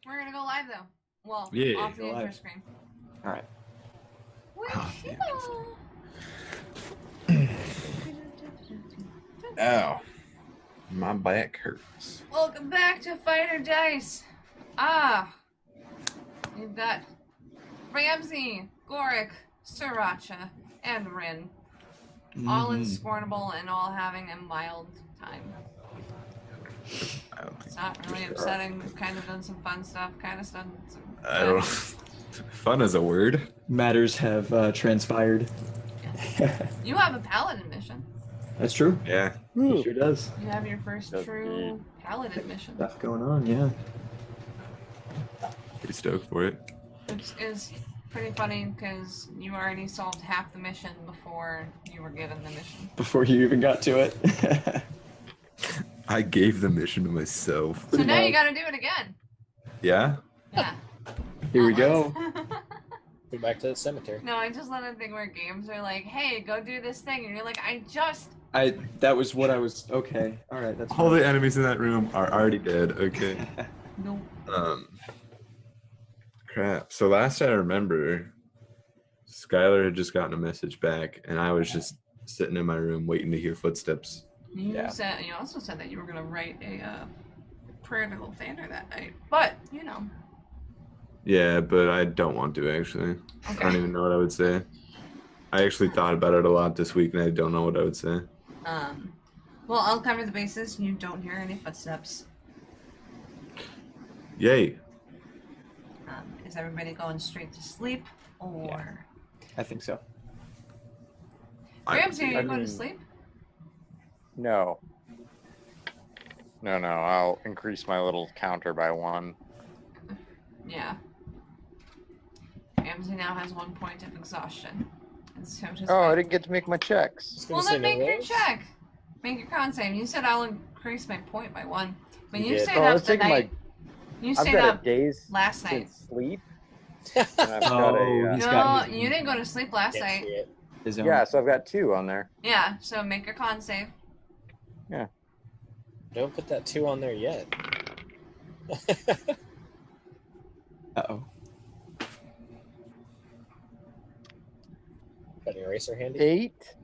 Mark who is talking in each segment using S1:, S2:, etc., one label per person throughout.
S1: We're gonna go live though. Well,
S2: Yeah,
S1: off the
S3: go
S1: intro
S3: live.
S1: screen.
S3: All right.
S2: Ow. My back hurts.
S1: Welcome back to Fighter Dice. You've got Ramsey, Gorik, Sriracha, and Rin. All inscornable and all having a mild time. It's not really upsetting. We've kind of done some fun stuff. Kind of done some.
S2: I don't. Fun is a word.
S3: Matters have transpired.
S1: You have a paladin mission.
S3: That's true.
S2: Yeah.
S3: It sure does.
S1: You have your first
S4: Does
S1: true paladin mission,
S3: Stuff going on, yeah.
S2: Pretty stoked for it.
S1: which is pretty funny because you already solved half the mission before you were given the mission.
S3: Before you even got to it.
S2: I gave the mission to myself.
S1: So now you got to do it again.
S2: Yeah?
S1: Yeah.
S3: Here we go.
S4: Go back to the cemetery.
S1: No, I just love the thing where games are like, "Hey, go do this thing," and you're like,
S3: That was what I was. Okay. All right. That's
S2: All
S3: fine.
S2: the enemies in that room are already dead. Okay.
S1: "No."
S2: Crap. So last I remember, Skylar had just gotten a message back, and I was just sitting in my room waiting to hear footsteps.
S1: You also said that you were gonna write a prayer to Lathander that night, but you know.
S2: Yeah, but I don't want to actually. I don't
S1: Okay.
S2: even know what I would say. I actually thought about it a lot this week, and I don't know what I would say.
S1: Well, I'll cover the bases. You don't hear any footsteps.
S2: Yay.
S1: Is everybody going straight to sleep, or
S3: I think so.
S1: Ramsey, are you
S4: I
S1: going to
S4: mean-
S1: sleep?
S4: No. No, I'll increase my little counter by 1.
S1: Yeah. Ramsey now has 1 point of exhaustion. And so does
S4: Oh, I
S1: Mike.
S4: didn't get to make my checks.
S1: Well, then make your check. Make your con save. You said I'll increase my point by 1. But you
S4: did.
S1: stayed
S4: Oh, I
S1: up
S4: was
S1: the
S4: taking
S1: night. You
S4: I've
S1: stayed
S4: got
S1: up
S4: a days
S1: last night.
S4: since sleep. And I've got
S3: Oh,
S4: a,
S3: he's
S1: No,
S3: got his-
S1: you didn't go to sleep last
S4: can't
S1: night.
S4: see it.
S3: his own.
S4: Yeah, so I've got 2 on there.
S1: Yeah, so make your con save.
S5: Don't put that 2 on there yet.
S3: Uh-oh.
S5: Got an eraser handy?
S4: 8.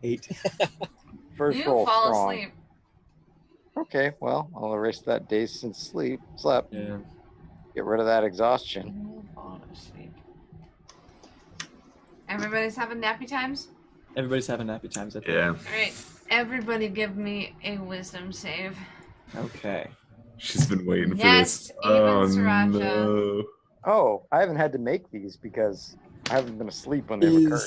S3: 8.
S4: First
S1: You
S4: roll
S1: fall
S4: strong.
S1: asleep.
S4: Okay, well, I'll erase that days since slept.
S3: Yeah.
S4: Get rid of that exhaustion.
S1: You fall asleep. Everybody's having nappy times?
S3: Everybody's having nappy times at the
S2: Yeah.
S1: Alright, everybody give me a wisdom save.
S3: Okay.
S2: She's been waiting for
S1: Yes,
S2: this.
S1: even
S2: Oh,
S1: Sriracha.
S2: no.
S4: Oh, I haven't had to make these because I haven't been asleep when they've occurred.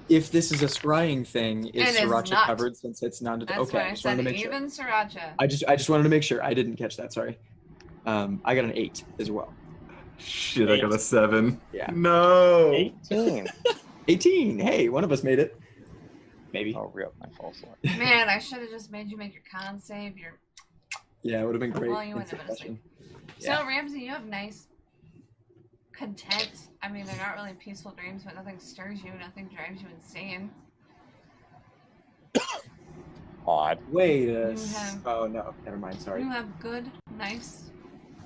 S3: If this is a scrying thing, is
S1: It is
S3: Sriracha
S1: not.
S3: covered since it's not?
S1: That's
S3: Okay.
S1: why I
S3: Just wanted
S1: said
S3: to make sure.
S1: even Sriracha.
S3: I just wanted to make sure. I didn't catch that. Sorry. I got an 8 as well.
S2: Shit, I got a 7.
S3: Yeah.
S2: No.
S4: 18.
S3: 18. Hey, one of us made it. Maybe.
S4: Oh, real my false one.
S1: Man, I should have just made you make your con save.
S3: Yeah, it would have been great.
S1: Well, you
S3: in
S1: wouldn't have been
S3: succession.
S1: So,
S3: Yeah.
S1: Ramsey, you have nice, content. I mean, they're not really peaceful dreams, but nothing stirs you, nothing drives you insane.
S4: Odd.
S3: Wait.
S1: You have-
S3: Oh no. Never mind. Sorry.
S1: You have good, nice,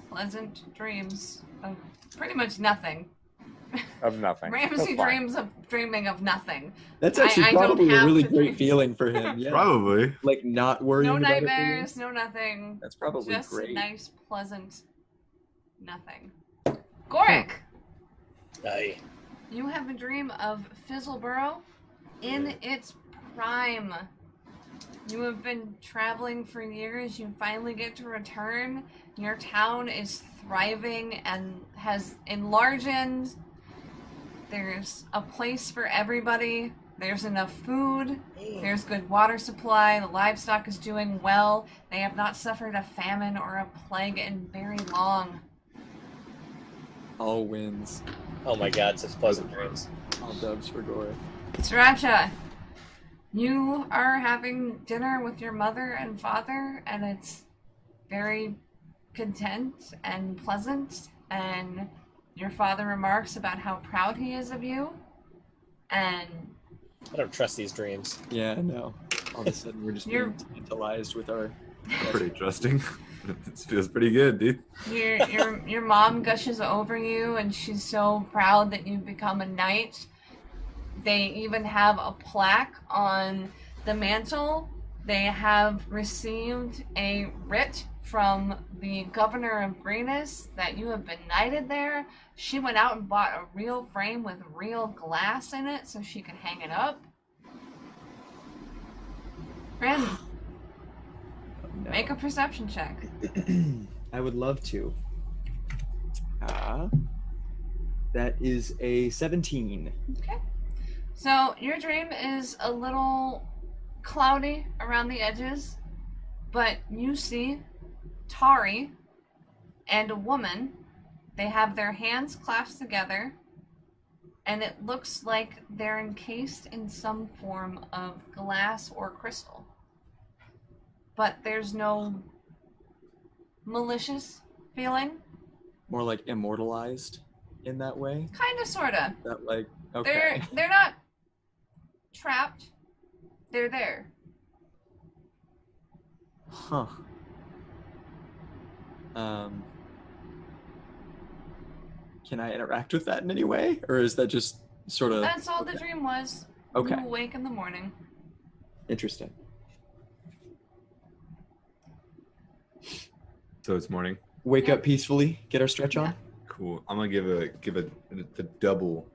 S1: pleasant dreams of pretty much nothing.
S4: Of nothing.
S1: Ramsey
S4: That's fine.
S1: dreams of dreaming of nothing.
S3: That's actually
S1: I don't
S3: probably a
S1: have
S3: really
S1: to
S3: great
S1: dream.
S3: feeling for him. Yeah.
S2: Probably.
S3: Like not worrying
S1: No
S3: about it.
S1: nightmares, no nothing.
S3: That's probably
S1: Just
S3: great.
S1: nice, pleasant, nothing. Gorik,
S5: Aye.
S1: you have a dream of Fizzleboro in its prime. You have been traveling for years. You finally get to return. Your town is thriving and has enlarged. There's a place for everybody. There's enough food. There's good water supply. The livestock is doing well. They have not suffered a famine or a plague in very long.
S3: All wins.
S5: Oh my god, such pleasant dreams.
S3: All dubs for Gorik.
S1: Sriracha, you are having dinner with your mother and father, and it's very content and pleasant, and your father remarks about how proud he is of you, and
S5: I don't trust these dreams.
S3: Yeah, no. All of a sudden we're just
S1: You're-
S3: being tantalized with our.
S2: Pretty trusting. This feels pretty good, dude.
S1: Your mom gushes over you, and she's so proud that you've become a knight. They even have a plaque on the mantle. They have received a writ from the governor of Greenus that you have been knighted there. She went out and bought a real frame with real glass in it so she could hang it up. Brandon,
S3: No.
S1: make a perception check.
S3: I would love to. That is a 17.
S1: Okay. So your dream is a little cloudy around the edges, but you see Tari and a woman. They have their hands clasped together, and it looks like they're encased in some form of glass or crystal. But there's no malicious feeling.
S3: More like immortalized in that way.
S1: Kinda, sorta.
S3: That like okay.
S1: They're not trapped. They're there.
S3: Huh. Can I interact with that in any way, or is that just sort of
S1: That's all the dream was.
S3: okay?
S1: You awake in the morning.
S3: Interesting.
S2: So it's morning.
S3: Wake
S1: Yeah.
S3: up peacefully, get our stretch on.
S2: Cool. I'm gonna give the double.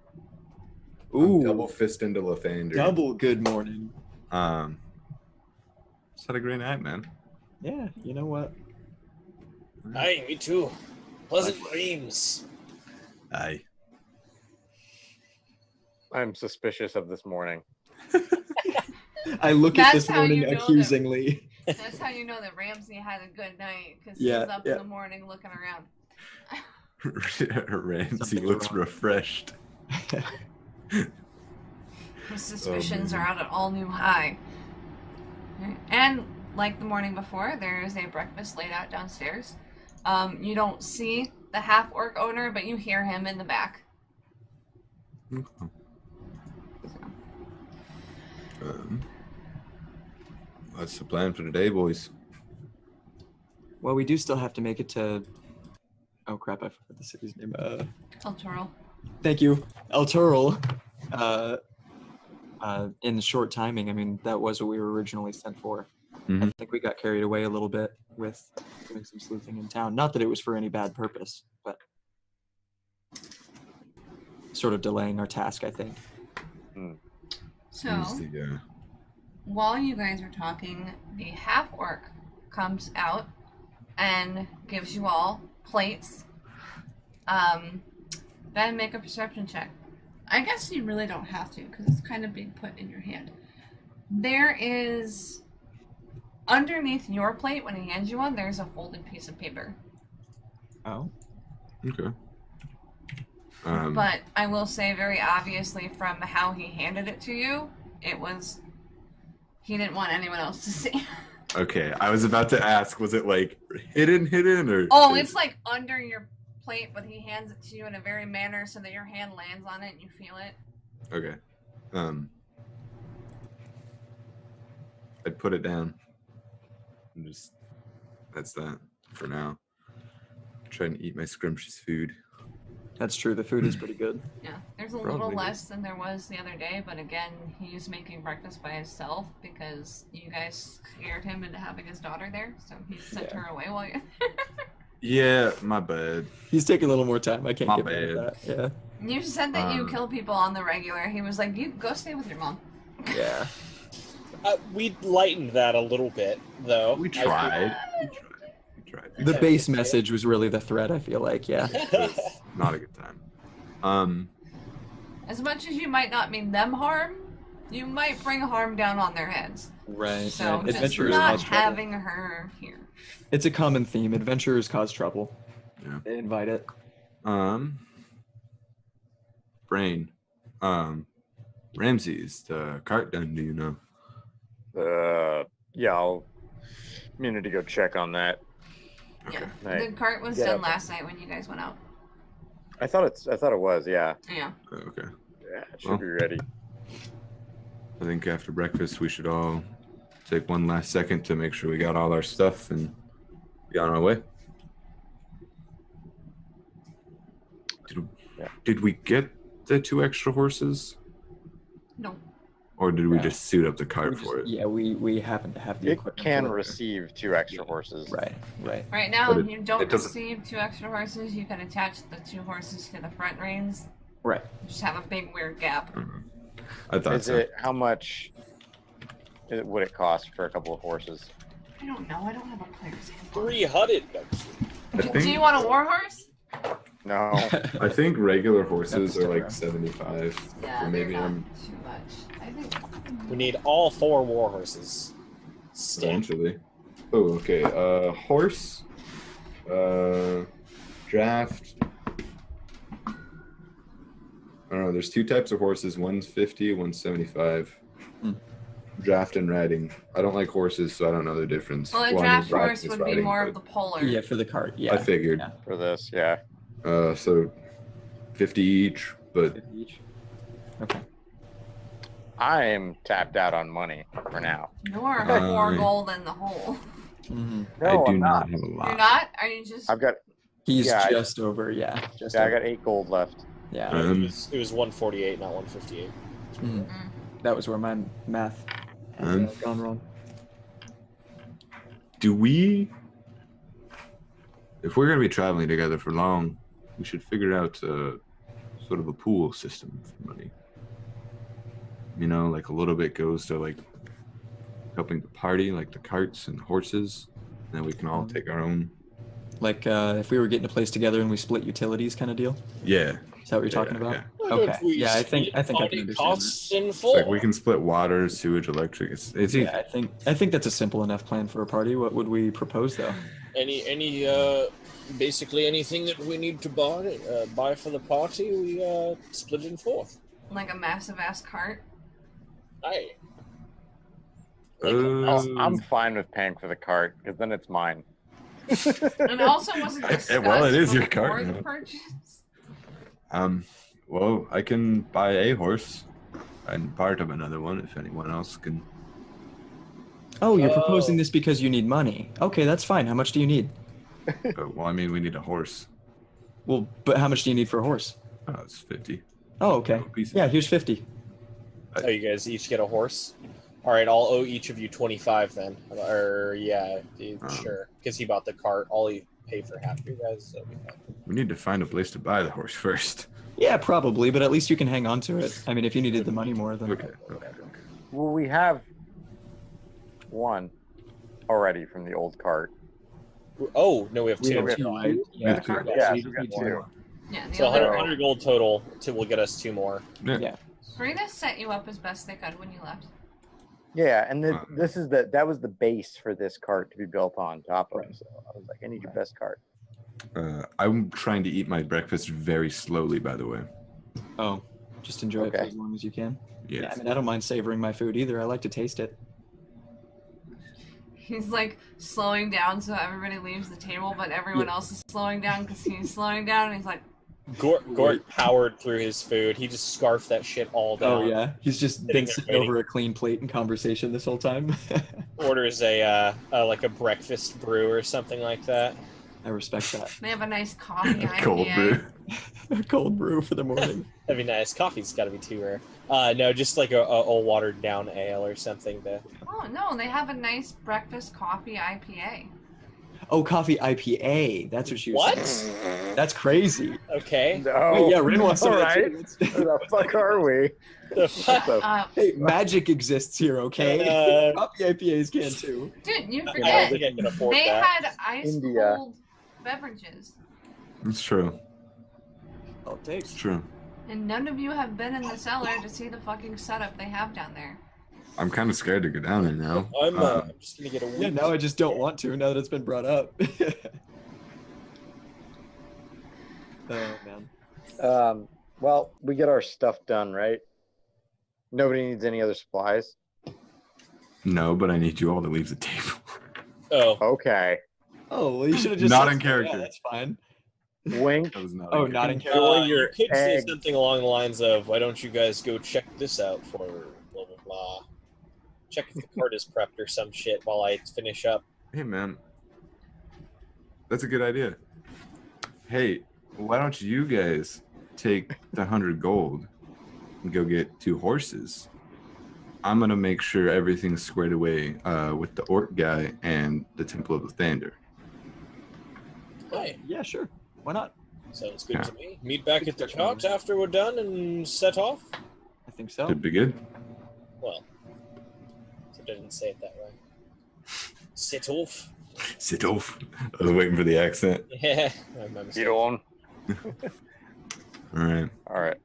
S3: Ooh,
S2: Double fist into Lathander.
S3: double good morning.
S2: Just had a great night, man.
S3: Yeah, you know what?
S5: Aye, me too. Pleasant dreams.
S2: Aye.
S4: I'm suspicious of this morning.
S3: I look at
S1: That's
S3: this
S1: how you
S3: morning
S1: know that-
S3: accusingly.
S1: That's how you know that Ramsey had a good night, because
S3: Yeah,
S1: he's up
S3: yeah.
S1: in the morning looking around.
S2: Ramsey
S3: Something's
S2: looks
S3: wrong.
S2: refreshed.
S1: His suspicions
S2: man.
S1: are out at all new high. And like the morning before, there is a breakfast laid out downstairs. You don't see the half-orc owner, but you hear him in the back.
S2: Okay. What's the plan for today, boys?
S3: Well, we do still have to make it to. Oh crap! I forgot the city's name.
S1: El Toro.
S3: Thank you, El Turl. In short timing. I mean, that was what we were originally sent for. I
S2: Mhm.
S3: think we got carried away a little bit with doing some sleuthing in town. Not that it was for any bad purpose, but sort of delaying our task, I think.
S1: So,
S2: Who's the,
S1: while you guys are talking, the half-orc comes out and gives you all plates. Then make a perception check. I guess you really don't have to, because it's kind of being put in your hand. There is, underneath your plate, when he hands you one, there's a folded piece of paper.
S3: Oh.
S2: Okay.
S1: But I will say very obviously from how he handed it to you, it was, he didn't want anyone else to see.
S2: Okay, I was about to ask, was it like hidden, or?
S1: Oh, it's like under your plate, but he hands it to you in a very manner so that your hand lands on it and you feel it.
S2: Okay. I'd put it down. And just that's that for now. Try and eat my scrumptious food.
S3: That's true. The food is pretty good.
S1: Yeah, there's a little
S2: Probably.
S1: less than there was the other day, but again, he's making breakfast by himself because you guys scared him into having his daughter there, so he sent
S3: Yeah.
S1: her away while you.
S2: Yeah, my bad.
S3: He's taking a little more time. I can't
S2: My
S3: get mad at
S2: bad.
S3: that.
S1: You said that you
S2: Um,
S1: kill people on the regular. He was like, "You go stay with your mom."
S3: Yeah.
S5: We lightened that a little bit, though.
S2: We
S5: I
S2: tried. We tried.
S3: The base message was really the threat, I feel like. Yeah.
S2: It was not a good time.
S1: As much as you might not mean them harm, you might bring harm down on their heads.
S3: Right.
S1: So
S3: right.
S1: just
S3: Adventurers
S1: not
S3: cause trouble.
S1: having her here.
S3: It's a common theme. Adventurers cause trouble.
S2: Yeah.
S3: They invite it.
S2: Brain. Ramsey's the cart done, do you know?
S4: Yeah, I'll need to go check on that.
S2: Okay.
S1: Yeah,
S4: Right.
S1: the cart was
S4: Get
S1: done
S4: up.
S1: last night when you guys went out.
S4: I thought it was, yeah.
S1: Yeah.
S2: Okay.
S4: Yeah, it should
S2: Well.
S4: be ready.
S2: I think after breakfast we should all take one last second to make sure we got all our stuff and Be on our way. Did we get the 2 extra horses?
S1: No.
S2: Or did we
S3: No.
S2: just suit up the cart
S3: We
S2: for
S3: just-
S2: it?
S3: Yeah, we happen to have the
S4: It
S3: equipment.
S4: can
S3: for it.
S4: receive 2 extra horses.
S3: Right.
S1: Right now,
S2: But
S1: if you don't
S2: it doesn't-
S1: receive 2 extra horses, you can attach the 2 horses to the front reins.
S3: Right.
S1: Just have a big weird gap.
S2: I thought
S4: Is
S2: so.
S4: it how much would it cost for a couple of horses?
S1: I don't know. I don't have a player's handbook.
S5: 300.
S2: I
S1: Do you
S2: think,
S1: want a war horse?
S4: No.
S2: I think regular horses
S3: That's
S2: are like
S3: different.
S2: 75.
S1: Yeah,
S2: or maybe
S1: they're not
S2: I'm
S1: too much. I think.
S5: We need all 4 war horses. Stamp.
S2: eventually. Oh, okay. Horse. Draft. I don't know. There's 2 types of horses. One's 50, one's 75.
S3: Hmm.
S2: Draft and riding. I don't like horses, so I don't know the difference.
S1: Well, a
S2: One
S1: draft
S2: is riding,
S1: horse
S2: is
S1: would be
S2: riding,
S1: more
S2: but
S1: of the polar.
S3: Yeah, for the cart. Yeah.
S2: I figured.
S3: Yeah.
S4: For this, yeah.
S2: So 50 each, but
S3: 50 each. Okay.
S4: I'm tapped out on money for now.
S1: You're
S2: Uh,
S1: 4 gold in the hole.
S3: hmm
S4: No,
S2: I do
S4: I'm
S2: not have a lot.
S1: You're not? Are you just?
S4: I've got
S3: He's
S4: Yeah,
S3: just over. Yeah. Just
S4: I
S3: over.
S4: got 8 gold left.
S3: Yeah.
S5: It was 148, not 158.
S3: Mhm. That was where my math had
S2: Um,
S3: gone wrong.
S2: Do we, if we're going to be traveling together for long, we should figure out sort of a pool system for money. You know, like a little bit goes to like helping the party, like the carts and horses, and then we can all take our own.
S3: Like if we were getting a place together and we split utilities, kind of deal.
S2: Yeah,
S3: Is that what you're talking
S2: Yeah,
S3: about?
S2: yeah.
S5: Why don't
S3: Okay.
S5: we
S3: Yeah, I think
S5: split
S3: I can
S5: party
S3: understand.
S5: costs in
S2: it's
S5: full.
S2: like we can split water, sewage, electric. It's easy.
S3: Yeah, I think that's a simple enough plan for a party. What would we propose though?
S5: Any basically anything that we need to buy for the party, we split in 4.
S1: Like a massive ass cart.
S5: Aye.
S4: I'm fine with paying for the cart because then it's mine.
S1: And also wasn't discussed
S2: Well, it is your
S1: before
S2: cart
S1: the
S2: now.
S1: purchase.
S2: Well, I can buy a horse and part of another one if anyone else can.
S3: Oh, you're
S5: Oh.
S3: proposing this because you need money. Okay, that's fine. How much do you need?
S2: Well, I mean, we need a horse.
S3: Well, but how much do you need for a horse?
S2: Oh, it's 50.
S3: Oh, okay. Yeah, here's 50.
S5: Oh, you guys each get a horse? All right, I'll owe each of you 25 then. Or, yeah, sure. Because he bought the cart. I'll pay for half of you guys. So it'll be fine.
S2: We need to find a place to buy the horse first.
S3: Yeah, probably, but at least you can hang on to it. I mean, if you needed the money more, then
S2: Okay.
S4: Well, we have one already from the old cart.
S5: Oh, no, we have
S3: we
S5: 2.
S3: have two, right?
S2: Yeah,
S3: Yeah.
S2: two.
S4: Yeah,
S3: so you
S4: we
S3: just
S4: got
S3: need
S4: 2.
S3: one more.
S1: Yeah, the
S5: So
S1: other
S5: 100 gold total will get us 2 more.
S3: Yeah.
S1: Brina set you up as best they could when you left.
S4: Yeah, and this is that was the base for this cart to be built on top of. So I was like, I need your best cart.
S2: I'm trying to eat my breakfast very slowly, by the way.
S3: Oh, just enjoy it for
S4: Okay.
S3: as long as you can. Yeah,
S2: Yes.
S3: I mean, I don't mind savoring my food either. I like to taste it.
S1: He's like slowing down so everybody leaves the table, but everyone else is slowing down because he's slowing down. And he's like,
S5: Gort powered through his food. He just scarfed that shit all down.
S3: Oh yeah, he's just
S5: Sitting
S3: been
S5: there
S3: sitting
S5: waiting.
S3: over a clean plate in conversation this whole time.
S5: Orders a like a breakfast brew or something like that.
S3: I respect that.
S1: they have a nice coffee
S2: Cold
S1: IPA.
S2: brew.
S3: A cold brew for the morning.
S5: That'd be nice. Coffee's got to be too rare. No, just like a watered down ale or something.
S1: Oh no, they have a nice breakfast coffee IPA.
S3: Oh, coffee IPA. That's what she was
S5: What?
S3: saying. That's crazy.
S5: Okay.
S4: No.
S3: Wait, yeah, Rin wants some
S4: all
S3: of that
S4: right.
S3: too. Let's-
S4: Where the fuck are we?
S5: The fuck?
S3: Hey, magic exists here, okay?
S5: Uh,
S3: Coffee IPAs can too.
S1: Dude, you
S5: I don't
S1: forget
S5: think I can afford
S1: they
S5: that.
S1: had ice
S4: India.
S1: cold beverages,
S2: It's true.
S3: All it takes.
S2: It's true.
S1: and none of you have been in the cellar to see the fucking setup they have down there.
S2: I'm kind of scared to go down there now.
S5: I'm just gonna get a
S3: Yeah, now I just don't want to. Now that it's been brought up. Oh man.
S4: Well, we get our stuff done, right? Nobody needs any other supplies.
S2: No, but I need you all to leave the table.
S5: Oh,
S4: Okay.
S3: Oh well, you should have just.
S2: Not
S3: said
S2: in
S3: so.
S2: character.
S3: Yeah, that's fine.
S4: Wink.
S2: That was not.
S3: Oh,
S2: a
S3: not in
S2: good-
S3: character.
S5: you
S4: your
S5: could say
S4: egg.
S5: something along the lines of, "Why don't you guys go check this out for blah blah blah? Check if the cart is prepped or some shit while I finish up."
S2: Hey man, That's a good idea. Hey, why don't you guys take the 100 gold and go get 2 horses? I'm gonna make sure everything's squared away with the orc guy and the Temple of the Thunder.
S5: Hey,
S3: Yeah, sure. Why not?
S5: sounds good
S2: Yeah.
S5: to me. Meet back
S3: Good
S5: at the
S3: discussion.
S5: cot after we're done and set off.
S3: I think so.
S2: Should be good.
S5: Well, I didn't say it that way. Set off.
S2: Sit off. I was waiting for the accent.
S5: Yeah, my mistake.
S4: You on?
S2: All right.
S4: All right.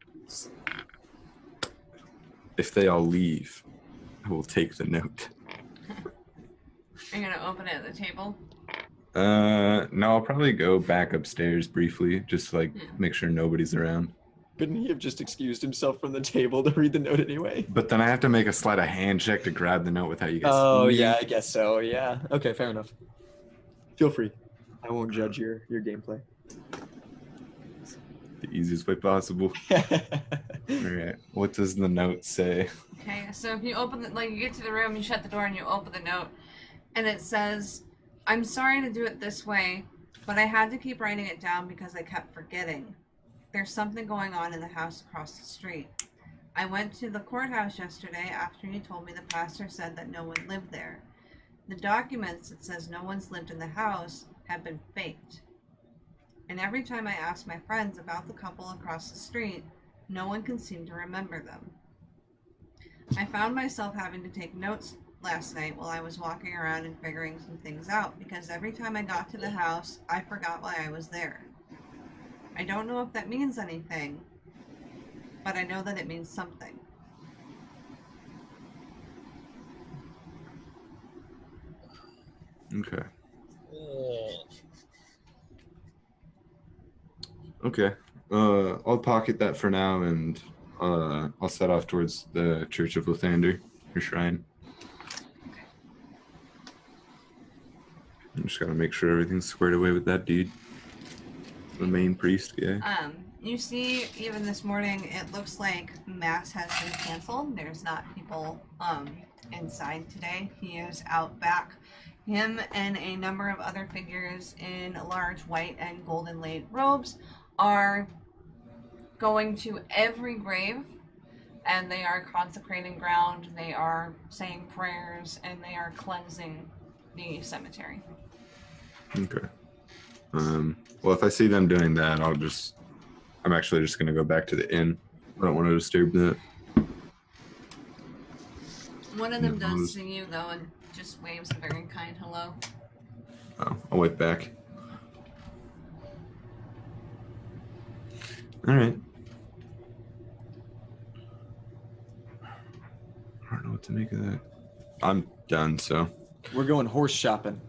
S2: If they all leave, I will take the note.
S1: Are you gonna open it at the table?
S2: No, I'll probably go back upstairs briefly, just to, like,
S1: Yeah.
S2: make sure nobody's around.
S3: Couldn't he have just excused himself from the table to read the note anyway?
S2: But then I have to make a sleight of hand check to grab the note without you guys.
S3: Oh
S2: seeing me.
S3: yeah, I guess so. Yeah. Okay, fair enough. Feel free. I won't judge your gameplay.
S2: The easiest way possible. All right. What does the note say?
S1: Okay, so if you open it, like you get to the room, you shut the door, and you open the note, and it says, "I'm sorry to do it this way, but I had to keep writing it down because I kept forgetting. There's something going on in the house across the street. I went to the courthouse yesterday after you told me the pastor said that no one lived there. The documents that says no one's lived in the house have been faked. And every time I ask my friends about the couple across the street, no one can seem to remember them. I found myself having to take notes last night while I was walking around and figuring some things out because every time I got to the house, I forgot why I was there. I don't know if that means anything, but I know that it means something."
S2: Okay.
S5: Yeah.
S2: Okay. I'll pocket that for now, and I'll set off towards the Church of Lathander, your shrine. I'm just gotta make sure everything's squared away with that dude, the main priest guy.
S1: You see, even this morning, it looks like Mass has been canceled. There's not people inside today. He is out back. Him and a number of other figures in large white and gold inlaid robes are going to every grave, and they are consecrating ground, they are saying prayers, and they are cleansing the cemetery.
S2: Okay. Well, if I see them doing that, I'm actually just gonna go back to the inn. I don't want to disturb that.
S1: One of them
S2: Yeah,
S1: does
S2: those-
S1: see you, though, and just waves a very kind hello.
S2: Oh, I'll wait back. All right. I don't know what to make of that. I'm done, so.
S3: We're going horse shopping.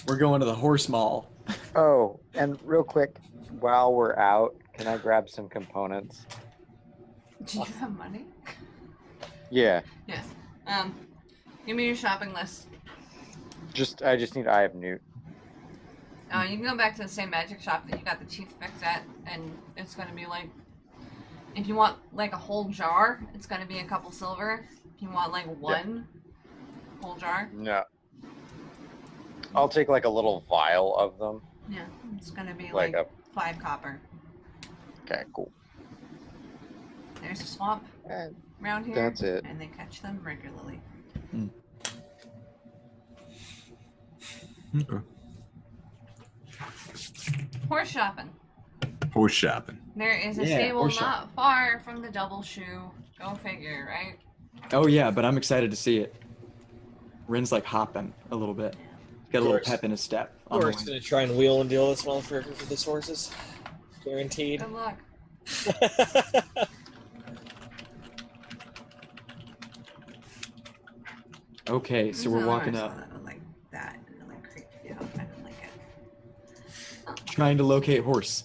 S3: We're going to the horse mall.
S4: Oh, and real quick, while we're out, can I grab some components?
S1: Do you have money?
S4: Yeah.
S1: Yes. Give me your shopping list.
S4: I just need Eye of Newt.
S1: You can go back to the same magic shop that you got the teeth fixed at, and it's gonna be like, if you want like a whole jar, it's gonna be a couple silver. If you want like one whole jar,
S4: No. I'll take like a little vial of them.
S1: yeah, it's gonna be
S4: Like
S1: like 5 copper.
S4: Okay, cool.
S1: There's a swamp
S4: And
S1: around here,
S4: That's it.
S1: and they catch them regularly.
S2: Okay.
S1: Horse shopping.
S2: Horse shopping.
S1: There is a
S3: Yeah,
S1: stable
S3: horse
S1: not far from the double shoe. Go figure, right?
S3: Oh yeah, but I'm excited to see it. Rin's like hopping a little bit. He's got a little
S5: Course.
S3: pep in his step. on the
S5: We're
S3: way.
S5: gonna try and wheel and deal this motherfucker for this horses. Guaranteed.
S1: Good luck.
S3: Okay, so
S1: There's
S3: we're
S1: another
S3: walking
S1: one I
S3: up,
S1: saw that was like that, and it like creeped me out. I didn't like it.
S3: trying to locate horse.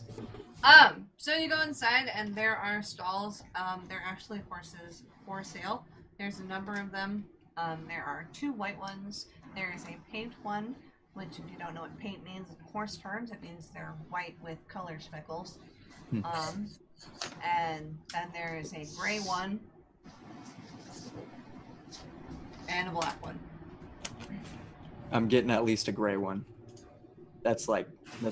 S1: So you go inside and there are stalls. They're actually horses for sale. There's a number of them. There are 2 white ones. There is a paint one, which if you don't know what paint means in horse terms, it means they're white with color speckles. And then there is a gray one and a black one.
S3: I'm getting at least a gray one. that's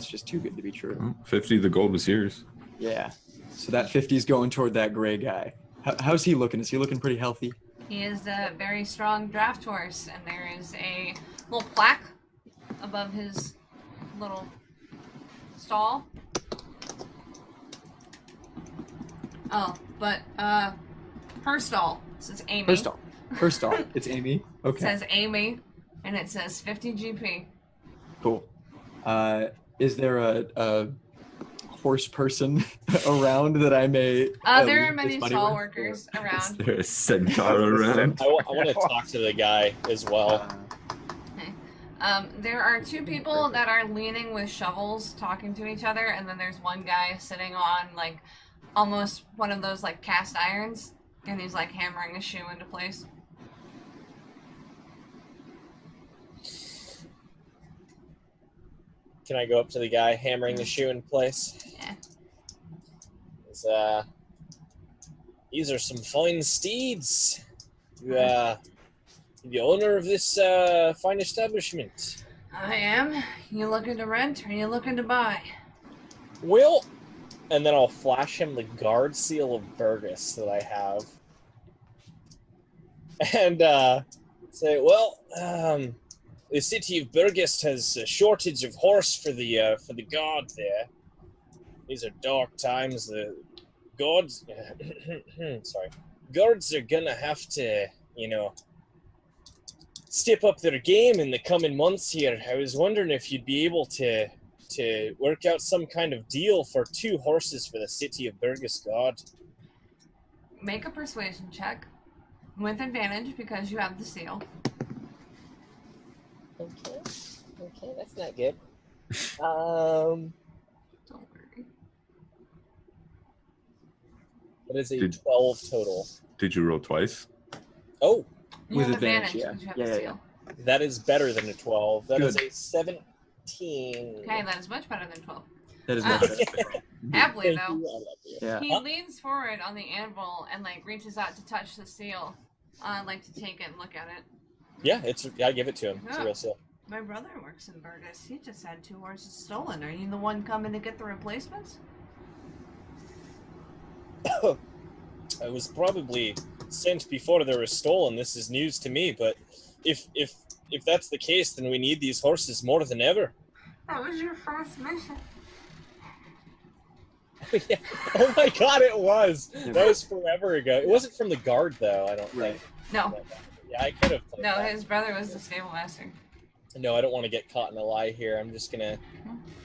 S3: just too good to be true.
S2: Well, 50, the gold was yours.
S3: Yeah. So that 50 is going toward that gray guy. How's he looking? Is he looking pretty healthy?
S1: He is a very strong draft horse, and there is a little plaque above his little stall. Oh, but her stall says Amy.
S3: Her stall. It's Amy. Okay.
S1: It says Amy, and it says 50 GP.
S3: Cool. Is there a horse person around that I may?
S1: There are
S3: leave
S1: many
S3: this money
S1: stall
S3: with?
S1: workers
S2: Is
S1: around.
S2: there a centaur around?
S5: I want to talk to the guy as well.
S1: There are two people that are leaning with shovels talking to each other, and then there's one guy sitting on like almost one of those like cast irons, and he's like hammering a shoe into place.
S5: Can I go up to the guy hammering the shoe in place?
S1: Yeah.
S5: These are some fine steeds. You the owner of this fine establishment.
S1: I am. You looking to rent or you looking to buy?
S5: Well, and then I'll flash him the guard seal of Burgess that I have. And say, well, the city of Burgess has a shortage of horse for the guard there. These are dark times. The guards, guards are gonna have to, step up their game in the coming months here. I was wondering if you'd be able to work out some kind of deal for 2 horses for the city of Burgess Guard.
S1: Make a persuasion check with advantage because you have the seal.
S5: Okay, that's not good.
S1: Don't worry.
S5: That is a 12 total.
S2: Did you roll twice?
S5: Oh,
S1: You
S3: With
S1: have
S3: advantage, yeah.
S1: because you have
S3: Yeah,
S1: the
S3: yeah,
S1: seal.
S5: that is better than a 12. That is
S3: Good.
S5: a 17.
S1: Okay, that is much better than 12.
S3: That is
S1: Ah.
S3: much better.
S1: Happily
S5: Thank
S1: though.
S5: you. I love you.
S3: Yeah.
S1: He leans forward on the anvil and like reaches out to touch the seal. Like to take it and look at it.
S5: Yeah, I give it to him. It's a
S1: Yeah.
S5: real seal.
S1: My brother works in Burgess. He just had 2 horses stolen. Are you the one coming to get the replacements?
S5: I was probably sent before they were stolen. This is news to me, but if that's the case, then we need these horses more than ever.
S1: That was your first mission.
S5: Yeah. Oh my god, it was. That was forever ago. It wasn't from the guard though, I don't think.
S1: No,
S5: Yeah, I could have played
S1: no,
S5: that.
S1: his brother was the stable master.
S5: No, I don't want to get caught in a lie here. I'm just gonna.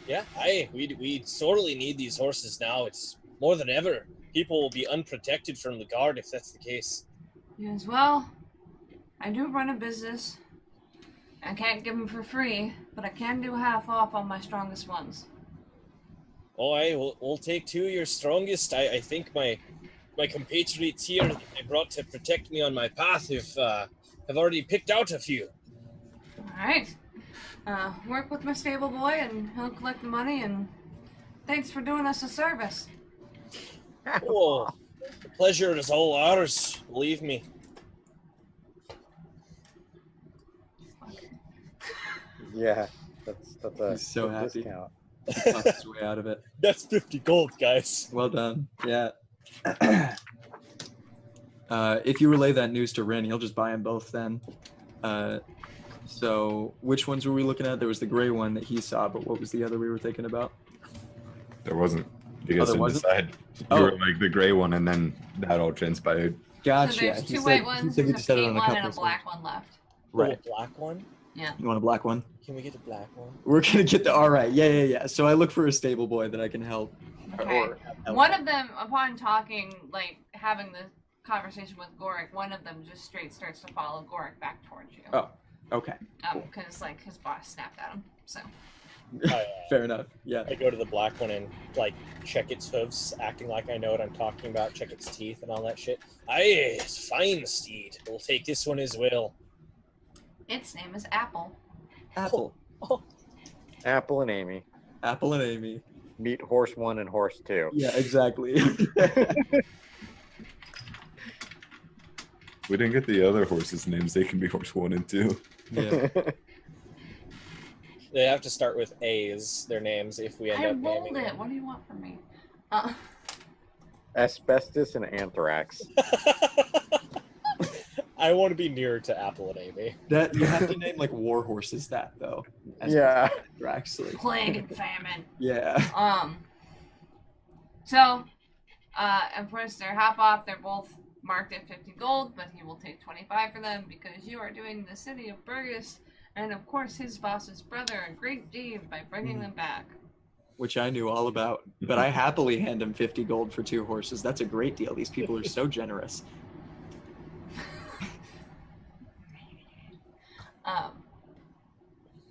S5: Yeah, we sorely need these horses now. It's more than ever. People will be unprotected from the guard if that's the case.
S1: Yes, well, I do run a business. I can't give them for free, but I can do half off on my strongest ones.
S5: Oh, we'll take 2 of your strongest. I think my compatriots here that I brought to protect me on my path have already picked out a few.
S1: Alright. Work with my stable boy and he'll collect the money, and thanks for doing us a service.
S5: Oh, the pleasure is all ours. Believe me.
S4: Yeah, that's a
S3: He's so
S4: good
S3: happy.
S4: discount.
S3: Talked his way out of it.
S5: That's 50 gold, guys.
S3: Well done. Yeah. If you relay that news to Rin, he'll just buy them both then. So which ones were we looking at? There was the gray one that he saw, but what was the other we were thinking about?
S2: There wasn't. You guys
S3: there
S2: didn't
S3: wasn't?
S2: decide. You
S3: Oh.
S2: were like the gray one, and then that all transpired.
S3: Gotcha.
S1: So there's
S3: He
S1: 2
S3: said-
S1: white
S3: he
S1: ones,
S3: said he
S1: there's a
S3: just said it
S1: pink
S3: on a
S1: one,
S3: couple
S1: and a
S3: of
S1: black one left.
S3: Right.
S5: Oh, black one?
S3: You want a black one?
S5: Can we get a black one?
S3: We're gonna get the. All right. Yeah. So I look for a stable boy that I can help.
S1: Okay.
S3: Or help.
S1: One of them, upon talking, like having the conversation with Gorik, one of them just straight starts to follow Gorik back towards you.
S3: Oh. Okay.
S1: Because like his boss snapped at him. So
S3: Fair enough. Yeah.
S5: I go to the black one and like check its hooves, acting like I know what I'm talking about, check its teeth and all that shit. Aye, it's fine, steed. We'll take this one as well.
S1: its name is Apple.
S3: Apple.
S4: Apple and Amy
S3: Apple and Amy.
S4: meet horse 1 and horse 2.
S3: Yeah. Exactly.
S2: We didn't get the other horses' names. They can be horse 1 and 2.
S3: Yeah.
S5: They have to start with A's, their names, if we end
S1: I
S5: up
S1: rolled
S5: naming
S1: it.
S5: them.
S1: What do you want from me?
S4: Asbestos and anthrax.
S5: I want to be nearer to Apple and Amy.
S3: That you have to name like war horses that though.
S4: Yeah.
S3: Actually.
S1: Plague and famine.
S3: Yeah.
S1: So, of course, they're hop off. They're both marked at 50 gold, but he will take 25 for them because you are doing the city of Burgess and, of course, his boss's brother a great deed by bringing them back.
S3: Which I knew all about, but I happily hand him 50 gold for 2 horses. That's a great deal. These people are so generous.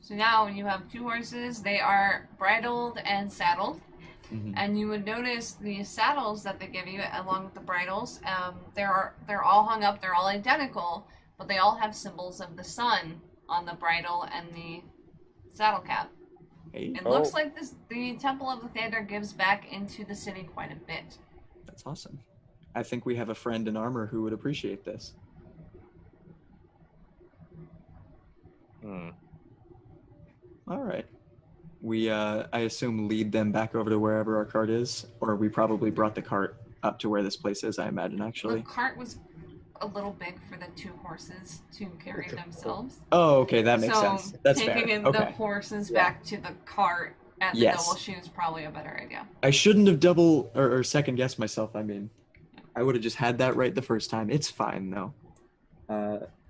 S1: So now you have 2 horses. They are bridled and saddled.
S3: Mhm.
S1: And you would notice the saddles that they give you along with the bridles. They're all hung up. They're all identical, but they all have symbols of the sun on the bridle and the saddle cap.
S3: Hey,
S1: It looks like the Temple of the Thunder gives back into the city quite a bit.
S3: that's awesome. I think we have a friend in armor who would appreciate this.
S4: Hmm.
S3: All right. We, I assume, lead them back over to wherever our cart is, or we probably brought the cart up to where this place is, I imagine,
S1: The
S3: actually.
S1: cart was a little big for the 2 horses to carry themselves.
S3: Oh, okay, that makes
S1: so
S3: sense. That's
S1: taking
S3: fair.
S1: in
S3: Okay.
S1: the horses
S4: Yeah.
S1: back to the cart at the
S3: Yes.
S1: double shoe is probably a better idea.
S3: I shouldn't have double or second guessed myself. I mean, I would have just had that right the first time. It's fine, though.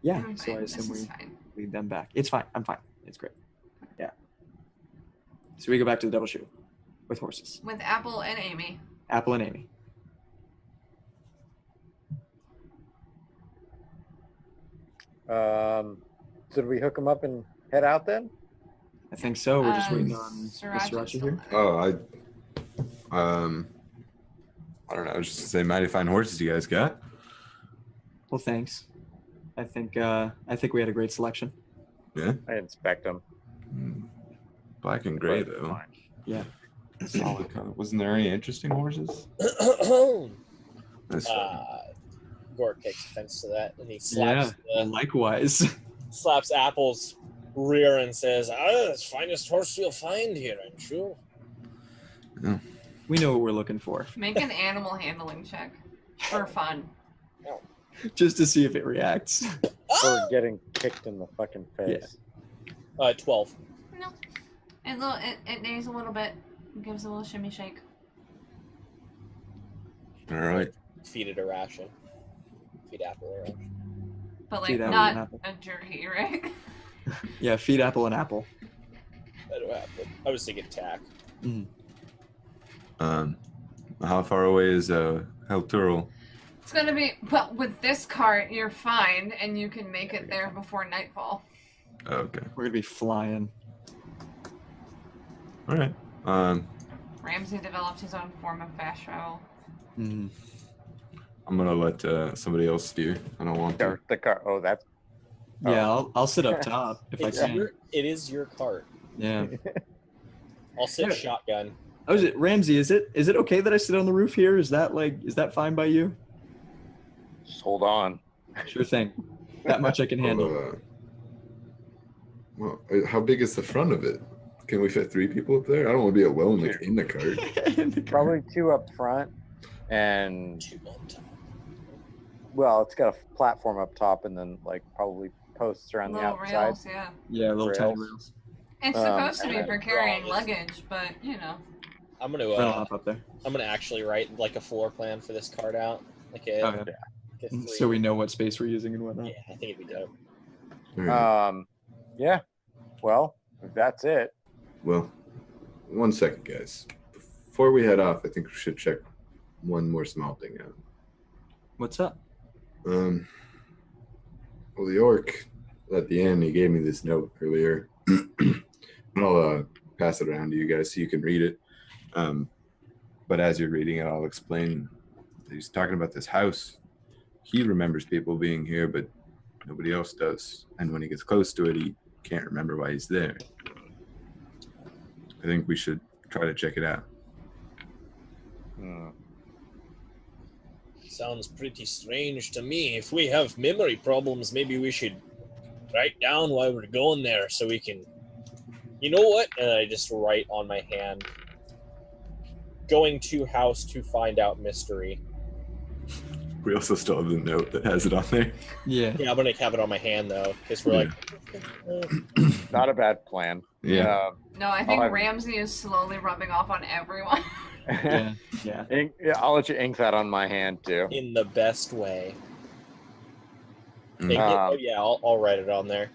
S3: Yeah,
S1: I'm
S3: so I
S1: fine. This
S3: assume
S1: is
S3: we
S1: fine.
S3: lead them back. It's fine. I'm fine. It's great. Yeah. So we go back to the double shoe with horses.
S1: With Apple and Amy.
S3: Apple and Amy.
S4: So do we hook them up and head out then?
S3: I think so. We're just waiting on
S1: Sriracha
S3: Mr.
S1: still
S3: here.
S1: there.
S2: Oh, I don't know. I was just gonna say, mighty fine horses you guys got.
S3: Well, thanks. I think we had a great selection.
S2: Yeah,
S4: I inspect them.
S2: black and gray though.
S4: Fine.
S3: Yeah.
S2: Solid color. Wasn't there any interesting horses? That's fine.
S5: Gort takes offense to that, and he
S3: Yeah.
S5: slaps,
S3: Likewise.
S5: slaps Apple's rear and says, it's the finest horse you'll find here, I'm sure.
S3: We know what we're looking for,
S1: Make an animal handling check for fun.
S3: just to see if it reacts.
S4: Or getting kicked in the fucking face.
S5: 12.
S1: No. It neighs a little bit. Gives a little shimmy shake.
S2: All right.
S5: Feed it a ration. Feed Apple a ration.
S1: But
S3: Feed
S1: like
S3: Apple an
S1: not
S3: apple.
S1: a jerky, right?
S3: Yeah, feed Apple an apple.
S5: That don't happen. I was thinking tack.
S2: How far away is Helturl?
S1: It's gonna be, well, with this cart, you're fine, and you can make it there before nightfall.
S2: Oh, okay.
S3: We're gonna be flying.
S2: All right.
S1: Ramsey developed his own form of fast travel.
S3: Mm.
S2: I'm gonna let somebody else steer. I don't want to.
S4: Start the car. Oh, that's
S3: Yeah, I'll sit up top if I can.
S5: It is your cart.
S3: Yeah.
S5: I'll sit
S3: Yeah.
S5: shotgun.
S3: Oh, is it Ramsey? Is it okay that I sit on the roof here? Is that fine by you?
S4: just hold on.
S3: Sure thing. That much I can handle.
S2: Well, how big is the front of it? Can we fit 3 people up there? I don't want to be alone, like in the cart.
S4: Probably 2 up front, and
S5: 2 on top.
S4: well, it's got a platform up top, and then like probably posts around the
S1: Little
S4: outside.
S1: rails, yeah.
S3: Yeah, little tiny
S4: Rails.
S3: rails.
S1: It's
S4: Um,
S1: supposed to be
S5: and
S1: for
S5: then
S1: carrying
S5: rails.
S1: luggage, but you know.
S5: I'm gonna
S3: I'll hop up there.
S5: I'm gonna actually write like a floor plan for this cart out. Like a,
S3: Oh,
S5: like a three.
S3: So we know what space we're using and whatnot.
S5: Yeah, I think it'd be dope.
S2: All right.
S4: Yeah. Well, if that's it.
S2: Well, 1 second, guys. Before we head off, I think we should check one more small thing out.
S3: What's up?
S2: Well, the orc at the end, he gave me this note earlier. I'll pass it around to you guys so you can read it. But as you're reading it, I'll explain. He's talking about this house. He remembers people being here, but nobody else does. And when he gets close to it, he can't remember why he's there. I think we should try to check it out.
S5: Sounds pretty strange to me. If we have memory problems, maybe we should write down why we're going there so we can You know what? And I just write on my hand, going to house to find out mystery.
S2: We also still have the note that has it on there.
S3: Yeah.
S5: Yeah, I'm going to have it on my hand, though, because we're
S4: Not a bad plan.
S2: Yeah.
S1: No, I think
S4: I'll have-
S1: Ramsey is slowly rubbing off on everyone.
S3: Yeah. Yeah.
S4: Yeah, I'll let you ink that on my hand too.
S5: in the best way.
S2: Mm.
S5: Take it? Oh, yeah, I'll write it on there.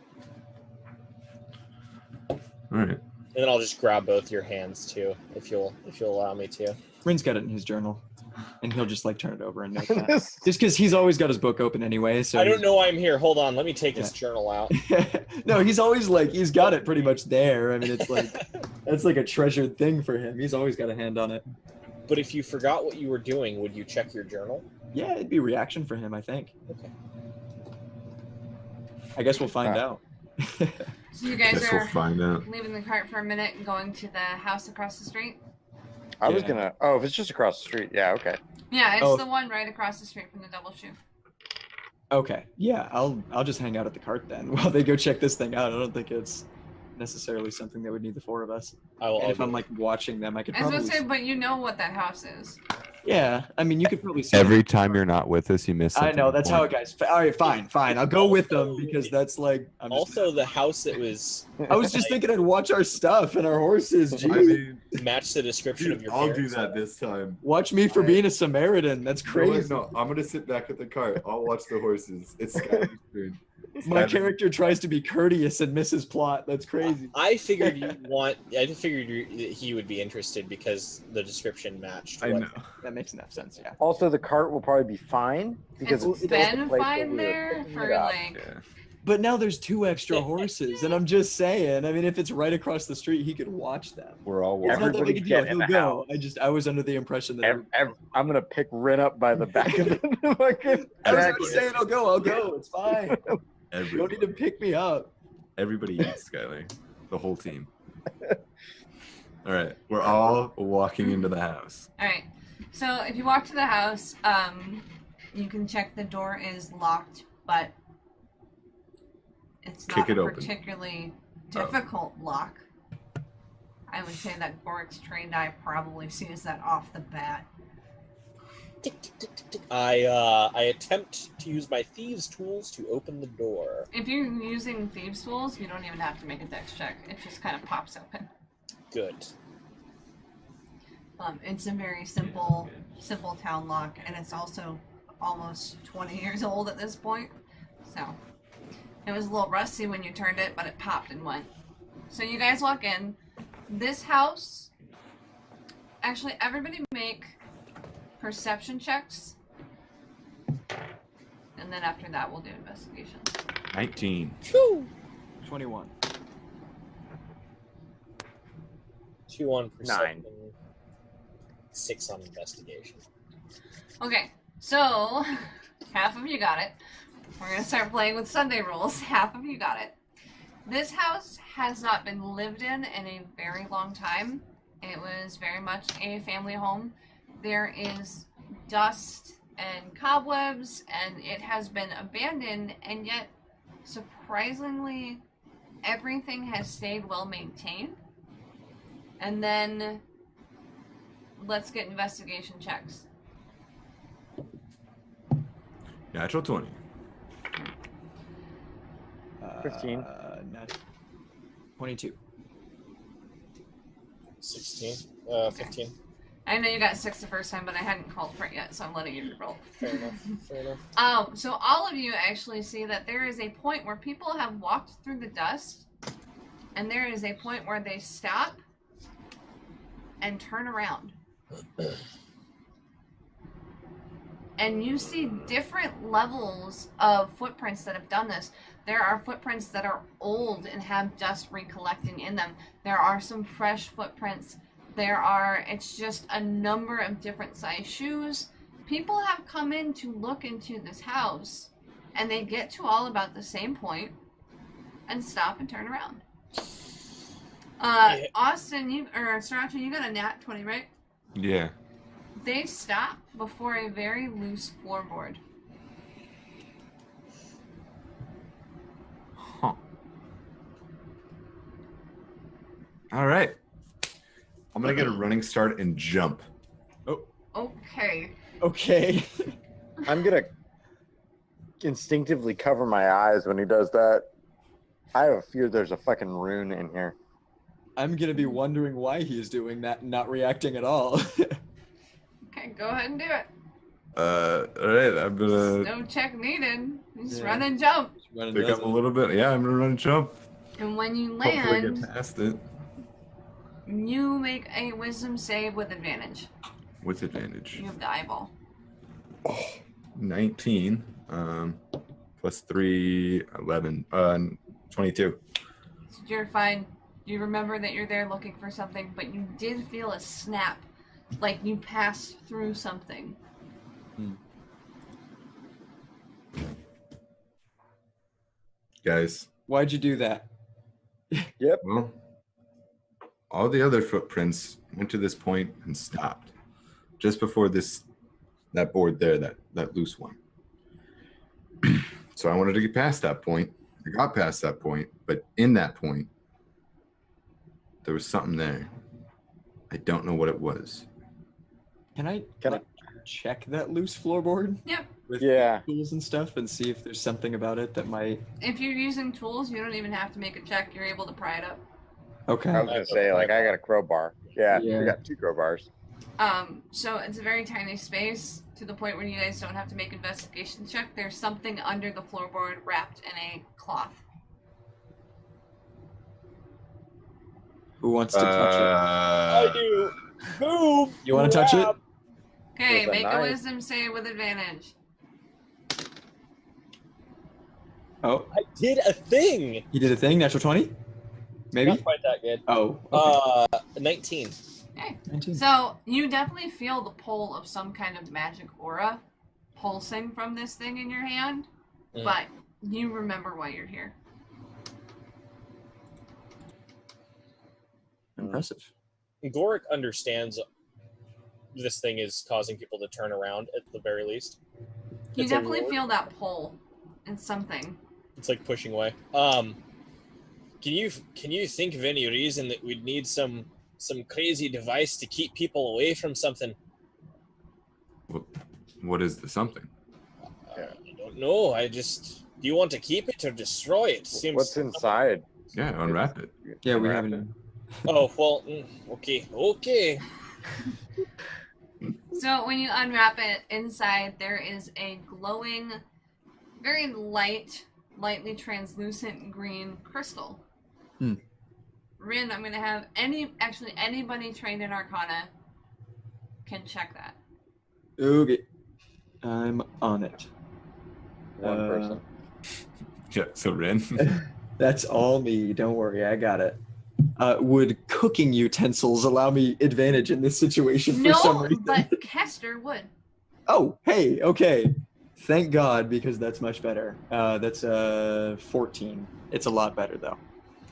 S2: All right.
S5: And then I'll just grab both your hands, too, if you'll allow me to.
S3: Rin's got it in his journal, and he'll just like turn it over and note that.
S4: This-
S3: Just because he's always got his book open anyway. So
S5: I don't know why I'm here. Hold on. Let me take this journal out.
S3: No, he's always like he's got it pretty much there. I mean, it's like that's like a treasured thing for him. He's always got a hand on it.
S5: But if you forgot what you were doing, would you check your journal?
S3: Yeah, it'd be reaction for him, I think.
S5: Okay.
S3: I guess we'll find out.
S1: So you guys
S2: Guess we'll
S1: are
S2: find out.
S1: leaving the cart for a minute and going to the house across the street?
S4: I was
S3: Yeah.
S4: gonna. Oh, if it's just across the street, yeah, okay.
S1: Yeah, it's
S3: Oh.
S1: the one right across the street from the double shoe.
S3: Okay, yeah, I'll just hang out at the cart then while they go check this thing out. I don't think it's necessarily something that would need the four of us.
S5: I'll
S3: And if
S5: do
S3: I'm
S5: it.
S3: like watching them, I could
S1: I was
S3: probably.
S1: gonna say, but you know what that house is.
S3: Yeah, I mean, you could probably see.
S2: Every time you're not with us, you miss
S3: I
S2: something.
S3: know that's how it
S2: important.
S3: goes. All right, fine. I'll go with them because that's like. I'm just,
S5: Also, the house that was
S3: I was just thinking I'd watch our stuff and our horses.
S2: I
S3: Geez.
S2: mean,
S5: matched the description of
S2: dude,
S5: your
S2: I'll do
S5: parents.
S2: that this time.
S3: Watch me for being a Samaritan. That's crazy.
S2: No, I'm gonna sit back at the cart. I'll watch the horses. It's Skylar's turn.
S3: My
S2: Skylar-
S3: character tries to be courteous and misses plot. That's crazy.
S5: I figured that he would be interested because the description matched.
S2: I
S5: what-
S2: know.
S3: That makes enough sense. Yeah.
S4: Also, the cart will probably be fine because
S1: It's
S4: it's still at the
S1: been
S4: place
S1: fine
S4: where we were
S1: there
S4: picking
S1: for
S4: it up.
S1: like
S2: Yeah.
S3: But now there's 2 extra horses, and I'm just saying. I mean, if it's right across the street, he could watch them.
S2: We're all
S3: It's
S2: watching.
S3: not that big a
S4: Everybody
S3: deal.
S4: get in
S3: He'll
S4: the
S3: go. I was under the impression that.
S4: I'm gonna pick Rin up by the back of the fucking
S3: I was
S4: jacket.
S3: already saying I'll go. It's fine. You don't need to pick me up.
S2: Everybody eats Skylar. The whole team. All right. We're all walking into the house.
S1: Alright. So if you walk to the house, you can check the door is locked, but it's not
S2: Kick it
S1: a
S2: open.
S1: particularly difficult lock. I would say that Gorik's trained eye probably sees that off the bat.
S5: I attempt to use my thieves' tools to open the door.
S1: If you're using thieves' tools, you don't even have to make a dex check. It just kind of pops open.
S5: Good.
S1: It's a very simple town lock, and it's also almost 20 years old at this point. So it was a little rusty when you turned it, but it popped and went. So you guys walk in. This house, actually, everybody make perception checks, and then after that, we'll do investigation.
S2: 19.
S3: 21.
S5: 2 on perception.
S4: 9.
S5: 6 on investigation.
S1: Okay, so half of you got it. We're gonna start playing with Sunday rules. Half of you got it. This house has not been lived in a very long time. It was very much a family home. There is dust and cobwebs, and it has been abandoned, and yet, surprisingly, everything has stayed well maintained. And then, let's get investigation checks.
S2: Natural 20.
S4: 15.
S3: 22.
S5: 16. 15.
S1: I know you got 6 the first time, but I hadn't called for it yet, so I'm letting you roll.
S5: Fair enough.
S1: So all of you actually see that there is a point where people have walked through the dust, and there is a point where they stop and turn around. And you see different levels of footprints that have done this. There are footprints that are old and have dust recollecting in them. There are some fresh footprints. It's just a number of different size shoes. People have come in to look into this house, and they get to all about the same point and stop and turn around. Austin, Sriracha, you got a nat 20, right?
S2: Yeah.
S1: They stop before a very loose floorboard.
S2: Huh. All right. I'm gonna get a running start and jump.
S1: Okay.
S3: Okay.
S4: I'm gonna instinctively cover my eyes when he does that. I have a fear there's a fucking rune in here.
S3: I'm gonna be wondering why he's doing that and not reacting at all.
S1: Okay, go ahead and do it.
S2: All right. I'm gonna
S1: No check needed. Just
S3: Yeah.
S1: run and jump.
S3: Running
S2: pick
S3: does
S2: up a
S3: it.
S2: little bit. Yeah, I'm gonna run and jump.
S1: And when you
S2: Hopefully
S1: land,
S2: get past it
S1: you make a wisdom save with advantage.
S2: with advantage.
S1: You have the eyeball.
S2: 19 plus 3, 11, 22.
S1: So you're fine. You remember that you're there looking for something, but you did feel a snap, like you passed through something.
S2: Guys,
S3: Why'd you do that?
S2: well, all the other footprints went to this point and stopped just before that board there, that loose one. So I wanted to get past that point. I got past that point, but in that point, there was something there. I don't know what it was.
S3: Can I
S4: Can I-
S3: like, check that loose floorboard
S1: Yep.
S3: with
S4: Yeah.
S3: tools and stuff and see if there's something about it that might?
S1: If you're using tools, you don't even have to make a check. You're able to pry it up.
S3: Okay.
S4: I was gonna say, like, I got a crowbar. Yeah,
S3: Yeah.
S4: we got 2 crowbars.
S1: So it's a very tiny space to the point where you guys don't have to make investigation check. There's something under the floorboard wrapped in a cloth.
S3: Who wants to touch
S5: I do. Boom.
S3: it? You want to touch it?
S5: Grab.
S1: Okay,
S4: With a
S1: make a
S4: knife.
S1: wisdom save with advantage.
S3: Oh,
S5: I did a thing.
S3: he did a thing. Natural 20? Maybe?
S5: Not quite that good.
S3: Oh. Okay.
S5: 19.
S1: Okay.
S3: 19.
S1: So you definitely feel the pull of some kind of magic aura pulsing from this thing in your hand,
S5: Mm.
S1: but you remember why you're here.
S3: Impressive.
S5: Goric understands this thing is causing people to turn around at the very least.
S1: You
S5: It's a
S1: definitely
S5: ward?
S1: feel that pull in something.
S5: It's like pushing away. Can you think of any reason that we'd need some crazy device to keep people away from something?
S2: What is the something?
S4: Yeah.
S5: I don't know. Do you want to keep it or destroy it? Seems.
S4: What's inside?
S2: Yeah, unwrap it.
S3: Yeah, we
S4: Unwrap
S3: haven't.
S5: Oh well. Okay.
S1: So when you unwrap it, inside there is a glowing, very lightly translucent green crystal.
S3: Hmm.
S1: Rin, I'm gonna have anybody trained in Arcana can check that.
S3: Okay. I'm on it.
S4: One
S3: Uh,
S4: person.
S2: Yeah, so Ren.
S3: That's all me. Don't worry, I got it. Would cooking utensils allow me advantage in this situation for some
S1: No,
S3: reason?
S1: but Kester would.
S3: Oh, hey, okay. Thank God, because that's much better. That's 14. It's a lot better, though.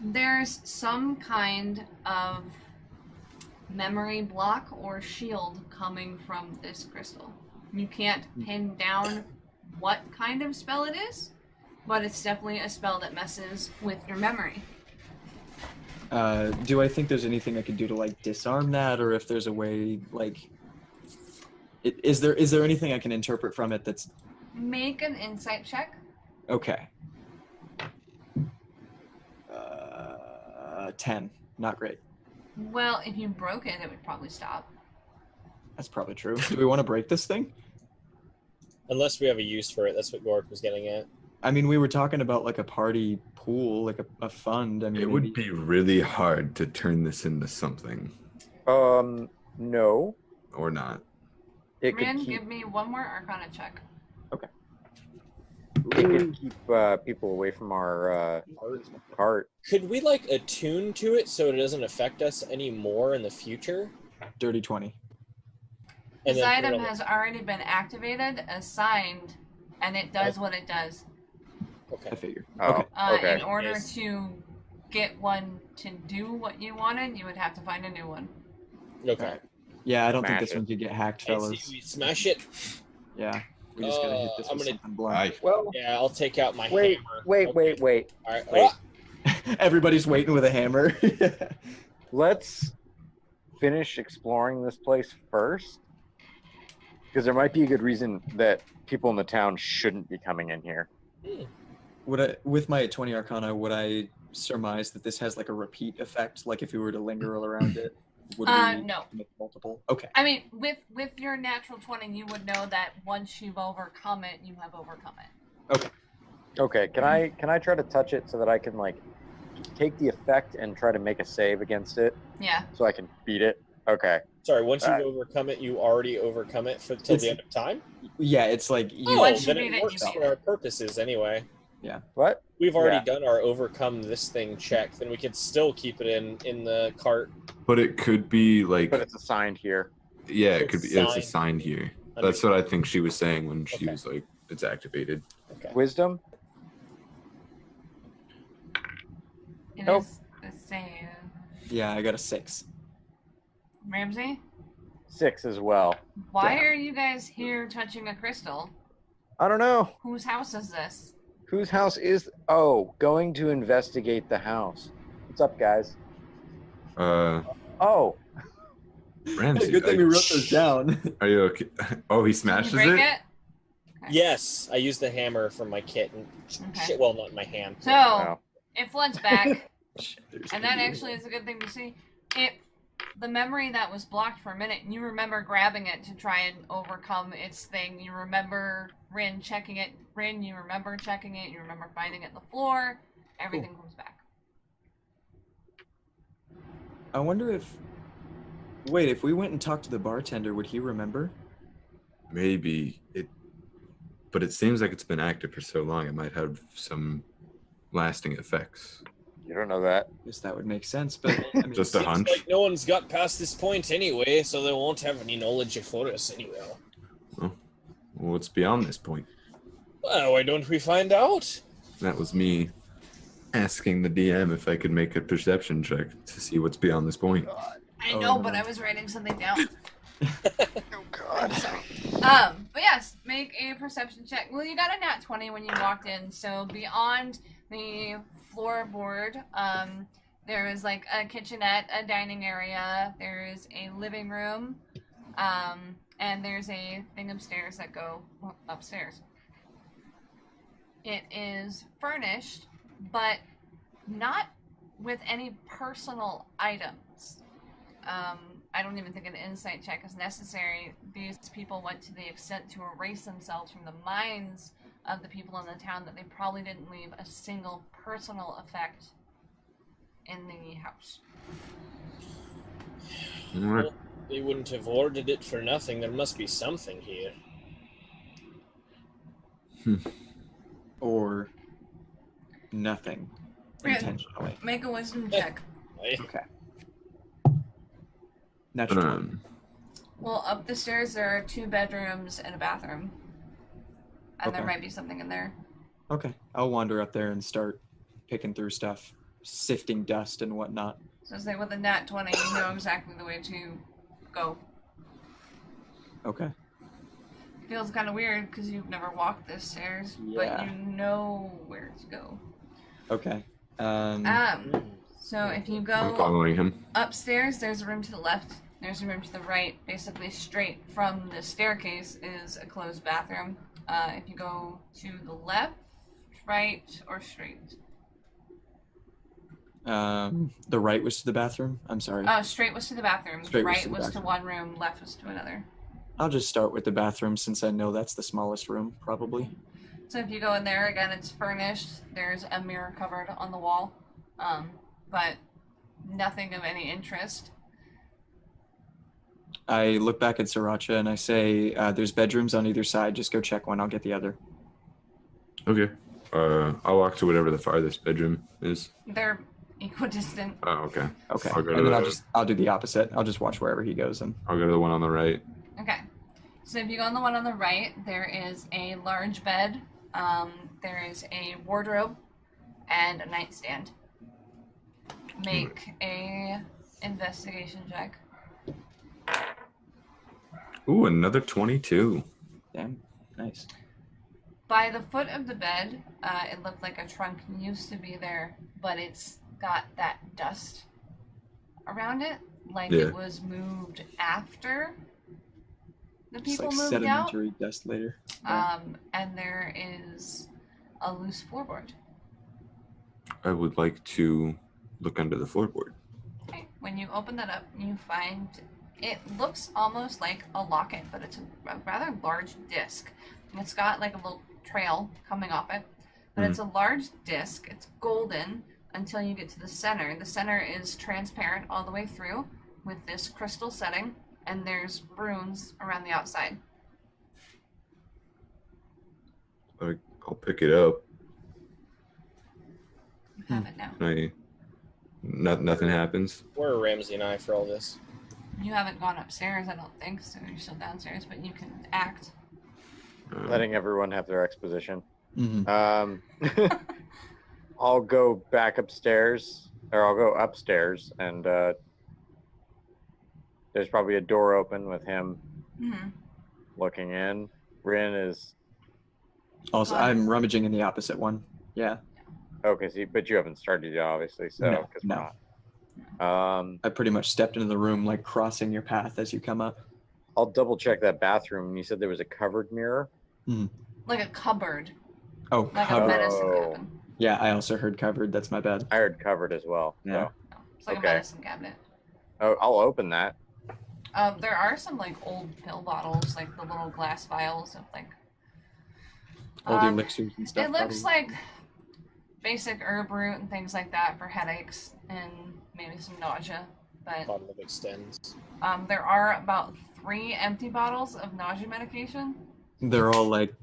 S1: There's some kind of memory block or shield coming from this crystal. You can't pin down what kind of spell it is, but it's definitely a spell that messes with your memory.
S3: Do I think there's anything I could do to, like, disarm that, or if there's a way, like... Is there anything I can interpret from it that's...
S1: Make an insight check.
S3: Okay. 10. Not great.
S1: Well, if you broke it, it would probably stop.
S3: That's probably true. Do we want to break this thing?
S5: Unless we have a use for it. That's what Goric was getting at.
S3: I mean, we were talking about, like, a party pool, like a fund. I mean,
S2: It would be really hard to turn this into something
S4: No.
S2: or not.
S4: It could
S1: Rin,
S4: keep,
S1: give me one more Arcana check.
S4: it could keep people away from our cart.
S5: Could we like attune to it so it doesn't affect us anymore in the future?
S3: Dirty 20.
S1: This
S5: then put it
S1: item
S5: on the-
S1: has already been activated, assigned, and it does what it does.
S5: Okay.
S3: I figure.
S4: Oh,
S3: Okay.
S4: okay.
S1: In order
S5: Yes.
S1: to get one to do what you wanted, you would have to find a new one.
S5: Okay.
S3: Alright. Yeah, I don't think
S4: Smash
S3: this
S4: it.
S3: one could get hacked,
S5: I see
S3: fellas.
S5: we smash it.
S3: Yeah. We just gotta hit this
S5: I'm
S3: with
S5: gonna-
S3: something blunt.
S2: Aye.
S4: Well,
S5: Yeah, I'll take out my
S4: wait,
S5: hammer.
S4: wait,
S5: Okay.
S4: wait, wait.
S5: All right.
S4: Wait.
S5: Ah!
S3: Everybody's waiting with a hammer.
S4: let's finish exploring this place first, because there might be a good reason that people in the town shouldn't be coming in here.
S3: With my 20 Arcana, would I surmise that this has like a repeat effect? Like if we were to linger around it, would we
S1: No.
S3: make multiple? Okay.
S1: I mean, with your natural 20, you would know that once you've overcome it, you have overcome it.
S4: Okay, can I try to touch it so that I can like take the effect and try to make a save against it
S1: Yeah.
S4: so I can beat it? Okay.
S5: Sorry, once you've
S4: Alright.
S5: overcome it, you already overcome it till the end of time?
S3: Yeah, it's like you.
S5: Oh,
S1: Once you
S5: then
S1: beat
S5: it
S1: it,
S5: works
S1: you beat
S5: for our
S1: it.
S5: purposes anyway.
S4: What?
S5: We've already done our overcome this thing check, then we could still keep it in the cart.
S2: But it could be like,
S4: But it's assigned here.
S2: yeah, it could be. It's
S5: Assigned.
S2: assigned here. That's what I think she was saying when she
S5: Okay.
S2: was like, it's activated.
S5: Okay.
S4: Wisdom?
S1: It
S4: Nope.
S1: is a save.
S3: Yeah, I got a 6.
S1: Ramsey,
S4: 6 as well.
S1: why
S3: Yeah.
S1: are you guys here touching a crystal?
S4: I don't know.
S1: Whose house is this?
S4: Whose house is... Oh, going to investigate the house. What's up, guys? Oh,
S2: Ramsey.
S3: Good thing we wrote those down.
S2: Are you okay? Oh, he
S1: Did
S2: smashes
S1: you break
S2: it?
S1: it?
S5: Yes, I used the hammer from my kit and
S1: Okay.
S5: shit, well, not in my hand.
S1: So,
S4: no.
S1: it floods back,
S3: There's
S1: and that actually is a good thing to see. The memory that was blocked for a minute, and you remember grabbing it to try and overcome its thing. You remember Rin checking it. Rin, you remember checking it. You remember finding it on the floor. Everything comes back.
S3: I wonder if. Wait, if we went and talked to the bartender, would he remember?
S2: Maybe it, but it seems like it's been active for so long. It might have some lasting effects.
S4: You don't know that.
S3: Guess that would make sense, but I mean,
S2: Just a
S5: Seems
S2: hunch.
S5: like no one's got past this point anyway, so they won't have any knowledge for us anyway.
S2: Well, what's beyond this point?
S5: Well, why don't we find out?
S2: That was me asking the DM if I could make a perception check to see what's beyond this point.
S1: I
S3: Oh,
S1: know,
S3: no.
S1: but I was writing something down.
S4: Oh, God.
S1: Sorry. But yes, make a perception check. Well, you got a nat 20 when you walked in, so beyond the floorboard, there is like a kitchenette, a dining area, there is a living room, and there's a thing upstairs that go upstairs. It is furnished, but not with any personal items. I don't even think an insight check is necessary. These people went to the extent to erase themselves from the minds of the people in the town that they probably didn't leave a single personal effect in the house.
S2: All right.
S5: Well, they wouldn't have ordered it for nothing. There must be something here.
S3: or nothing
S1: Yeah.
S3: intentionally.
S1: Make a wisdom check.
S5: I,
S3: Okay. Natural 20.
S1: Well, up the stairs there are 2 bedrooms and a bathroom. And there
S3: Okay.
S1: might be something in there.
S3: Okay, I'll wander up there and start picking through stuff, sifting dust and whatnot.
S1: So say with a nat 20, you know exactly the way to go.
S3: Okay.
S1: Feels kind of weird because you've never walked the stairs,
S3: Yeah.
S1: but you know where to go.
S3: Okay.
S1: So if you
S2: I'm
S1: go
S2: following him.
S1: upstairs, there's a room to the left, there's a room to the right. Basically, straight from the staircase is a closed bathroom. If you go to the left, right, or straight.
S3: The right was to the bathroom. I'm sorry.
S1: Oh, straight was to the bathroom.
S3: Straight was
S1: right
S3: to the
S1: was to
S3: bathroom.
S1: one room, left was to another.
S3: I'll just start with the bathroom since I know that's the smallest room, probably.
S1: So if you go in there, again, it's furnished. There's a mirror covered on the wall, but nothing of any interest.
S3: I look back at Sriracha and I say, there's bedrooms on either side. Just go check one. I'll get the other.
S2: Okay. I'll walk to whatever the farthest bedroom is.
S1: They're equidistant.
S2: Oh, okay.
S3: Okay.
S2: I'll go to
S3: And then
S2: the-
S3: I'll do the opposite. I'll just watch wherever he goes and
S2: I'll go to the one on the right.
S1: Okay. So if you go on the one on the right, there is a large bed. There is a wardrobe and a nightstand. Make a investigation check.
S2: Ooh, another 22.
S3: damn, nice.
S1: By the foot of the bed, it looked like a trunk used to be there, but it's got that dust around it, like
S2: Yeah.
S1: it was moved after the
S3: Just
S1: people
S3: like
S1: moved out.
S3: sedimentary dust later.
S1: And there is a loose floorboard.
S2: I would like to look under the floorboard.
S1: Okay. When you open that up, you find it looks almost like a locket, but it's a rather large disc. And it's got like a little trail coming off it, but it's a large disc. It's golden until you get to the center. The center is transparent all the way through with this crystal setting, and there's runes around the outside.
S2: I'll pick it up.
S1: You have it now.
S2: Nothing happens.
S5: Where are Ramsey and I for all this?
S1: You haven't gone upstairs, I don't think, so you're still downstairs, but you can act.
S4: Letting everyone have their exposition.
S3: Mm-hmm.
S4: I'll go back upstairs, or I'll go upstairs, and there's probably a door open with him
S1: Mm-hmm.
S4: looking in. Rin is
S3: Also, I'm rummaging in the opposite one. Yeah.
S4: okay, see, but you haven't started yet, obviously. So
S3: No,
S4: 'cause
S3: no.
S4: we're not.
S3: I pretty much stepped into the room, like crossing your path as you come up.
S4: I'll double check that bathroom. You said there was a covered mirror.
S1: Like a cupboard,
S3: Oh,
S1: like a
S3: covered.
S1: medicine
S4: Oh.
S1: cabinet.
S3: Yeah, I also heard covered. That's my bad.
S4: I heard covered as well.
S3: Yeah.
S4: So.
S1: It's like
S4: Okay.
S1: a medicine cabinet.
S4: Oh, I'll open that.
S1: There are some like old pill bottles, like the little glass vials of like.
S3: All the elixirs and stuff.
S1: It looks
S3: probably.
S1: like basic herb root and things like that for headaches and maybe some nausea. But
S5: Bottle of extends.
S1: there are about 3 empty bottles of nausea medication.
S3: They're all like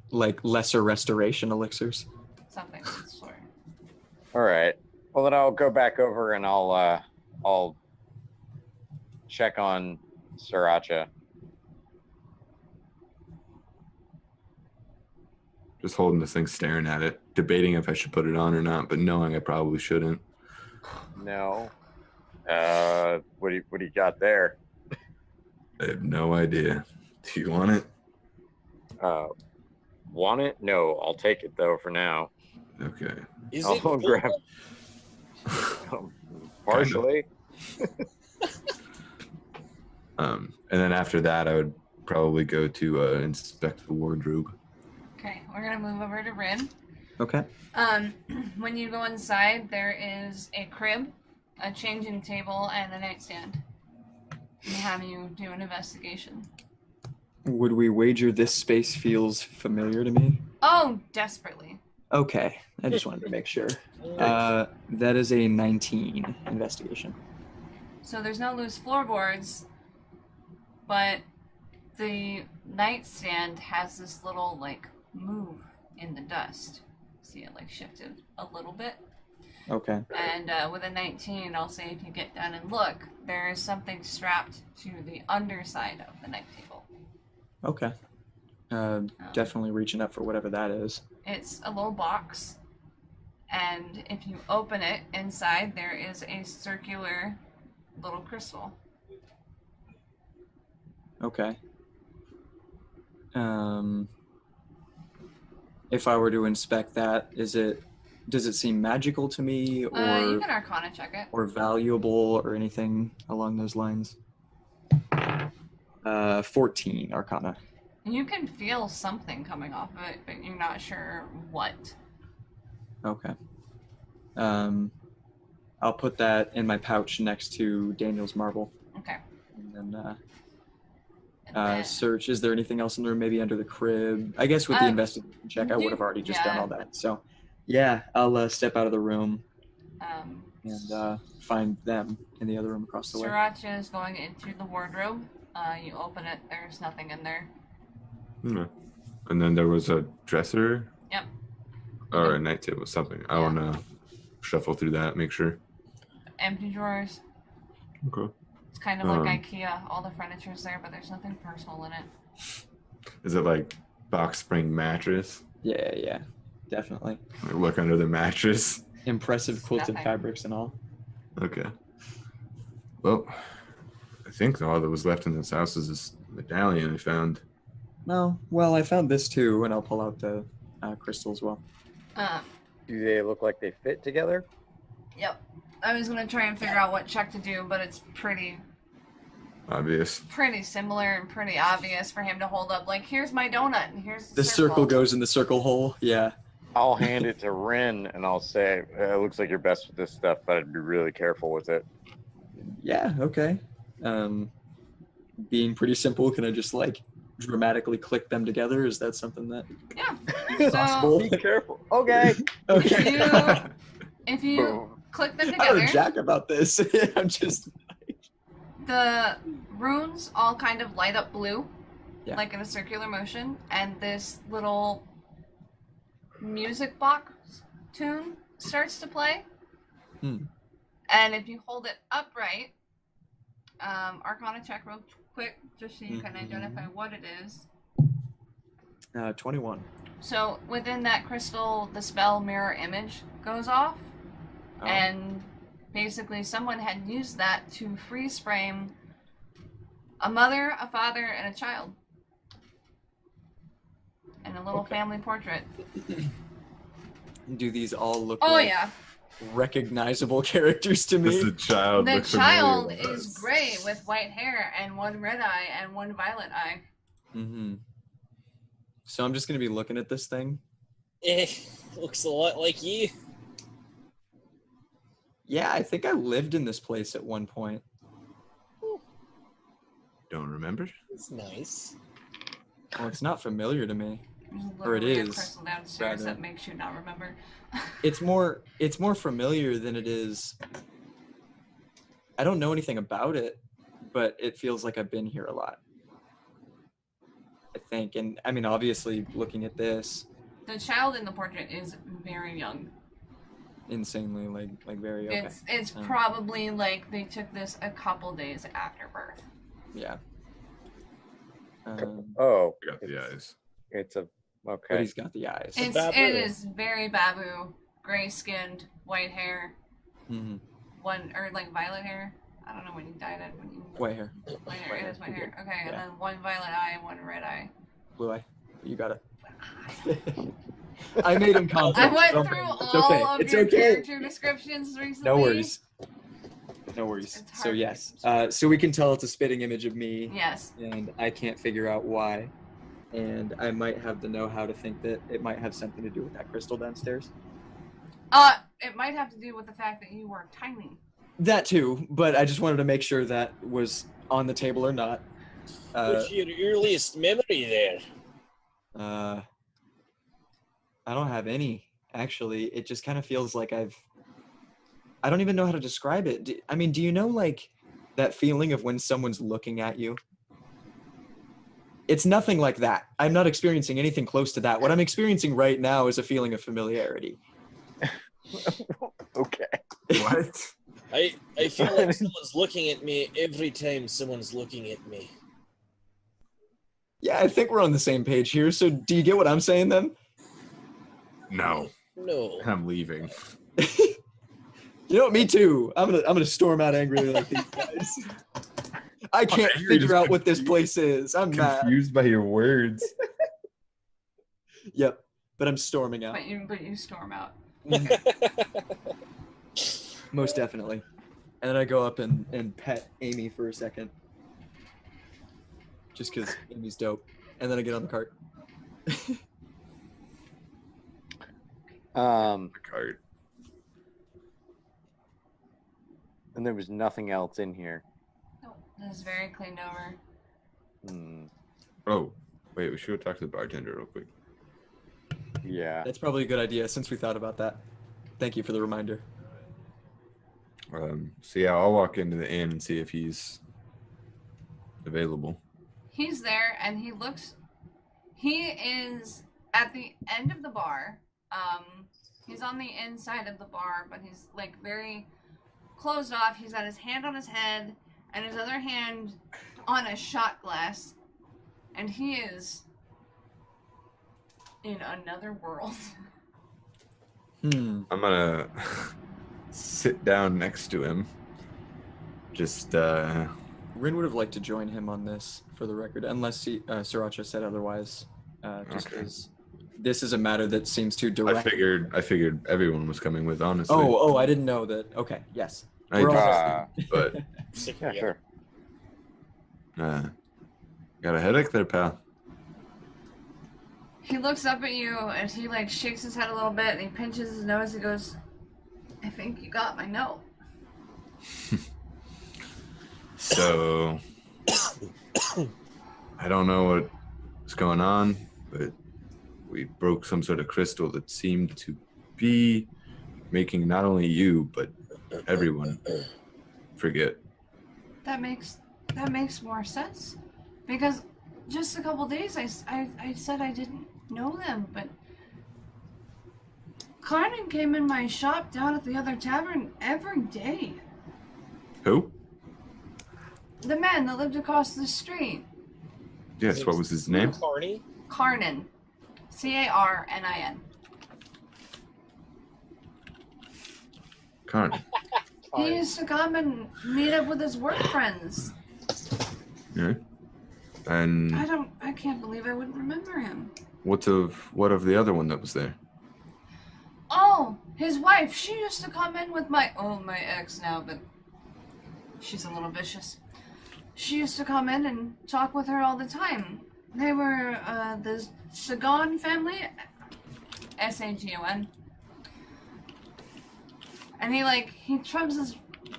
S3: lesser restoration elixirs.
S1: Something of the sort.
S4: All right. Well, then I'll go back over and I'll check on Sriracha.
S2: Just holding this thing, staring at it, debating if I should put it on or not, but knowing I probably shouldn't.
S4: No. What do you got there?
S2: I have no idea. Do you want it?
S4: Want it? No, I'll take it though for now.
S2: Okay.
S5: Is
S4: I'll
S5: it
S4: grab partially.
S2: And then after that, I would probably go to inspect the wardrobe.
S1: Okay, we're gonna move over to Rin.
S3: Okay.
S1: When you go inside, there is a crib, a changing table, and a nightstand. And have you do an investigation.
S3: Would we wager this space feels familiar to me?
S1: Oh, desperately.
S3: Okay. I just wanted to make sure. That is a 19 investigation.
S1: So there's no loose floorboards, but the nightstand has this little like move in the dust. See it like shifted a little bit.
S3: Okay.
S1: And with a 19, I'll say if you get down and look, there is something strapped to the underside of the night table.
S3: Okay. Definitely reaching up for whatever that is.
S1: It's a little box, and if you open it, inside there is a circular little crystal.
S3: Okay. If I were to inspect that, does it seem magical to me
S1: You
S3: or
S1: can Arcana check it.
S3: or valuable or anything along those lines? 14 Arcana.
S1: You can feel something coming off of it, but you're not sure what.
S3: Okay. I'll put that in my pouch next to Daniel's marble.
S1: Okay.
S3: And then
S1: And then-
S3: search. Is there anything else in the room? Maybe under the crib? I guess with the investigation check, I would have already just done all that. So, yeah, I'll step out of the room and find them in the other room across the way.
S1: Sriracha is going into the wardrobe. You open it, there's nothing in there.
S2: No. And then there was a dresser.
S1: Yep.
S2: Or a night table, something. I want to shuffle through that, make sure.
S1: Empty drawers.
S2: Okay.
S1: It's kind of like IKEA. All the furniture's there, but there's nothing personal in it.
S2: Is it like box spring mattress?
S3: Yeah, definitely.
S2: Like look under the mattress.
S3: Impressive quilted
S1: Nothing.
S3: fabrics and all.
S2: Okay. Well, I think all that was left in this house is this medallion I found.
S3: No, well, I found this too, and I'll pull out the crystal as well.
S4: Do they look like they fit together?
S1: Yep. I was gonna try and figure out what check to do, but it's pretty
S2: Obvious.
S1: similar and pretty obvious for him to hold up. Like, here's my donut, and here's
S3: The circle goes in the circle hole. Yeah.
S4: I'll hand it to Rin and I'll say, it looks like you're best with this stuff, but I'd be really careful with it.
S3: Yeah. Okay. Being pretty simple, can I just like dramatically click them together? Is that something that
S1: Yeah.
S3: possible?
S1: So
S4: Be careful. Okay.
S3: Okay.
S1: if you
S4: Boom.
S1: click them
S3: I don't know
S1: together,
S3: jack about this. I'm just.
S1: the runes all kind of light up blue,
S3: Yeah.
S1: like in a circular motion, and this little music box tune starts to play.
S3: Hmm.
S1: And if you hold it upright, Arcana check real quick, just so you can identify what it is.
S3: 21.
S1: So within that crystal, the spell mirror image goes off,
S3: Oh.
S1: and basically someone had used that to freeze frame a mother, a father, and a child. And a little
S3: Okay.
S1: family portrait.
S3: Do these all look
S1: Oh
S3: like
S1: yeah.
S3: recognizable characters to
S2: Does
S3: me?
S2: the child
S1: The
S2: look familiar
S1: child
S2: with
S1: is
S2: us?
S1: gray with white hair and one red eye and one violet eye.
S3: Mm-hmm. So I'm just gonna be looking at this thing.
S5: Looks a lot like you.
S3: Yeah, I think I lived in this place at one point.
S2: Don't remember?
S5: It's nice.
S3: Well, it's not familiar to me.
S1: There's
S3: Or it
S1: literally a
S3: is,
S1: crystal downstairs
S3: rather.
S1: that makes you not remember.
S3: It's more familiar than it is. I don't know anything about it, but it feels like I've been here a lot. I think, and I mean, obviously, looking at this,
S1: The child in the portrait is very young.
S3: insanely like very okay.
S1: It's
S3: Um,
S1: probably like they took this a couple days after birth.
S3: Yeah.
S4: Oh,
S2: I got the eyes.
S4: it's a
S3: But
S4: okay.
S3: he's got the eyes.
S1: It
S5: babu.
S1: is very babu, gray skinned, white hair,
S3: Mm-hmm.
S1: like violet hair. I don't know when you dyed it. When you
S3: White hair,
S1: white hair. It is white hair. Okay, and
S3: Yeah.
S1: then one violet eye, one red eye.
S3: blue eye. You got it. I made him
S1: I
S3: contact.
S1: went
S3: Don't
S1: through
S3: worry. It's
S1: all
S3: okay.
S1: of
S3: It's
S1: your
S3: okay.
S1: character descriptions recently.
S3: No worries. No worries.
S1: It's
S3: So
S1: hard.
S3: yes, so we can tell it's a spitting image of me,
S1: Yes.
S3: and I can't figure out why. And I might have the know-how to think that it might have something to do with that crystal downstairs.
S1: It might have to do with the fact that you were tiny.
S3: That too, but I just wanted to make sure that was on the table or not.
S5: What's your earliest memory there?
S3: I don't have any, actually. It just kind of feels like I don't even know how to describe it. Do you know, like, that feeling of when someone's looking at you? It's nothing like that. I'm not experiencing anything close to that. What I'm experiencing right now is a feeling of familiarity.
S4: Okay.
S2: What?
S5: I feel like someone's looking at me every time someone's looking at me.
S3: Yeah, I think we're on the same page here. So do you get what I'm saying then?
S2: No.
S5: No.
S2: I'm leaving.
S3: You know what? Me too. I'm gonna storm out angrily like these guys. I can't
S2: You're
S3: figure
S2: just
S3: out what this place is. I'm mad.
S2: Confused by your words.
S3: Yep. But I'm storming out.
S1: But you storm out.
S3: Most definitely. And then I go up and pet Amy for a second. Just because Amy's dope. And then I get on the cart.
S2: The card.
S4: And there was nothing else in here.
S1: No, this is very cleaned over.
S4: Hmm.
S2: Oh, wait. We should talk to the bartender real quick.
S4: Yeah.
S3: That's probably a good idea since we thought about that. Thank you for the reminder.
S2: So yeah, I'll walk into the inn and see if he's available.
S1: He's there, and he is at the end of the bar. He's on the inside of the bar, but he's like very closed off. He's got his hand on his head and his other hand on a shot glass, and he is in another world.
S3: Hmm.
S2: I'm gonna sit down next to him. Just
S3: Rin would have liked to join him on this, for the record, unless Sriracha said otherwise. Just
S2: Okay.
S3: as this is a matter that seems too direct.
S2: I figured everyone was coming with, honestly.
S3: Oh, I didn't know that. Okay, yes.
S2: I
S3: We're all
S2: did, but
S5: Sick
S4: Yeah,
S5: of you.
S4: sure.
S2: got a headache there, pal.
S1: He looks up at you and he like shakes his head a little bit and he pinches his nose and goes, I think you got my note.
S2: So I don't know what's going on, but we broke some sort of crystal that seemed to be making not only you but everyone forget.
S1: That makes more sense. Because just a couple days I said I didn't know them, but Carnan came in my shop down at the other tavern every day.
S2: Who?
S1: The man that lived across the street.
S2: Yes, what was his name?
S5: Carney?
S1: Carnan. Carnin.
S2: Karn.
S1: He used to come and meet up with his work friends.
S2: Yeah. And
S1: I can't believe I wouldn't remember him.
S2: what of the other one that was there?
S1: Oh, his wife. She used to come in with my ex now, but she's a little vicious. She used to come in and talk with her all the time. They were the Sagan family, Sagun. And he trumps his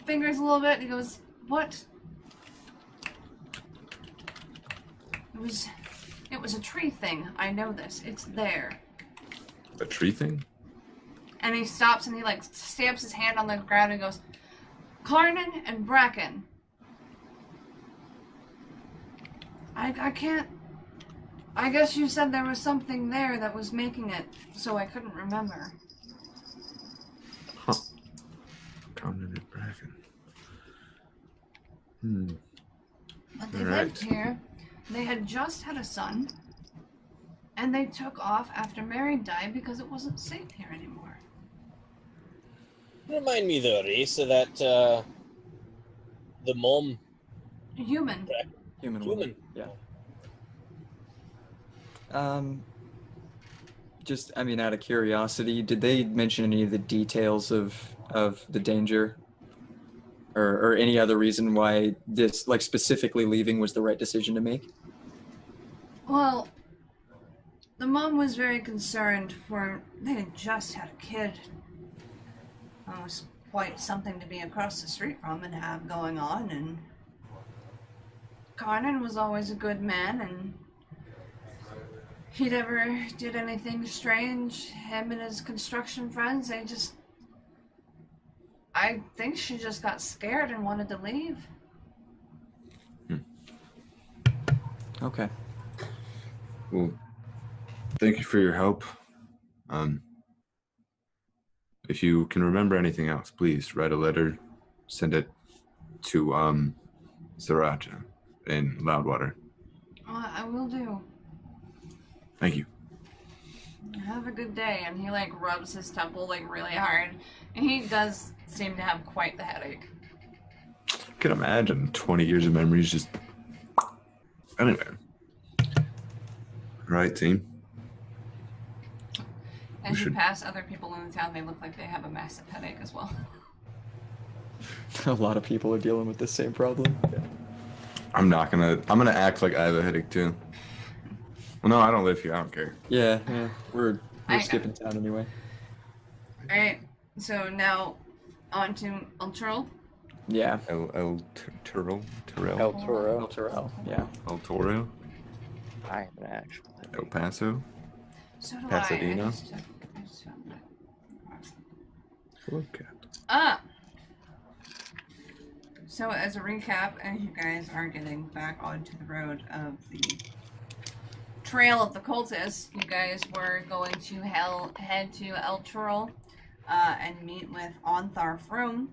S1: fingers a little bit. And he goes, "What?" It was a tree thing. I know this. It's there.
S2: A tree thing?
S1: And he stops and he stamps his hand on the ground and goes, Carnan and Bracken. I can't. I guess you said there was something there that was making it, so I couldn't remember.
S2: Huh. Conan and Bracken.
S1: But they
S2: All
S1: lived
S2: right.
S1: here. They had just had a son. And they took off after Mary died because it wasn't safe here anymore.
S5: Remind me the race of that, the mom.
S1: Human.
S3: Human.
S5: Human.
S3: Yeah. Just, I mean, out of curiosity, did they mention any of the details of the danger? Or any other reason why this, specifically leaving was the right decision to make?
S1: Well, the mom was very concerned they had just had a kid. It was quite something to be across the street from and have going on, and Carnan was always a good man, and he never did anything strange. Him and his construction friends, I think she just got scared and wanted to leave.
S3: Okay.
S2: Well, thank you for your help. If you can remember anything else, please write a letter, send it to Sriracha in Loudwater.
S1: I will do.
S2: Thank you.
S1: Have a good day. And he rubs his temple really hard. And he does seem to have quite the headache.
S2: I can imagine 20 years of memories just. Anyway. Right, team.
S1: As you
S2: should-
S1: pass other people in the town, they look like they have a massive headache as well.
S3: A lot of people are dealing with the same problem.
S2: I'm gonna act like I have a headache too. Well, no, I don't live here. I don't care.
S3: Yeah. We're
S1: I-
S3: skipping town anyway.
S1: Alright, so now on to Ultral.
S3: Yeah.
S2: El Toro?
S4: El Toro.
S3: El Terrell. Yeah.
S2: El Toro?
S4: I have an actual.
S2: El Paso?
S1: So do
S2: Pasadena?
S1: I just found that.
S2: Look at.
S1: So as a recap, as you guys are getting back onto the road of the Trail of the Cultists, you guys were going to head to El Turul and meet with Ontharr Froome.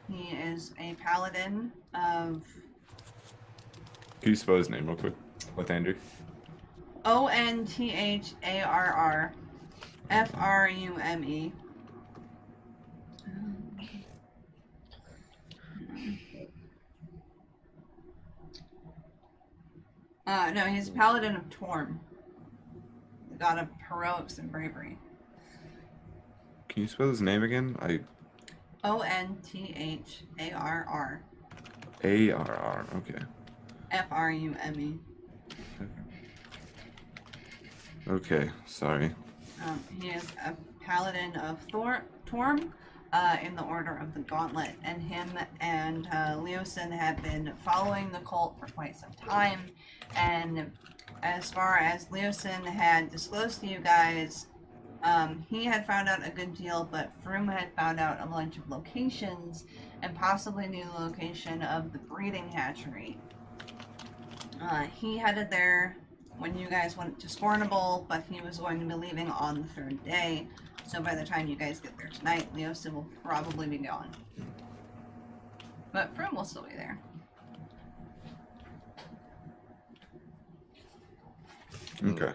S1: He is a paladin of
S2: Can you spell his name real quick? With Andrew?
S1: Ontharr Frume. No, he's a paladin of Torm. The
S6: god of heroics and bravery.
S2: Can you spell his name again?
S6: ONTHARR
S2: ARR. Okay.
S6: FRUME.
S2: Okay. Sorry.
S6: He is a paladin of Torm in the Order of the Gauntlet, and him and Leosin have been following the cult for quite some time. And as far as Leosin had disclosed to you guys, he had found out a good deal, but Froome had found out a bunch of locations and possibly knew the location of the breeding hatchery. He headed there when you guys went to Scornable, but he was going to be leaving on the 3rd day. So by the time you guys get there tonight, Leosin will probably be gone. But Froome will still be there.
S2: Okay.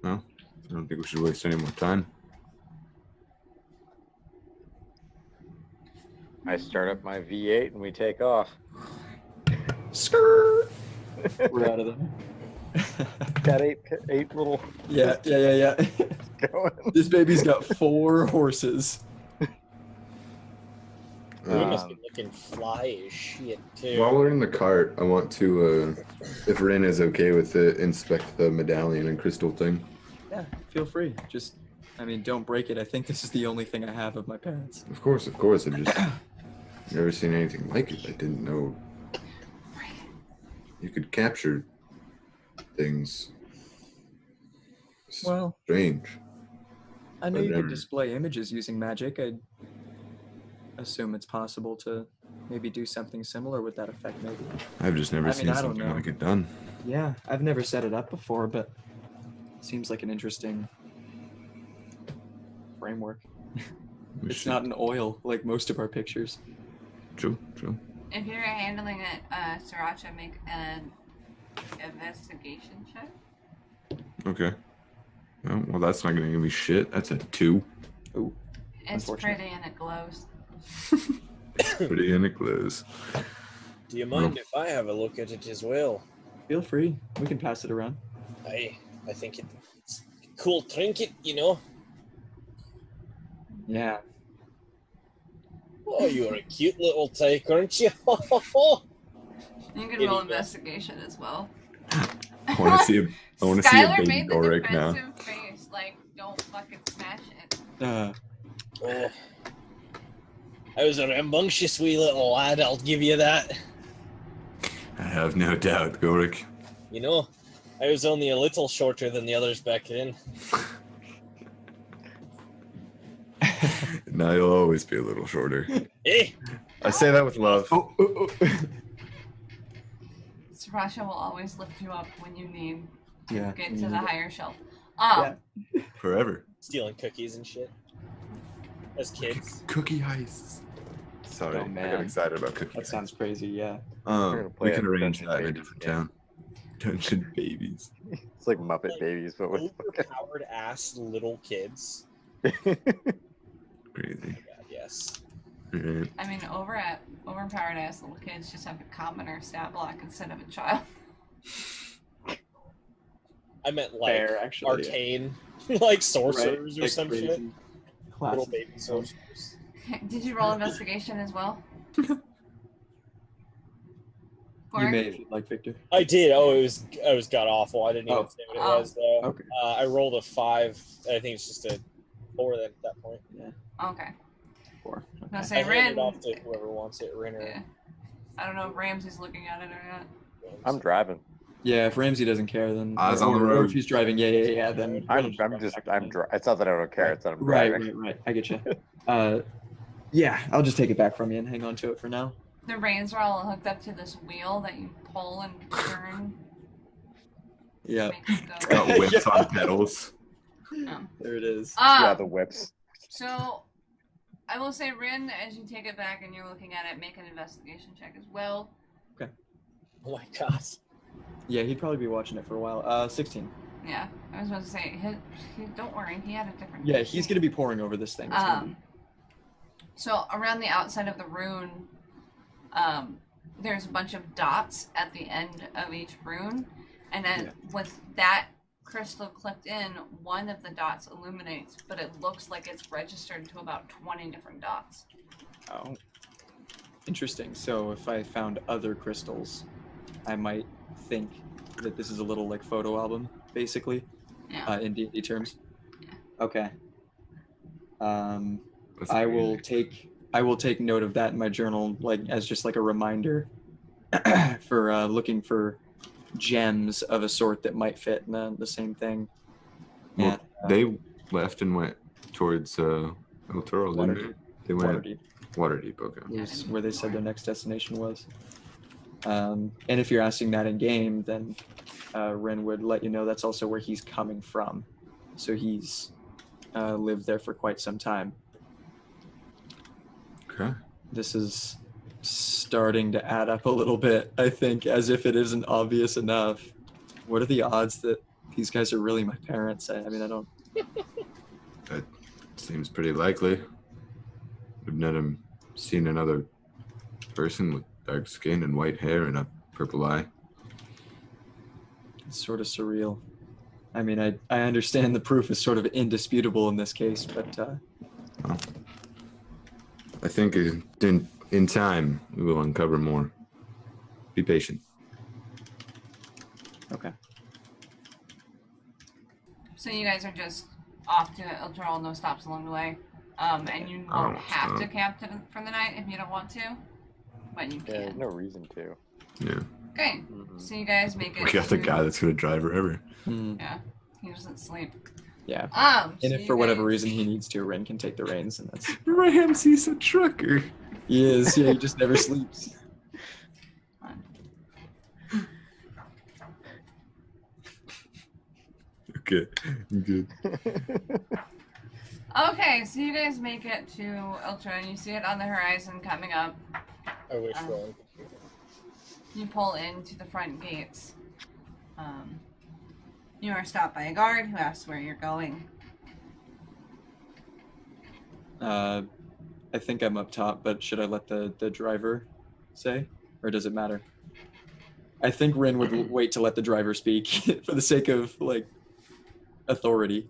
S2: Well, I don't think we should waste any more time.
S4: I start up my V8 and we take off.
S3: Skirt. We're out of there.
S4: Got eight little
S3: Yeah.
S4: going.
S3: This baby's got 4 horses.
S5: We must be looking fly as shit too.
S2: While we're in the cart, I want to, if Rin is okay with it, inspect the medallion and crystal thing.
S3: Yeah, feel free. Just, don't break it. I think this is the only thing I have of my parents.
S2: Of course. I've just never seen anything like it. I didn't know you could capture things. It's
S3: Well,
S2: strange.
S3: I know
S2: I've
S3: you
S2: never-
S3: could display images using magic. I'd assume it's possible to maybe do something similar with that effect, maybe.
S2: I've just never seen
S3: I don't
S2: something
S3: know.
S2: like it done.
S3: Yeah, I've never set it up before, but it seems like an interesting framework.
S2: We
S3: It's
S2: should-
S3: not an oil like most of our pictures.
S2: True.
S1: If you're handling it, Sriracha, make an investigation check.
S2: Okay. Well, that's not gonna give me shit. That's a 2.
S3: Ooh,
S1: It's
S3: Unfortunate.
S1: pretty and it glows.
S2: Pretty in it glows.
S5: Do you mind if I have a look at it as well?
S3: feel free. We can pass it around.
S5: I think it's a cool trinket, you know.
S3: Yeah.
S5: Oh, you're a cute little tyke, aren't you?
S1: You can roll
S5: Idiot.
S1: investigation as well.
S2: I want to see a
S1: Skylar
S2: baby
S1: made the
S2: Doric now.
S1: defensive face, like, don't fucking smash it.
S5: Oh. I was a rambunctious wee little lad, I'll give you that.
S2: I have no doubt, Gorik.
S5: You know, I was only a little shorter than the others back then.
S2: Now you'll always be a little shorter.
S5: Hey,
S2: I say that with love.
S1: Sriracha will always lift you up when you need to
S3: Yeah.
S1: get to the higher shelf.
S3: Yeah.
S2: Forever.
S5: stealing cookies and shit. As kids.
S2: Cookie heists. Sorry,
S3: Oh,
S2: I got
S3: man.
S2: excited about cookie
S3: That sounds crazy, yeah.
S4: We're gonna play
S2: we can
S4: a
S2: arrange
S4: Dungeon
S2: that in a
S4: Babies
S2: different
S4: game.
S2: town. Dungeon Babies.
S4: It's like Muppet Babies, but with
S5: Overpowered ass little kids.
S2: Crazy.
S5: God, yes.
S2: Right.
S1: I mean, overpowered ass little kids just have a commoner stat block instead of a child.
S5: I meant like
S3: Fair, actually.
S5: arcane, like sorcerers or
S3: Like
S5: some
S3: crazy.
S5: shit. Little
S3: Classic.
S5: baby sorcerers.
S1: Did you roll investigation as well?
S3: You
S1: Corey?
S3: may if you'd like, Victor.
S5: I did. Oh, it was god awful. I didn't even
S3: Oh.
S5: say what it
S1: Oh.
S5: was though.
S3: Okay.
S5: I rolled a 5. I think it's just a 4 then at that point.
S1: Okay.
S3: 4.
S1: Now
S3: Okay.
S1: say
S5: I hand
S1: Rin.
S5: it off to whoever wants it, Rin or
S1: Yeah. I don't know if Ramsey's looking at it or not.
S4: I'm driving.
S3: Yeah, if Ramsey doesn't care, then
S2: Eyes on the
S3: or
S2: road.
S3: if he's driving, yeah. Then
S4: I'm It's not that I don't care. It's that I'm driving.
S3: right. I get you. Yeah, I'll just take it back from you and hang on to it for now.
S1: The reins are all hooked up to this wheel that you pull and turn.
S3: Yeah,
S1: Make it
S2: It's
S1: go.
S2: got whips
S3: Yeah.
S2: on pedals.
S3: there it is.
S4: Yeah, the whips.
S1: So, I will say, Rin, as you take it back and you're looking at it, make an investigation check as well.
S5: Oh my god.
S3: Yeah, he'd probably be watching it for a while. 16.
S1: Yeah, I was about to say, don't worry, he had a different.
S3: Yeah, he's gonna be poring over this thing. It's gonna
S1: So around the outside of the rune, there's a bunch of dots at the end of each rune, and then with that crystal clipped in, one of the dots illuminates, but it looks like it's registered to about 20 different dots.
S3: Oh. Interesting. So if I found other crystals, I might think that this is a little like photo album, basically, in D&D terms.
S1: Yeah.
S3: Okay.
S2: That's
S3: I will
S2: crazy.
S3: take note of that in my journal, like as just like a reminder for looking for gems of a sort that might fit in the same thing.
S2: Well, they left and went towards El Toro, didn't they?
S3: Waterdeep.
S2: They went
S3: Waterdeep
S2: Waterdeep, okay.
S3: was where they said their next destination was. And if you're asking that in game, then Ren would let you know that's also where he's coming from. So he's lived there for quite some time.
S2: Okay.
S3: This is starting to add up a little bit, I think, as if it isn't obvious enough. What are the odds that these guys are really my parents? I mean, I don't...
S2: That seems pretty likely. We've never seen another person with dark skin and white hair and a purple eye.
S3: It's sort of surreal. I mean, I understand the proof is sort of indisputable in this case, but...
S2: Well, I think in time we will uncover more. Be patient.
S3: Okay.
S1: So you guys are just off to El Toro, no stops along the way. And you won't have to camp for the night if you don't want to, but you
S4: Yeah, there's
S1: can.
S4: no reason to.
S2: Yeah.
S1: Okay, so you guys make it.
S2: We got the
S1: to-
S2: guy that's gonna drive forever.
S1: Yeah, he doesn't sleep.
S3: Yeah.
S1: So
S3: And if
S1: you
S3: for whatever
S1: guys-
S3: reason he needs to, Ren can take the reins, and that's...
S2: Ramsey's a trucker.
S3: He is, yeah, he just never sleeps.
S2: Okay, I'm good.
S1: Okay, so you guys make it to El Toro, and you see it on the horizon coming up.
S5: I wish wrong.
S1: You pull into the front gates. You are stopped by a guard who asks where you're going.
S3: I think I'm up top, but should I let the driver say? Or does it matter? I think Ren would wait to let the driver speak for the sake of, like, authority.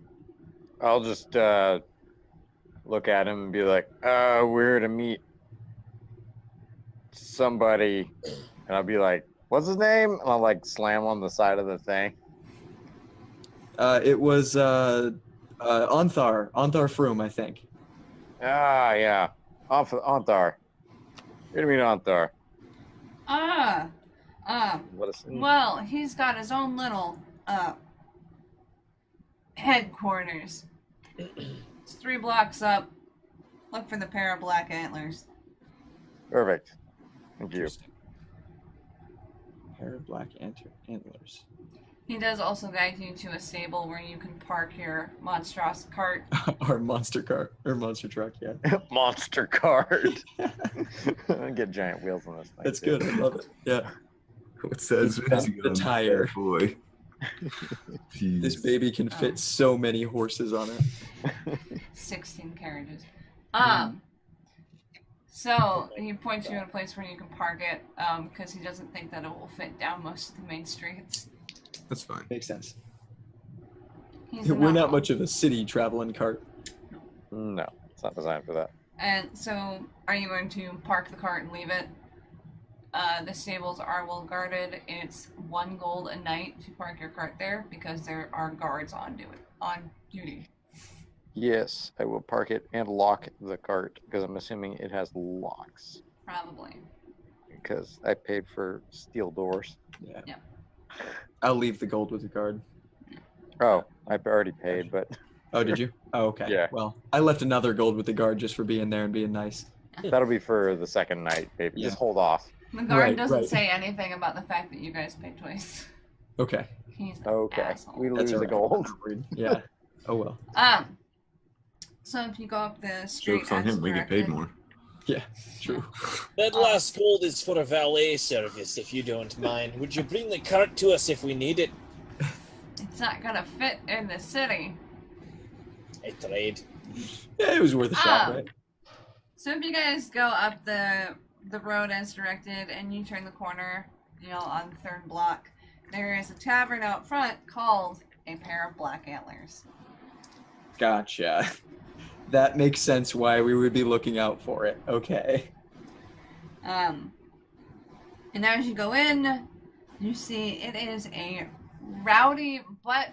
S4: I'll just look at him and be like, we're to meet somebody. And I'll be like, what's his name? And I'll, like, slam on the side of the thing.
S3: It was Onthar Froome, I think.
S4: Ah, yeah. Onthar. We're to meet Onthar. Let us in.
S1: Well, he's got his own little, headquarters. It's 3 blocks up. Look for the pair of black antlers.
S4: Perfect. Thank you.
S3: Pair of black antlers.
S1: He does also guide you to a stable where you can park your monstrous cart.
S3: Our monster car or monster truck, yeah.
S4: Monster card. Get giant wheels on this thing.
S3: That's
S4: too.
S3: good. I love it. Yeah.
S2: What says
S3: The tire.
S2: boy?
S3: This
S2: Jeez.
S3: baby can fit so many horses on it.
S1: 16 carriages. So he points you in a place where you can park it, because he doesn't think that it will fit down most of the main streets.
S2: That's fine.
S3: Makes sense.
S1: not
S3: We're not much of a city traveling cart.
S4: No, it's not designed for that.
S1: And so, are you going to park the cart and leave it? The stables are well guarded. It's 1 gold a night to park your cart there because there are guards on duty.
S4: Yes, I will park it and lock the cart because I'm assuming it has locks
S1: Probably.
S4: because I paid for steel doors.
S3: Yeah.
S1: Yeah.
S3: I'll leave the gold with the guard.
S4: Oh, I've already paid, but
S3: Oh, did you? Oh, okay.
S4: Yeah.
S3: Well, I left another gold with the guard just for being there and being nice.
S4: that'll be for the second night, baby.
S3: Yeah.
S4: Just hold off.
S1: The guard
S3: Right,
S1: doesn't
S3: right.
S1: say anything about the fact that you guys paid twice.
S3: Okay.
S1: He's an
S4: Okay,
S1: asshole.
S4: we
S3: That's
S4: lose
S3: all
S4: the
S3: right.
S4: gold.
S3: Yeah. Oh well.
S1: So if you go up the street
S2: Jokes on
S1: as
S2: him. We get paid
S1: directed-
S2: more.
S3: Yeah. True.
S5: That last gold is for a valet service, if you don't mind. Would you bring the cart to us if we need it?
S1: It's not gonna fit in the city.
S5: I tried.
S3: Yeah, it was worth a shot, right?
S1: So if you guys go up the
S6: the road as directed, and you turn the corner, on the third block. There is a tavern out front called A Pair of Black Antlers.
S3: Gotcha. That makes sense why we would be looking out for it. Okay.
S6: And as you go in, you see it is a rowdy but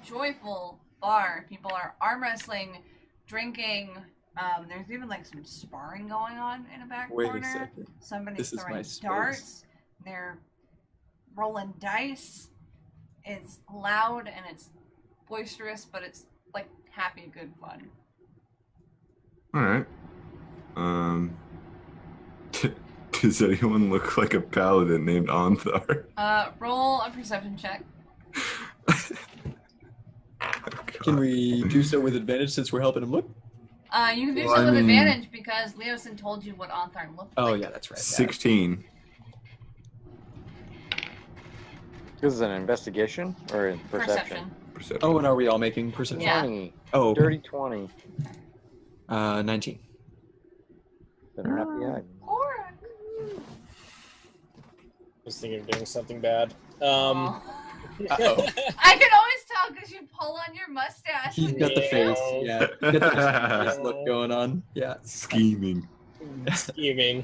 S6: joyful bar. People are arm wrestling, drinking. There's even like some sparring going on in a back
S3: Wait
S6: corner.
S3: a second.
S6: Somebody's
S3: This is
S6: throwing
S3: my space.
S6: darts. They're rolling dice. It's loud and it's boisterous, but it's like happy, good fun.
S2: All right. Does anyone look like a paladin named Anthar?
S6: Roll a perception check.
S3: Can we do so with advantage since we're helping him look?
S6: You can do
S2: Well,
S6: so
S2: I
S6: with
S2: mean-
S6: advantage because Leosin told you what Anthar looked
S3: Oh,
S6: like.
S3: yeah, that's right.
S2: 16.
S4: This is an investigation or a perception?
S2: Perception.
S3: Oh, and are we all making perception?
S6: Yeah.
S4: 20.
S3: Oh, okay.
S4: Dirty 20.
S3: 19.
S4: Better not be eye.
S6: Oric.
S5: was thinking of doing something bad.
S3: Uh-oh.
S6: I can always tell because you pull on your mustache.
S3: He's got the face. Yeah. He's got the face look going on. Yeah.
S2: Scheming.
S5: Scheming.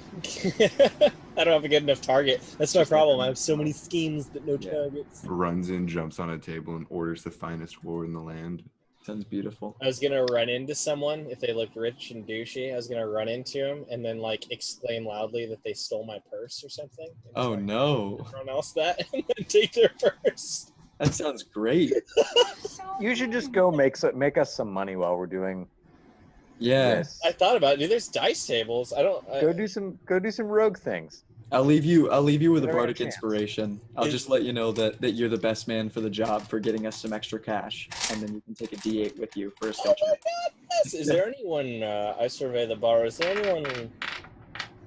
S5: I don't have a good enough target. That's my problem. I have so many schemes but no targets.
S2: Runs in, jumps on a table, and orders the finest war in the land.
S3: Sounds beautiful.
S5: I was gonna run into someone if they looked rich and douchey. I was gonna run into them and then like exclaim loudly that they stole my purse or something. And
S3: Oh,
S5: tell
S3: no.
S5: everyone else that and then take their purse.
S3: That sounds great.
S4: You should just go make us some money while we're doing
S3: Yeah.
S4: this.
S5: I thought about it. Dude, there's dice tables.
S4: Go do some rogue things.
S3: I'll leave you with a
S4: Never had a
S3: bardic
S4: chance.
S3: inspiration. I'll just let you know that you're the best man for the job for getting us some extra cash, and then you can take a D8 with you for a
S5: Oh
S3: skill
S5: my
S3: check.
S5: god, yes. Is there anyone, I survey the bar, is there anyone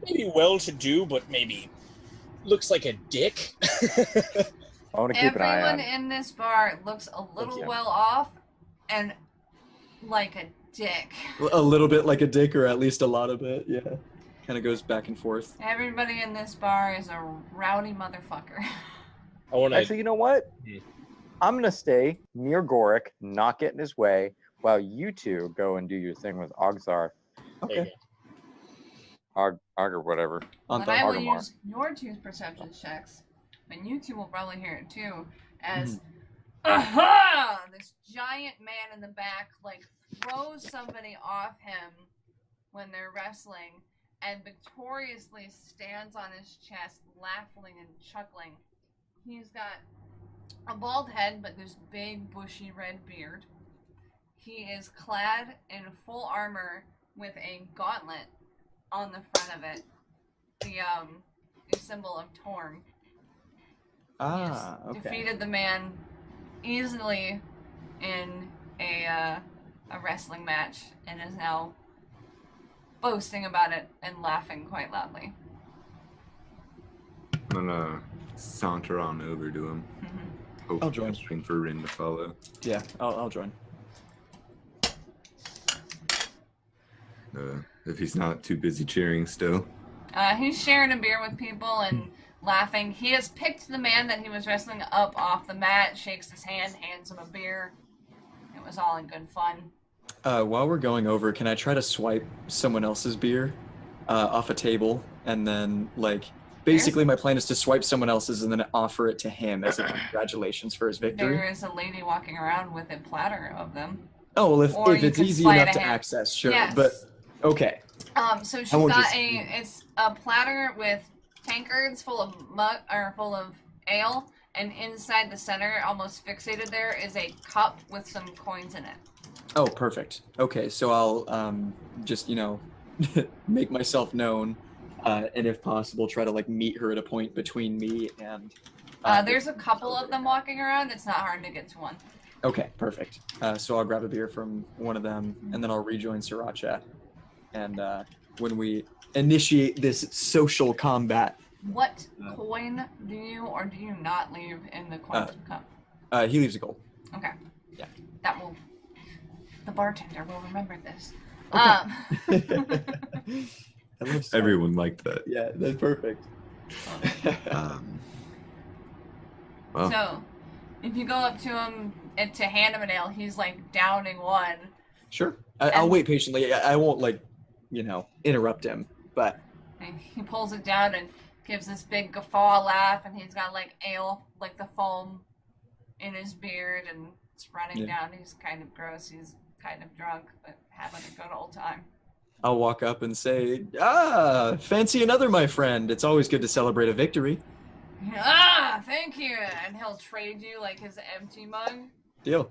S5: maybe well-to-do, but maybe looks like a dick?
S4: I want to keep an eye
S6: Everyone
S4: on.
S6: in this bar looks a little
S4: you.
S6: well off and like a dick.
S3: A little bit like a dick, or at least a lot of it. Yeah. Kind of goes back and forth.
S6: Everybody in this bar is a rowdy motherfucker.
S5: I want to.
S4: Actually, you know what?
S5: Hmm.
S4: I'm gonna stay near Goric, not get in his way, while you two go and do your thing with Ogzar.
S3: Okay.
S4: Og or whatever.
S6: But
S3: Anthar.
S6: I will
S4: Argamar.
S6: use your two perception checks, and you two will probably hear it too, as
S3: Mm-hmm.
S6: aha! This giant man in the back like throws somebody off him when they're wrestling, and victoriously stands on his chest, laughing and chuckling. He's got a bald head, but this big, bushy red beard. He is clad in full armor with a gauntlet on the front of it. The symbol of Torm.
S3: Ah,
S6: He has
S3: okay.
S6: defeated the man easily in a wrestling match and is now boasting about it and laughing quite loudly.
S2: I'm gonna saunter on over to him.
S3: I'll join.
S2: Hoping for Rin to follow.
S3: Yeah, I'll join.
S2: If he's not too busy cheering still.
S6: He's sharing a beer with people and laughing. He has picked the man that he was wrestling up off the mat, shakes his hand, hands him a beer. It was all in good fun.
S3: While we're going over, can I try to swipe someone else's beer off a table, and then basically my plan is to swipe someone else's and then offer it to him as a congratulations for his victory.
S6: There is a lady walking around with a platter of them.
S3: Oh, well,
S6: Or
S3: if
S6: you
S3: it's
S6: could
S3: easy
S6: slide
S3: enough
S6: a
S3: to
S6: hand.
S3: access, sure.
S6: Yes.
S3: But okay.
S6: So she's
S3: won't
S6: got
S3: just-
S6: it's a platter with tankards full of full of ale, and inside the center, almost fixated there, is a cup with some coins in it.
S3: Oh, perfect. Okay, so I'll just make myself known, and if possible, try to meet her at a point between me and.
S6: There's a couple of them walking around. It's not hard to get to one.
S3: Okay, perfect. So I'll grab a beer from one of them, and then I'll rejoin Sriracha. And when we initiate this social combat,
S6: What coin do you or do you not leave in the coin cup?
S3: he leaves a gold.
S6: Okay.
S3: Yeah.
S6: That will. The bartender will remember this.
S3: Okay. I love Star.
S2: Everyone liked that.
S3: Yeah, that's perfect.
S2: Well,
S1: So, if you go up to him and to hand him an ale, he's like downing one.
S3: Sure. I'll wait patiently. I won't interrupt him, but
S1: And he pulls it down and gives this big guffaw laugh, and he's got like ale, like the foam in his beard, and it's running down. He's kind of gross. He's kind of drunk, but having a good old time.
S3: I'll walk up and say, fancy another, my friend. It's always good to celebrate a victory.
S1: Thank you. And he'll trade you like his empty mug.
S3: Deal.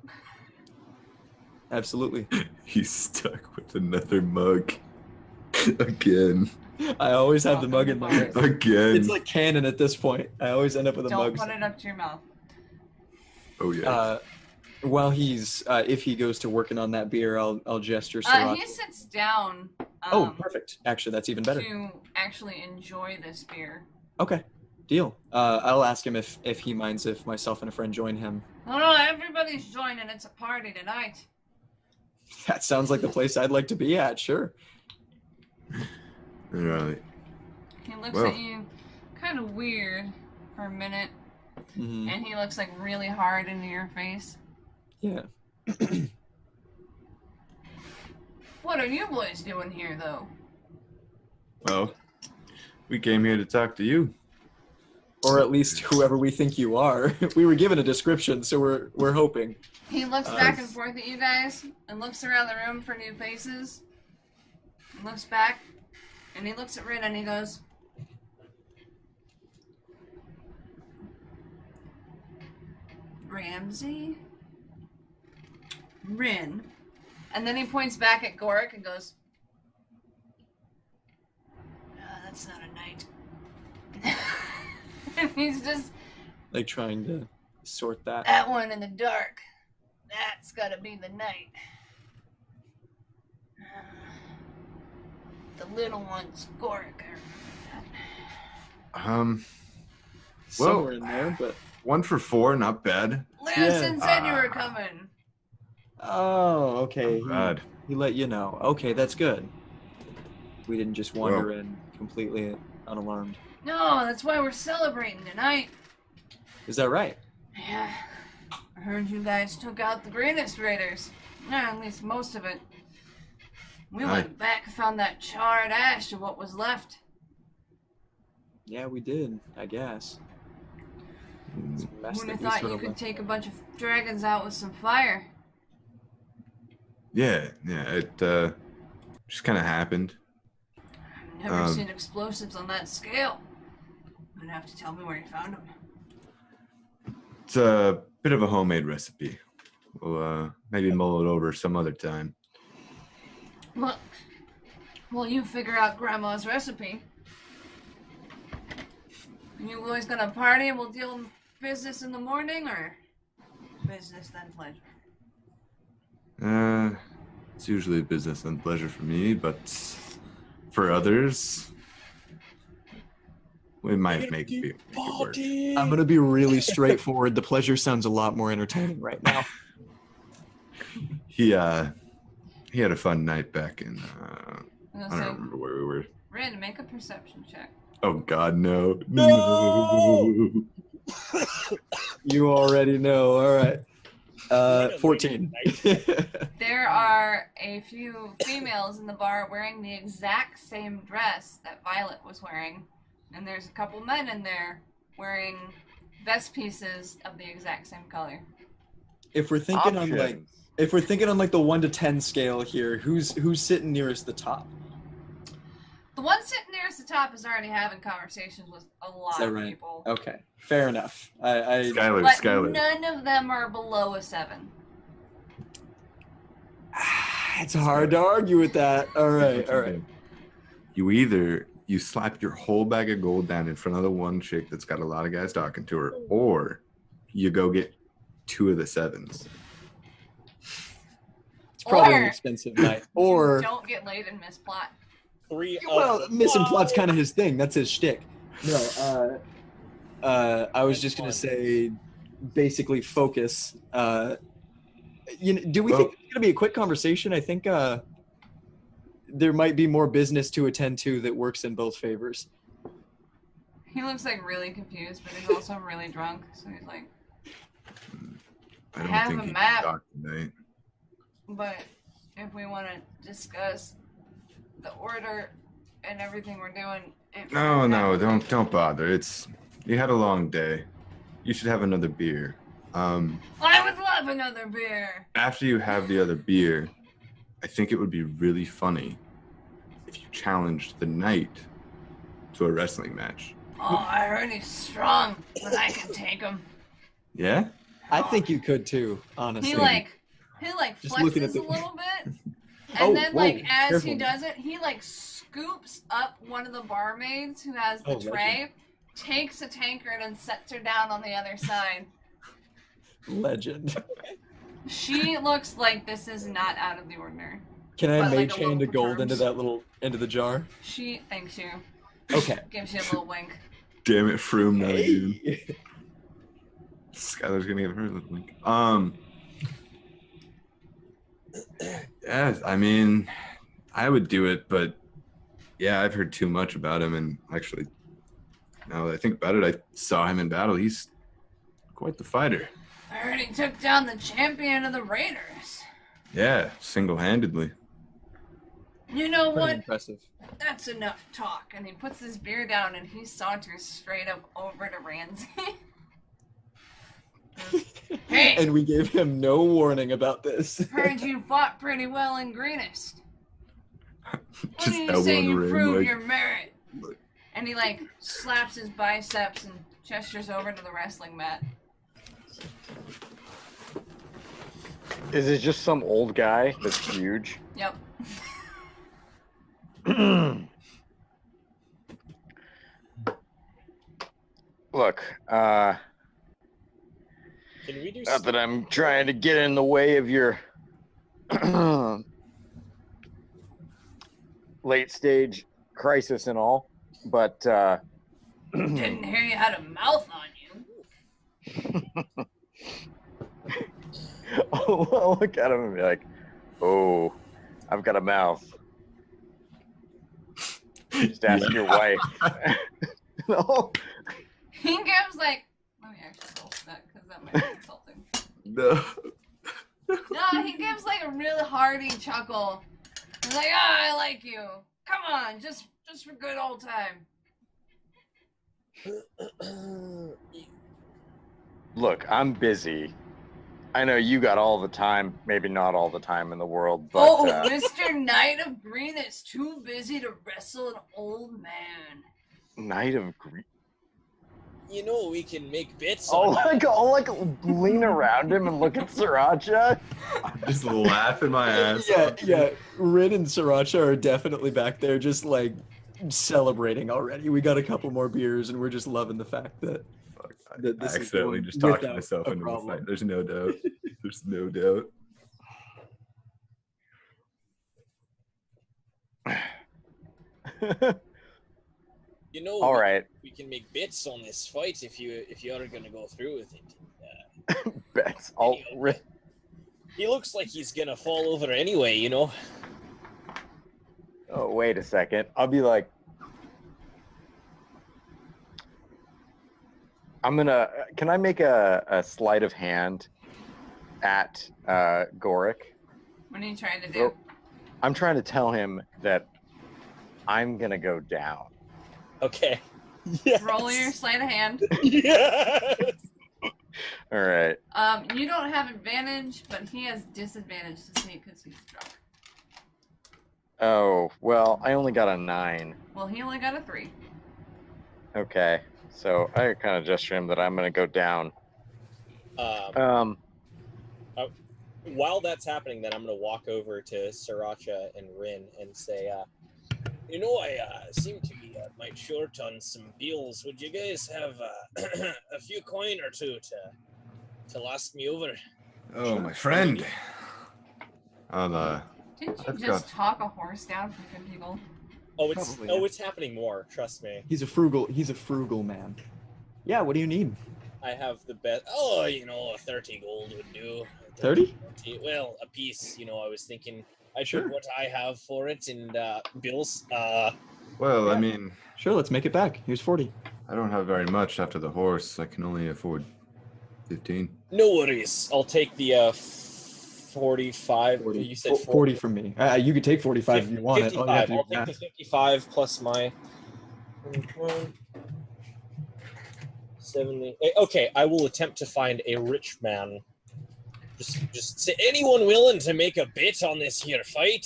S3: Absolutely.
S2: he's stuck with another mug. Again.
S3: I always have the mug in my hand.
S2: Again.
S3: It's like canon at this point. I always end up with a mug.
S1: Don't put it up to your mouth.
S2: Oh, yeah.
S3: While he's, if he goes to working on that beer, I'll gesture Sriracha.
S1: He sits down.
S3: Oh, perfect. Actually, that's even better.
S1: To actually enjoy this beer.
S3: Okay, deal. I'll ask him if he minds if myself and a friend join him.
S1: No, everybody's joining. It's a party tonight.
S3: That sounds like the place I'd like to be at, sure.
S2: Right.
S1: He looks at you kind of weird for a minute.
S3: Mm-hmm.
S1: And he looks like really hard into your face.
S3: Yeah.
S1: What are you boys doing here, though?
S2: Well, we came here to talk to you.
S3: Or at least whoever we think you are. We were given a description, so we're hoping.
S1: He looks back and forth at you guys and looks around the room for new faces. And looks back and he looks at Rin and he goes, Ramsey? Rin. And then he points back at Gorik and goes, that's not a knight. And he's just
S3: Like trying to sort that.
S1: that one in the dark. That's gotta be the knight. The little one's Gorik.
S3: Somewhere in there, but
S2: 1 for 4, not bad.
S1: Listen said you were coming.
S3: oh, okay.
S2: Not bad.
S3: He let you know. Okay, that's good. We didn't just wander in completely unalarmed.
S1: No, that's why we're celebrating tonight.
S3: Is that right?
S1: Yeah. I heard you guys took out the greatest raiders. Yeah, at least most of it. We went back and found that charred ash of what was left.
S3: Yeah, we did, I guess. It's a mess
S1: Who'd
S3: that
S1: have
S3: we
S1: thought
S3: sort
S1: you
S3: of
S1: could
S3: left.
S1: take a bunch of dragons out with some fire?
S2: Yeah, it just kind of happened.
S1: I've never seen explosives on that scale. You'd have to tell me where you found them.
S2: It's a bit of a homemade recipe. We'll maybe mull it over some other time.
S1: Well, you figure out Grandma's recipe. You boys gonna party and we'll deal with business in the morning, or business then pleasure?
S2: It's usually business and pleasure for me, but for others, we might make it work.
S3: I'm gonna be really straightforward. The pleasure sounds a lot more entertaining right now.
S2: He had a fun night back in I
S1: So,
S2: don't remember where we were.
S1: Rin, make a perception check.
S2: Oh God, no. No.
S3: You already know. All right. 14.
S1: There are a few females in the bar wearing the exact same dress that Violet was wearing, and there's a couple men in there wearing vest pieces of the exact same color.
S3: If we're thinking on like the 1 to 10 scale here, who's sitting nearest the top?
S1: The one sitting nearest the top is already having conversations with a lot of people.
S3: Okay, fair enough.
S2: Skylar,
S1: But
S2: Skylar.
S1: none of them are below a 7.
S3: It's hard to argue with that. All right.
S2: You slap your whole bag of gold down in front of the one chick that's got a lot of guys talking to her, or you go get 2 of the 7s.
S3: It's probably an
S1: Or-
S3: expensive night. Or
S1: Don't get laid and miss plot.
S5: 3
S3: well, missing plot's kind of his thing. That's his shtick. No, I was just gonna say, basically focus. Do we think it's gonna be a quick conversation? I think there might be more business to attend to that works in both favors.
S1: He looks like really confused, but he's also really drunk. So he's like,
S2: I don't
S1: have
S2: think
S1: a
S2: he can
S1: map.
S2: talk tonight.
S1: but if we want to discuss the order and everything we're doing,
S2: No, don't bother. You had a long day. You should have another beer.
S1: I would love another beer.
S2: After you have the other beer, I think it would be really funny if you challenged the knight to a wrestling match.
S1: Oh, I heard he's strong, but I can take him.
S2: Yeah?
S3: I think you could too, honestly.
S1: He like
S3: Just looking at
S1: flexes
S3: the-
S1: a little bit, and
S3: Oh,
S1: then
S3: whoa,
S1: like as he
S3: careful.
S1: does it, he like scoops up one of the barmaids who has the
S3: Oh,
S1: tray, takes a tankard and sets her down on the other side.
S3: Legend.
S1: She looks like this is not out of the ordinary.
S3: Can I
S1: But, like,
S3: mage
S1: a
S3: hand
S1: little
S3: the gold into
S1: perturbed.
S3: the jar?
S1: She thanks you,
S3: Okay.
S1: gives you a little wink.
S2: Damn it, Froome, not again.
S3: Hey.
S2: Skylar's gonna give her a little link. Yeah, I mean, I would do it, but yeah, I've heard too much about him, and actually, now that I think about it, I saw him in battle. He's quite the fighter.
S1: I heard he took down the champion of the Raiders.
S2: Yeah, single-handedly.
S1: You know
S3: Pretty
S1: what?
S3: impressive.
S1: That's enough talk. And he puts his beer down and he saunters straight up over to Ramsey. Hey!
S3: And we gave him no warning about this.
S1: Heard you fought pretty well in Greenest. What
S2: Just
S1: do you
S2: elbow
S1: say
S2: in the
S1: you
S2: ring,
S1: prove
S2: like-
S1: your merit?
S2: like-
S1: And he like slaps his biceps and gestures over to the wrestling mat.
S4: Is it just some old guy that's huge?
S1: Yep.
S4: Look,
S5: Can we do
S4: not that I'm trying to get in the way of your late stage crisis and all, but
S1: Didn't hear you had a mouth on you.
S4: I'll look at him and be like, "Oh, I've got a mouth." Just ask your wife. No.
S1: He gives like, let me actually roll for that because that might be insulting.
S2: No.
S1: No, he gives like a really hearty chuckle. He's like, "Oh, I like you. Come on, just for good old time."
S4: Look, I'm busy. I know you got all the time, maybe not all the time in the world, but
S1: Oh, Mr. Knight of Green is too busy to wrestle an old man.
S4: Knight of Green.
S5: You know we can make bits.
S4: I'll
S5: on
S4: like lean around him and look at Sriracha.
S2: Just laughing my ass off.
S3: Yeah. Rin and Sriracha are definitely back there just like celebrating already. We got a couple more beers and we're just loving the fact that
S2: Fuck,
S3: that
S2: I
S3: this is
S2: accidentally
S3: going
S2: just talked
S3: without
S2: myself
S3: a
S2: into a
S3: problem.
S2: fight. There's no doubt. There's no doubt.
S5: You know,
S4: All right,
S5: we can make bits on this fight if you are gonna go through with it.
S4: Bex.
S5: He looks like he's gonna fall over anyway, you know.
S4: Oh, wait a second. I'll be like, can I make a sleight of hand at Goric?
S1: What are you trying to do?
S4: Oh. I'm trying to tell him that I'm gonna go down.
S5: Okay. Yes.
S1: Roll your sleight of hand.
S5: Yes.
S4: All right.
S1: You don't have advantage, but he has disadvantage to see because he's drunk.
S4: Oh, well, I only got a 9.
S1: Well, he only got a 3.
S4: Okay. So I kind of gesture him that I'm gonna go down.
S5: While that's happening, then I'm gonna walk over to Sriracha and Rin and say, you know, I seem to be might short on some bills. Would you guys have a few coin or two to last me over?
S2: Oh, my friend. I'll
S1: Didn't you
S2: I've
S1: just
S2: got-
S1: talk a horse down for 50 gold?
S5: Oh, it's
S3: Probably, yeah.
S5: it's happening more. Trust me.
S3: He's a frugal man. Yeah, what do you need?
S5: I have the best. Oh, you know, 30 gold would do.
S3: 30?
S5: Well, a piece. You know, I was thinking I
S3: Sure.
S5: put what I have for it, and Bill's.
S2: Well, I
S3: Yeah.
S2: mean,
S3: Sure, let's make it back. Here's 40.
S2: I don't have very much after the horse. I can only afford 15.
S5: No worries. I'll take the 45.
S3: 40.
S5: You said
S3: 40 from me. You could take 45 if you want it. All you have
S5: 55.
S3: to do
S5: I'll
S3: is
S5: take the
S3: ask.
S5: 55 plus my 70. Okay, I will attempt to find a rich man. Just say anyone willing to make a bet on this here fight.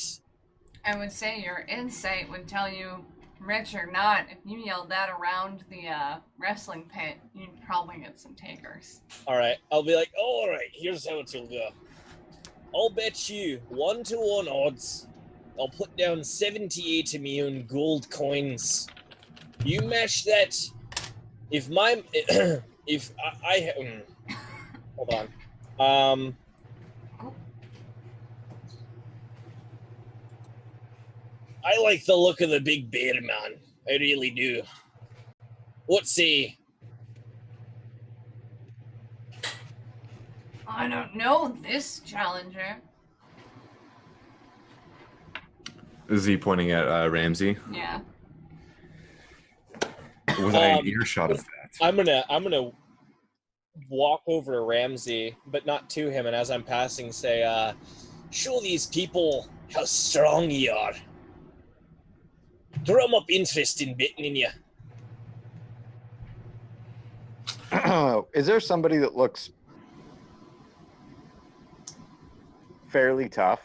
S1: I would say your insight would tell you, rich or not, if you yelled that around the wrestling pit, you'd probably get some takers.
S5: All right, I'll be like, all right, here's how it will go. I'll bet you 1-to-1 odds. I'll put down 78 of my own gold coins. You match that. If my if I hold on. I like the look of the big bear man. I really do. What say?
S1: I don't know this challenger.
S2: Is he pointing at Ramsey?
S1: Yeah.
S2: Was I in earshot of that?
S5: I'm gonna walk over to Ramsey, but not to him, and as I'm passing say, show these people how strong you are. Drum up interest in betting in you.
S4: Is there somebody that looks fairly tough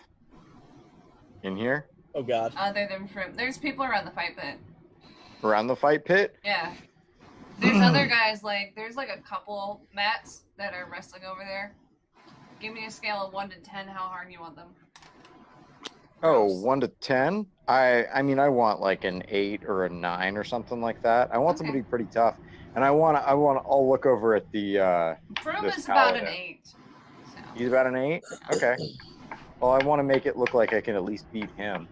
S4: in here
S5: Oh god.
S1: Other than from there's people around the fight pit.
S4: around the fight pit?
S1: Yeah. There's other guys there's like a couple mats that are wrestling over there. Give me a scale of 1 to 10 how hard you want them.
S4: Oh,
S1: Gross.
S4: 1 to 10? I mean, I want like an 8 or a 9 or something like that. I want
S1: Okay.
S4: somebody pretty tough, and I'll look over at the.
S1: Broom
S4: This
S1: is about an
S4: paladin.
S1: 8. So.
S4: He's about an 8. Okay. Well, I want to make it look like I can at least beat him.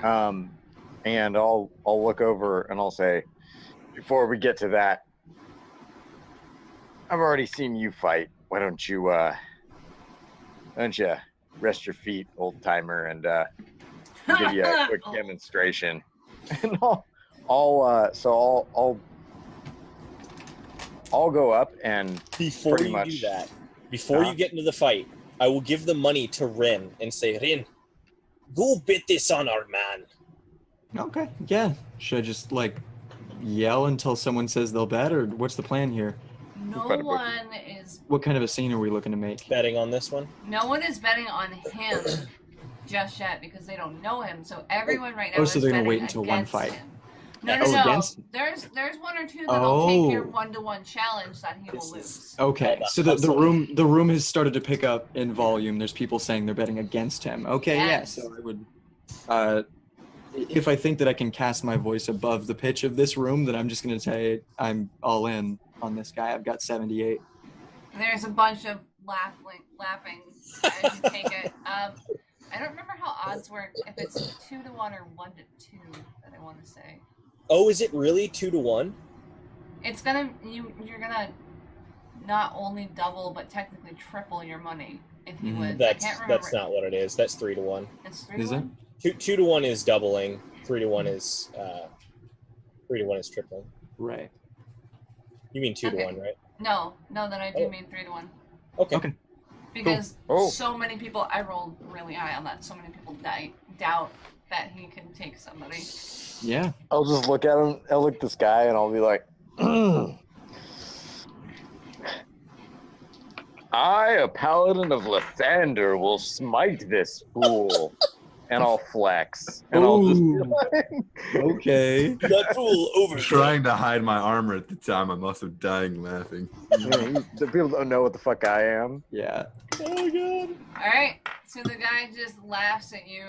S4: And I'll look over and I'll say, before we get to that, I've already seen you fight. Why don't you rest your feet, old timer, and give you a quick demonstration. And I'll go up and
S5: Before
S4: pretty
S5: you
S4: much-
S5: do that, before you get into the fight, I will give the money to Rin and say, Rin, go bet this on our man.
S3: Okay. Yeah. Should I just yell until someone says they'll bet, or what's the plan here?
S1: No
S4: Better book
S1: one is
S3: What kind of a scene are we looking to make?
S5: Betting on this one.
S1: betting on him just yet because they don't know him. So everyone right now
S3: Oh,
S1: is
S3: so they're gonna
S1: betting
S3: wait until one
S1: against
S3: fight.
S1: him. No,
S3: Oh,
S1: no.
S3: against-
S1: There's one or two that'll take your
S3: Oh.
S1: 1-to-1 challenge that he will
S5: This
S1: lose.
S5: is-
S3: Okay,
S5: Oh,
S3: so
S5: that's
S3: the
S5: awesome.
S3: room has started to pick up in volume. There's people saying they're betting against him. Okay,
S1: Yes.
S3: yeah. So I would, if I think that I can cast my voice above the pitch of this room, then I'm just gonna say I'm all in on this guy. I've got 78.
S1: There's a bunch of laughing as you take it. I don't remember how odds work. If it's 2-to-1 or 1-to-2 that I want to say.
S5: Oh, is it really 2-to-1?
S1: It's gonna you're gonna not only double but technically triple your money if you
S3: Mhm.
S1: would.
S5: That's
S1: I can't remember.
S5: that's not what it is. That's 3-to-1.
S1: It's 3
S3: Is
S1: to
S3: it?
S1: 1?
S5: 2-to-1 is doubling. 3-to-1 is 3-to-1 is tripling.
S3: Right.
S5: You mean 2-to-1,
S1: Okay.
S5: right?
S1: No, that I do
S5: Oh.
S1: mean 3-to-1.
S5: Okay.
S3: Okay.
S1: Because
S4: Oh.
S1: so many people, I rolled really high on that. So many people doubt that he can take somebody.
S3: Yeah.
S4: I'll just look at him. I'll look at this guy and I'll be like, I, a paladin of Lathander, will smite this fool. And I'll flex. And I'll just be
S3: Ooh.
S4: like,
S3: Okay.
S5: That fool over there.
S2: Trying to hide my armor at the time, I must have dying laughing.
S4: the people don't know what the fuck I am.
S3: Yeah.
S5: Oh god.
S1: All right. So the guy just laughs at you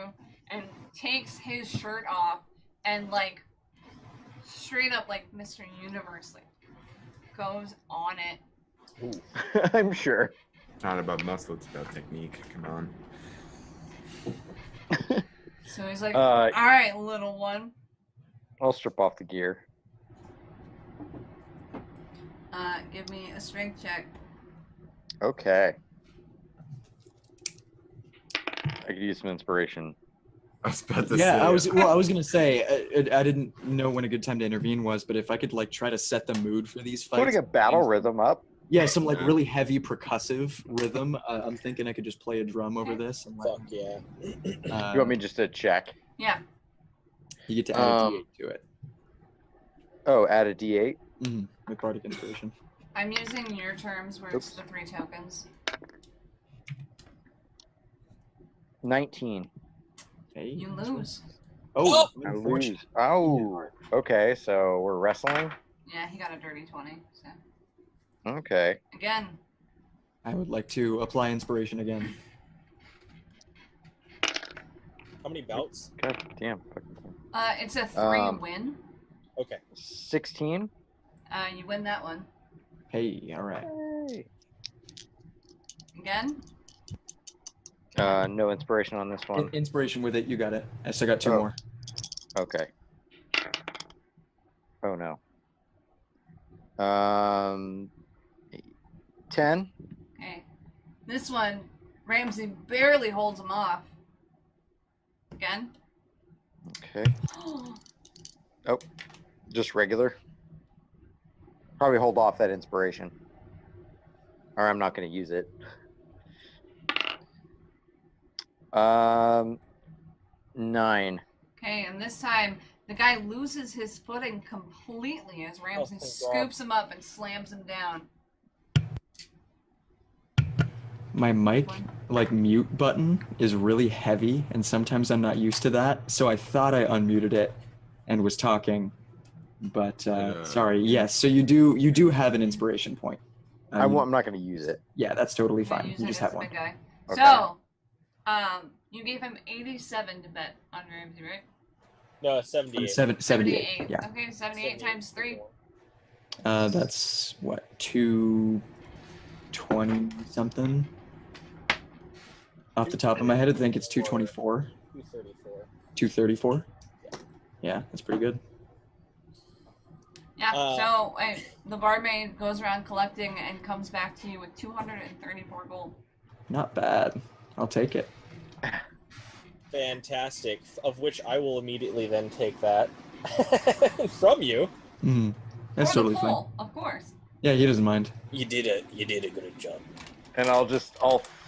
S1: and takes his shirt off and straight up Mr. Universe goes on it.
S4: I'm sure.
S2: It's not about muscle, it's about technique. Come on.
S1: So he's like,
S4: Uh,
S1: all right, little one.
S4: I'll strip off the gear.
S1: Give me a strength check.
S4: Okay. I could use some inspiration.
S2: I was about to
S3: Yeah,
S2: say.
S3: I was gonna say I didn't know when a good time to intervene was, but if I could like try to set the mood for these fights,
S4: Putting a battle rhythm up.
S3: yeah, some like
S2: Yeah.
S3: really heavy percussive rhythm. I'm thinking I could just play a drum over this, and
S5: Fuck yeah.
S4: You want me just to check?
S1: Yeah.
S3: You get to add a D8 to it.
S4: Oh, add a D8.
S3: With bardic inspiration.
S1: I'm using your terms where it's the 3 tokens.
S4: 19.
S3: Hey.
S1: You lose.
S3: Oh,
S4: I
S3: unfortunate.
S4: lose. Oh, okay. So we're wrestling.
S1: Yeah, he got a dirty 20. So
S4: Okay.
S1: again,
S3: I would like to apply inspiration again.
S5: How many bouts?
S4: God damn.
S1: it's a 3
S4: Um,
S1: win.
S5: Okay.
S4: 16.
S1: You win that one.
S3: Hey, all right.
S4: Hey.
S1: Again.
S4: No inspiration on this one.
S3: Inspiration with it, you got it. I still got 2
S4: Oh.
S3: more.
S4: Okay. Oh no. 10.
S1: Okay. This one, Ramsey barely holds him off. Again.
S4: Okay. Just regular. Probably hold off that inspiration. Or I'm not going to use it. 9.
S1: Okay, and this time the guy loses his footing completely as Ramsey
S5: thank God.
S1: scoops him up and slams him down.
S3: My mic, like mute button, is really heavy, and sometimes I'm not used to that. So I thought I unmuted it and was talking, but sorry. Yes, so you do have an inspiration point.
S4: I'm not going to use it.
S3: Yeah, that's totally
S1: Okay,
S3: fine.
S1: use
S3: You
S1: it
S3: just
S1: against
S3: have one.
S1: the guy.
S4: Okay.
S1: So, you gave him 87 to bet on Ramsey, right?
S5: No, 78.
S3: 78. Yeah.
S1: Okay, 78 times 3.
S3: That's what, 220 something. Off the top of my head, I think it's 224.
S5: 234.
S3: 234. Yeah, that's pretty good.
S1: Yeah, so the barmaid goes around collecting and comes back to you with 234 gold.
S3: Not bad. I'll take it.
S5: Fantastic. Of which I will immediately then take that from you.
S3: That's
S1: For the
S3: totally fine.
S1: pool, of course.
S3: Yeah, he doesn't mind.
S5: You did a good job.
S4: And I'll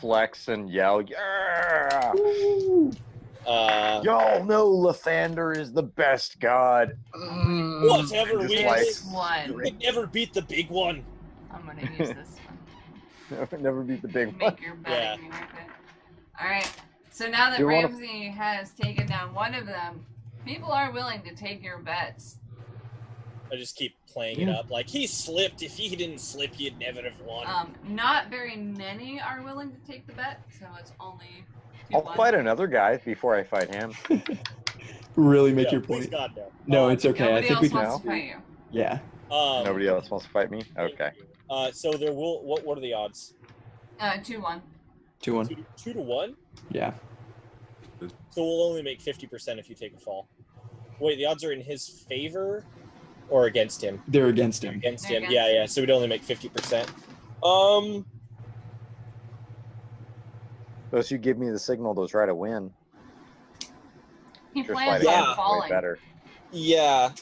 S4: flex and yell, yeah! Y'all know Lathander is the best god.
S5: Whatever,
S4: Just
S5: we
S4: like-
S1: One.
S5: we never beat the big one.
S1: I'm gonna use this one.
S4: Never beat the big one.
S1: Make your betting worth it. Alright, so now that
S4: Do you wanna-
S1: Ramsey has taken down one of them, people are willing to take your bets.
S5: I just keep playing it up. Like, he slipped. If he didn't slip, you'd never have won.
S1: Not very many are willing to take the bet, so it's only 2
S4: I'll fight another guy before I fight him.
S3: Really make
S5: Yeah,
S3: your
S5: please
S3: point.
S5: God, no.
S3: No, it's okay.
S1: Nobody
S3: I think
S1: else
S3: we can.
S1: wants to fight you.
S3: Yeah.
S4: Nobody else wants to fight me?
S5: thank
S4: Okay.
S5: you. So there will. What are the odds?
S1: 2-1.
S3: 2-1.
S5: 2 to 1.
S3: Yeah.
S5: So we'll only make 50% if you take a fall. Wait, the odds are in his favor or against him?
S3: They're against him.
S5: Against
S1: They're
S5: him.
S1: against
S5: Yeah.
S1: him.
S5: So we'd only make 50%.
S4: Those who give me the signal to try to win.
S1: He
S4: Just
S1: plans
S4: fighting
S5: Yeah.
S1: on
S4: way
S1: falling.
S4: better.
S5: Yeah.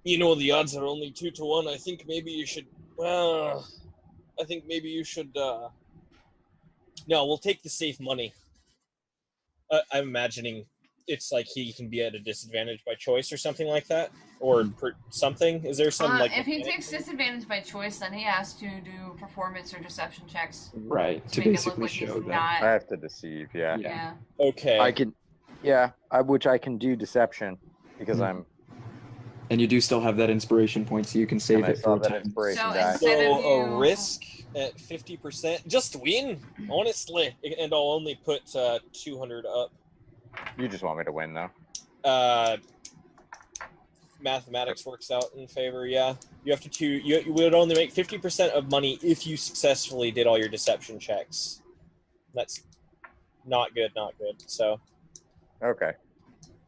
S5: You know, the odds are only 2 to 1. I think maybe you should. I think maybe you should. No, we'll take the safe money. I'm imagining it's like he can be at a disadvantage by choice or something like that, or something. Is there some like?
S1: If he takes disadvantage by choice, then he has to do performance or deception checks
S3: Right.
S1: to
S3: To
S1: make it look
S3: basically
S1: like he's
S3: show that.
S1: not.
S4: I have to deceive, yeah.
S1: Yeah.
S5: Okay.
S4: I can, which I can do deception because I'm.
S3: And you do still have that inspiration point, so you can save
S4: And I
S3: it
S4: saw
S3: for
S4: that
S3: time.
S4: inspiration
S1: So
S4: die.
S1: instead of
S5: So a
S1: you-
S5: risk at 50%, just win, honestly, and I'll only put 200 up.
S4: You just want me to win, though.
S5: Mathematics works out in favor. Yeah, you have to. You would only make 50% of money if you successfully did all your deception checks. That's not good. Not good. So
S4: Okay.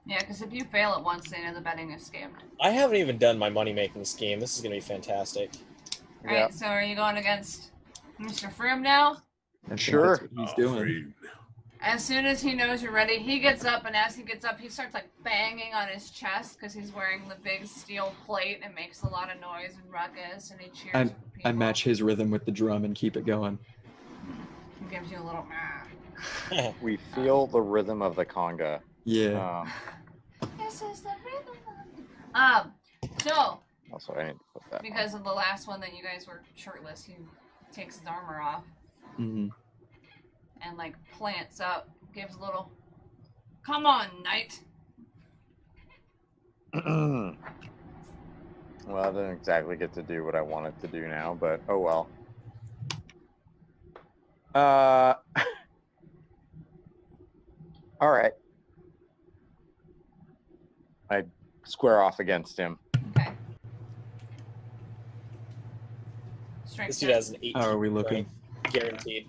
S1: Yeah, because if you fail at once, they know the betting is scammed.
S5: I haven't even done my money making scheme. This is gonna be fantastic.
S1: Alright,
S4: Yeah.
S1: so are you going against Mr. Froome now?
S3: I think
S4: Sure.
S3: That's what he's doing.
S1: As soon as he knows you're ready, he gets up, and as he gets up, he starts like banging on his chest because he's wearing the big steel plate and makes a lot of noise and ruckus, and he cheers for people.
S3: I match his rhythm with the drum and keep it going.
S1: He gives you a little.
S4: We feel the rhythm of the conga.
S3: Yeah.
S1: This is the rhythm. So
S4: Also, I need to put that.
S1: because of the last one that you guys were shirtless, he takes his armor off
S3: Mm-hmm.
S1: and like plants up, gives a little. Come on, knight.
S4: On. Well, I didn't exactly get to do what I wanted to do now, but oh well. All right. I square off against him.
S1: Okay. Strength
S5: This
S1: check.
S5: dude has an 18.
S3: How are we looking?
S5: Right? Guaranteed.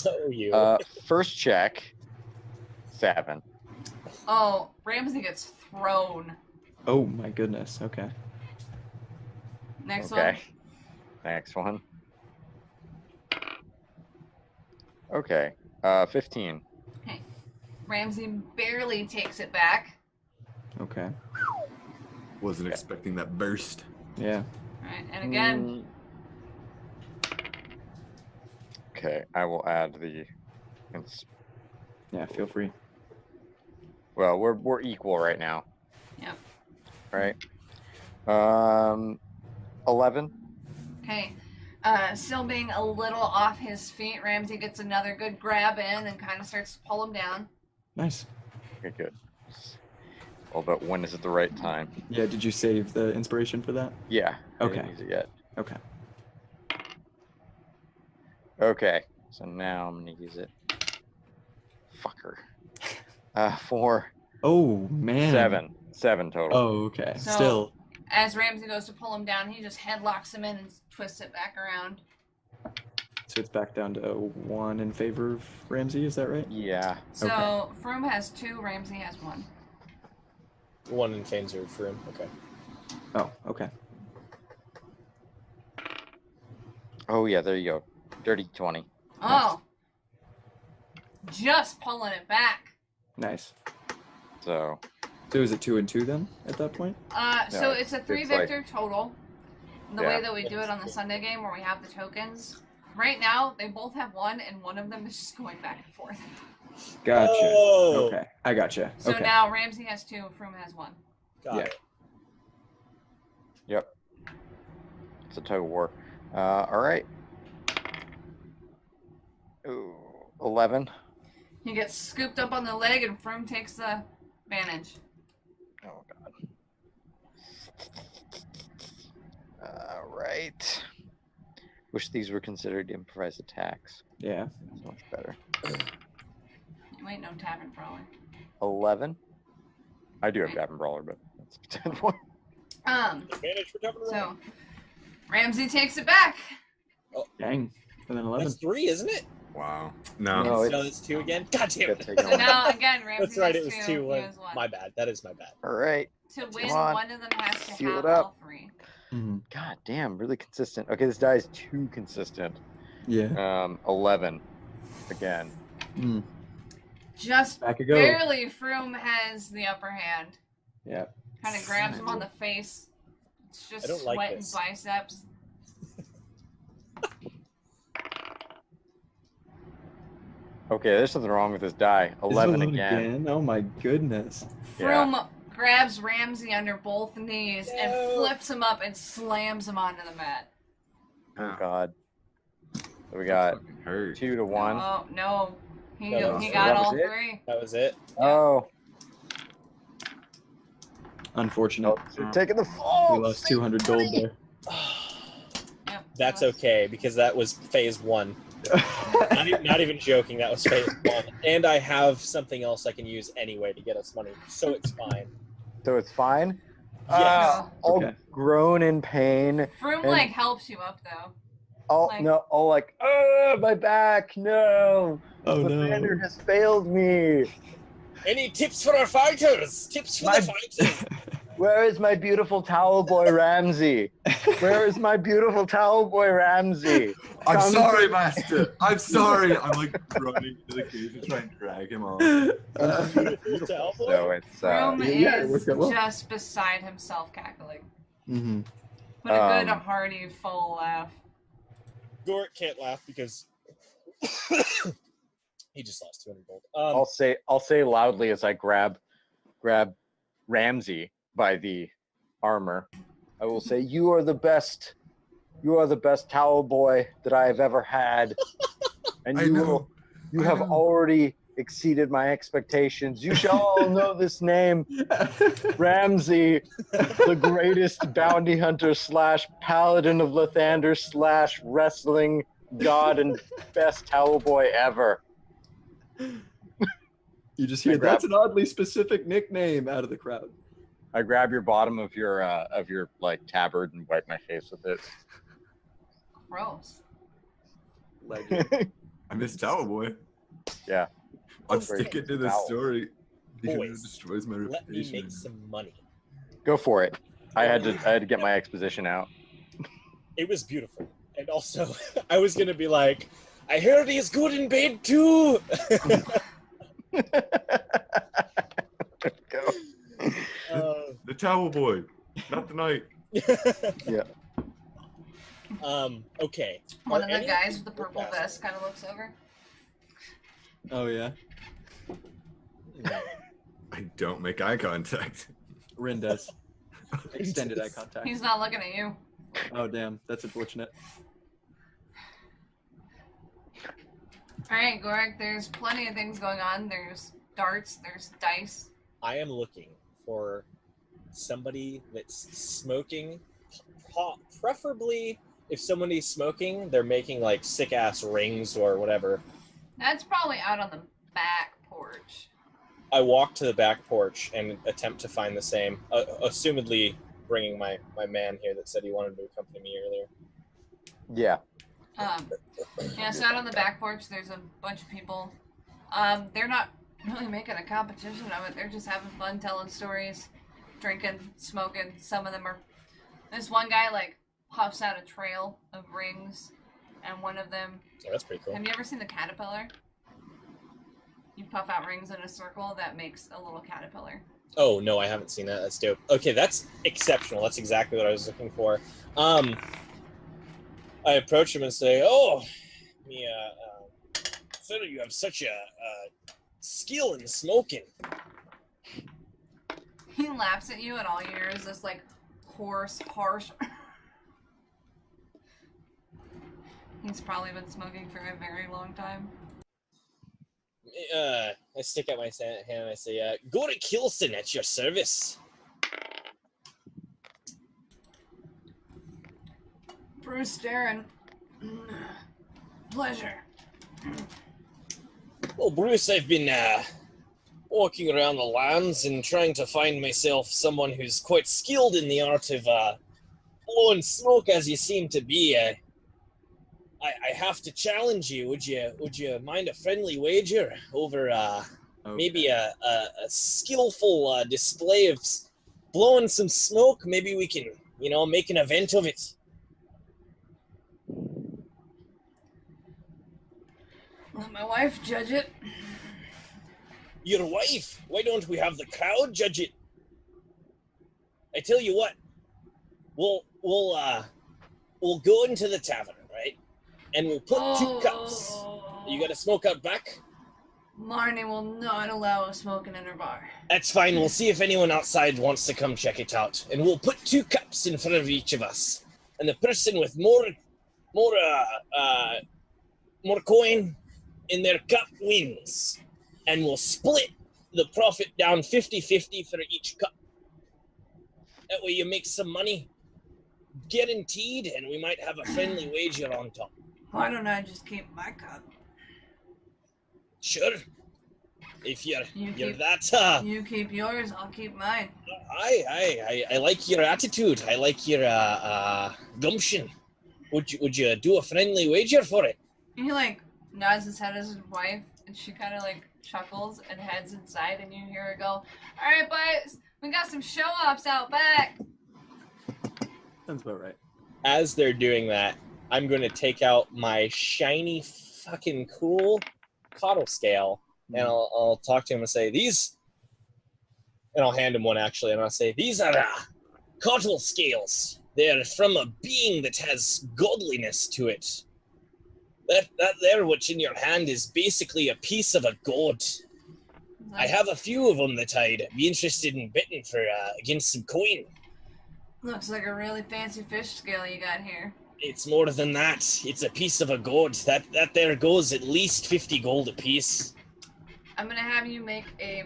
S5: Oh, you.
S4: First check, 7.
S1: Oh, Ramsey gets thrown.
S3: Oh my goodness. Okay.
S1: Next
S4: Okay. Next one. Okay. 15.
S1: one. Ramsey barely takes it back.
S3: Okay.
S2: Wasn't expecting that burst.
S3: Yeah.
S1: Right, and again,
S4: Okay, I will add the.
S3: Yeah. Feel free.
S4: Well, we're equal right now.
S1: Yep.
S4: Right. 11.
S1: okay. Still being a little off his feet, Ramsey gets another good grab in and kind of starts to pull him down.
S3: Nice.
S4: Okay, good. Well, but when is it the right time?
S3: Yeah. Did you save the inspiration for that?
S4: Yeah. I
S3: Okay.
S4: didn't use it yet.
S3: Okay.
S4: Okay. So now I'm gonna use it. Fucker. 4.
S3: Oh man.
S4: 7 total.
S3: Oh okay.
S1: So-
S3: Still.
S1: As Ramsey goes to pull him down, he just headlocks him in and twists it back around.
S3: So it's back down to 1 in favor of Ramsey. Is that right?
S4: Yeah.
S1: So
S3: Okay.
S1: Froome has 2, Ramsey has 1.
S5: 1 in favor for him. Okay.
S3: Oh. Okay.
S4: Oh yeah. There you go. Dirty 20.
S1: Oh! Just pulling it back.
S3: Nice.
S4: So.
S3: So is it 2 and 2 then at that point?
S1: So
S4: No,
S1: it's a 3
S4: it's like-
S1: victor total. The
S4: Yeah.
S1: way that we do it on the Sunday game where we have the tokens. Right now, they both have 1, and one of them is just going back and forth.
S3: Gotcha.
S5: Oh.
S3: Okay. I gotcha.
S1: So
S3: Okay.
S1: now Ramsey has 2, Froome has 1.
S5: Got
S3: Yeah.
S5: it.
S4: Yep. It's a tug of war. All right. Ooh, 11.
S1: He gets scooped up on the leg, and Froome takes the advantage.
S4: Oh god. All right. Wish these were considered improvised attacks.
S3: Yeah.
S4: That's much better.
S1: You ain't no tavern brawler.
S4: 11. I do have Davin Brawler, but that's a 10 one.
S5: Advantage for Devin
S1: So Ramsey takes it back.
S3: Dang. And then 11.
S5: That's 3, isn't it?
S2: Wow. No.
S4: No,
S5: No, it's 2 again. God damn
S4: Good
S5: it.
S4: taking
S1: So
S4: one.
S1: now again, Ramsey
S5: That's right.
S1: has
S5: It was
S1: 2,
S5: 2.
S1: he has 1.
S5: My bad. That is my bad.
S4: All right.
S1: To win,
S4: Come on.
S1: one of them has to
S4: Seal
S1: have
S4: it up.
S1: all 3.
S3: Mm-hmm.
S4: God damn, really consistent. Okay, this die is too consistent.
S3: Yeah.
S4: 11 again.
S3: Mm.
S1: Just
S3: Back you go.
S1: barely, Froome has the upper hand.
S3: Yeah.
S1: Kind of grabs him on the face. It's just
S5: I don't like
S1: sweat and
S5: this.
S1: biceps.
S4: Okay, there's something wrong with this die. 11
S3: Is it
S4: again.
S3: Oh my goodness.
S4: Yeah.
S1: Froome grabs Ramsey under both knees and
S5: No.
S1: flips him up and slams him onto the mat.
S4: Oh god. So we got
S2: Fucking hurt.
S4: 2 to 1.
S1: Oh no, he
S5: No,
S1: he
S5: so
S1: got
S4: that
S1: all
S4: was it?
S1: 3.
S5: That was it.
S4: Oh,
S3: Unfortunate.
S4: you're taking the fall.
S3: We lost 200 gold there.
S1: Yep.
S5: That's okay because that was phase 1. Not even joking. That was phase 1. And I have something else I can use anyway to get us money, so it's fine.
S4: So it's fine.
S5: Yes.
S4: All
S3: Okay.
S4: groan in pain.
S1: Froome
S4: And-
S1: like helps you up though.
S4: All
S1: Like-
S4: no, all like, oh my back, no.
S3: Oh
S4: the
S3: no.
S4: commander has failed me.
S5: Any tips for our fighters? Tips for
S4: My-
S5: the fighters.
S4: Where is my beautiful towel boy Ramsey? Where is my beautiful towel boy Ramsey?
S2: I'm
S4: Come
S2: sorry,
S4: to-
S2: master. I'm sorry. I'm like running to the cage and trying to drag him off.
S4: So it's
S1: Broom
S3: yeah, it
S1: is
S3: worked out well.
S1: just beside himself cackling.
S3: Mm-hmm.
S1: But a good,
S4: Um,
S1: hearty, full laugh.
S5: Gorick can't laugh because he just lost 200 gold.
S4: I'll say loudly as I grab Ramsey by the armor. I will say, you are the best towel boy that I have ever had. And
S2: I know.
S4: you
S2: I
S4: have
S2: know.
S4: already exceeded my expectations. You shall all know this name, Ramsey, the greatest bounty hunter / paladin of Lathander / wrestling god and best towel boy ever.
S3: You just hear,
S4: I grab-
S3: that's an oddly specific nickname out of the crowd.
S4: I grab your bottom of your like tabard and wipe my face with it.
S1: Gross.
S3: Legend.
S2: I miss Towel Boy.
S4: Yeah.
S2: I'm
S4: Very
S2: sticking to this
S4: Towel.
S2: story because
S5: Boys,
S2: it destroys my
S5: Let me
S2: reputation.
S5: make some money.
S4: Go for it. I had to get my exposition out.
S5: It was beautiful. And also, I was going to be like, I heard he's good in bed too.
S4: Go.
S2: The Towel Boy, not tonight.
S4: Yeah.
S5: Okay.
S1: One
S5: Are
S1: of the
S5: any
S1: guys
S5: you
S1: with the purple
S5: pass?
S1: vest kind of looks over.
S3: Oh, yeah.
S2: I don't make eye contact.
S3: Rin does. Extended eye contact.
S1: He's not looking at you.
S3: Oh, damn. That's unfortunate.
S1: Alright, Gorik, there's plenty of things going on. There's darts, there's dice.
S5: I am looking for somebody that's smoking. Preferably, if somebody's smoking, they're making like sick ass rings or whatever.
S1: That's probably out on the back porch.
S5: I walk to the back porch and attempt to find the same, assumedly bringing my man here that said he wanted to accompany me earlier.
S4: Yeah.
S1: Yeah, so out on the back porch, there's a bunch of people. They're not really making a competition of it. They're just having fun, telling stories, drinking, smoking. Some of them are. This one guy like puffs out a trail of rings, and one of them.
S5: So that's pretty cool.
S1: Have you ever seen the caterpillar? You puff out rings in a circle that makes a little caterpillar.
S5: Oh no, I haven't seen that. That's dope. Okay, that's exceptional. That's exactly what I was looking for. I approach him and say, "Oh, me, sir, you have such a skill in smoking."
S1: He laughs at you, and all you hear is this like hoarse, harsh. He's probably been smoking for a very long time.
S5: I stick out my hand and I say, "Gorik Hilson at your service."
S1: Bruce Darren. Pleasure.
S5: Well, Bruce, I've been walking around the lands and trying to find myself someone who's quite skilled in the art of blowing smoke, as you seem to be. I have to challenge you. Would you mind a friendly wager over maybe a skillful display of blowing some smoke? Maybe we can, make an event of it.
S1: Let my wife judge it.
S5: Your wife? Why don't we have the crowd judge it? I tell you what, we'll go into the tavern, right? And we'll put 2 cups. You got to smoke out back?
S1: Marnie will not allow us smoking in her bar.
S5: That's fine. We'll see if anyone outside wants to come check it out. And we'll put 2 cups in front of each of us. And the person with more coin in their cup wins. And we'll split the profit down 50-50 for each cup. That way you make some money. Guaranteed, and we might have a friendly wager on top.
S1: Why don't I just keep my cup?
S5: Sure. If you're
S1: keep-
S5: that
S1: You keep yours, I'll keep mine.
S5: I like your attitude. I like your gumption. Would you do a friendly wager for it?
S1: He like nods his head at his wife, and she kind of like chuckles and heads inside, and you hear her go, "All right, boys, We got some show-offs out back.
S3: Sounds about right.
S5: As they're doing that, I'm going to take out my shiny fucking cool coddle scale, and I'll talk to him and say, these, and I'll hand him one actually, and I'll say, these are coddle scales. They're from a being that has godliness to it. That there, which in your hand, is basically a piece of a god. I have a few of them that I'd be interested in betting for against some coin.
S1: Looks like a really fancy fish scale you got here.
S5: It's more than that. It's a piece of a god. That there goes at least 50 gold a piece.
S1: I'm gonna have you make a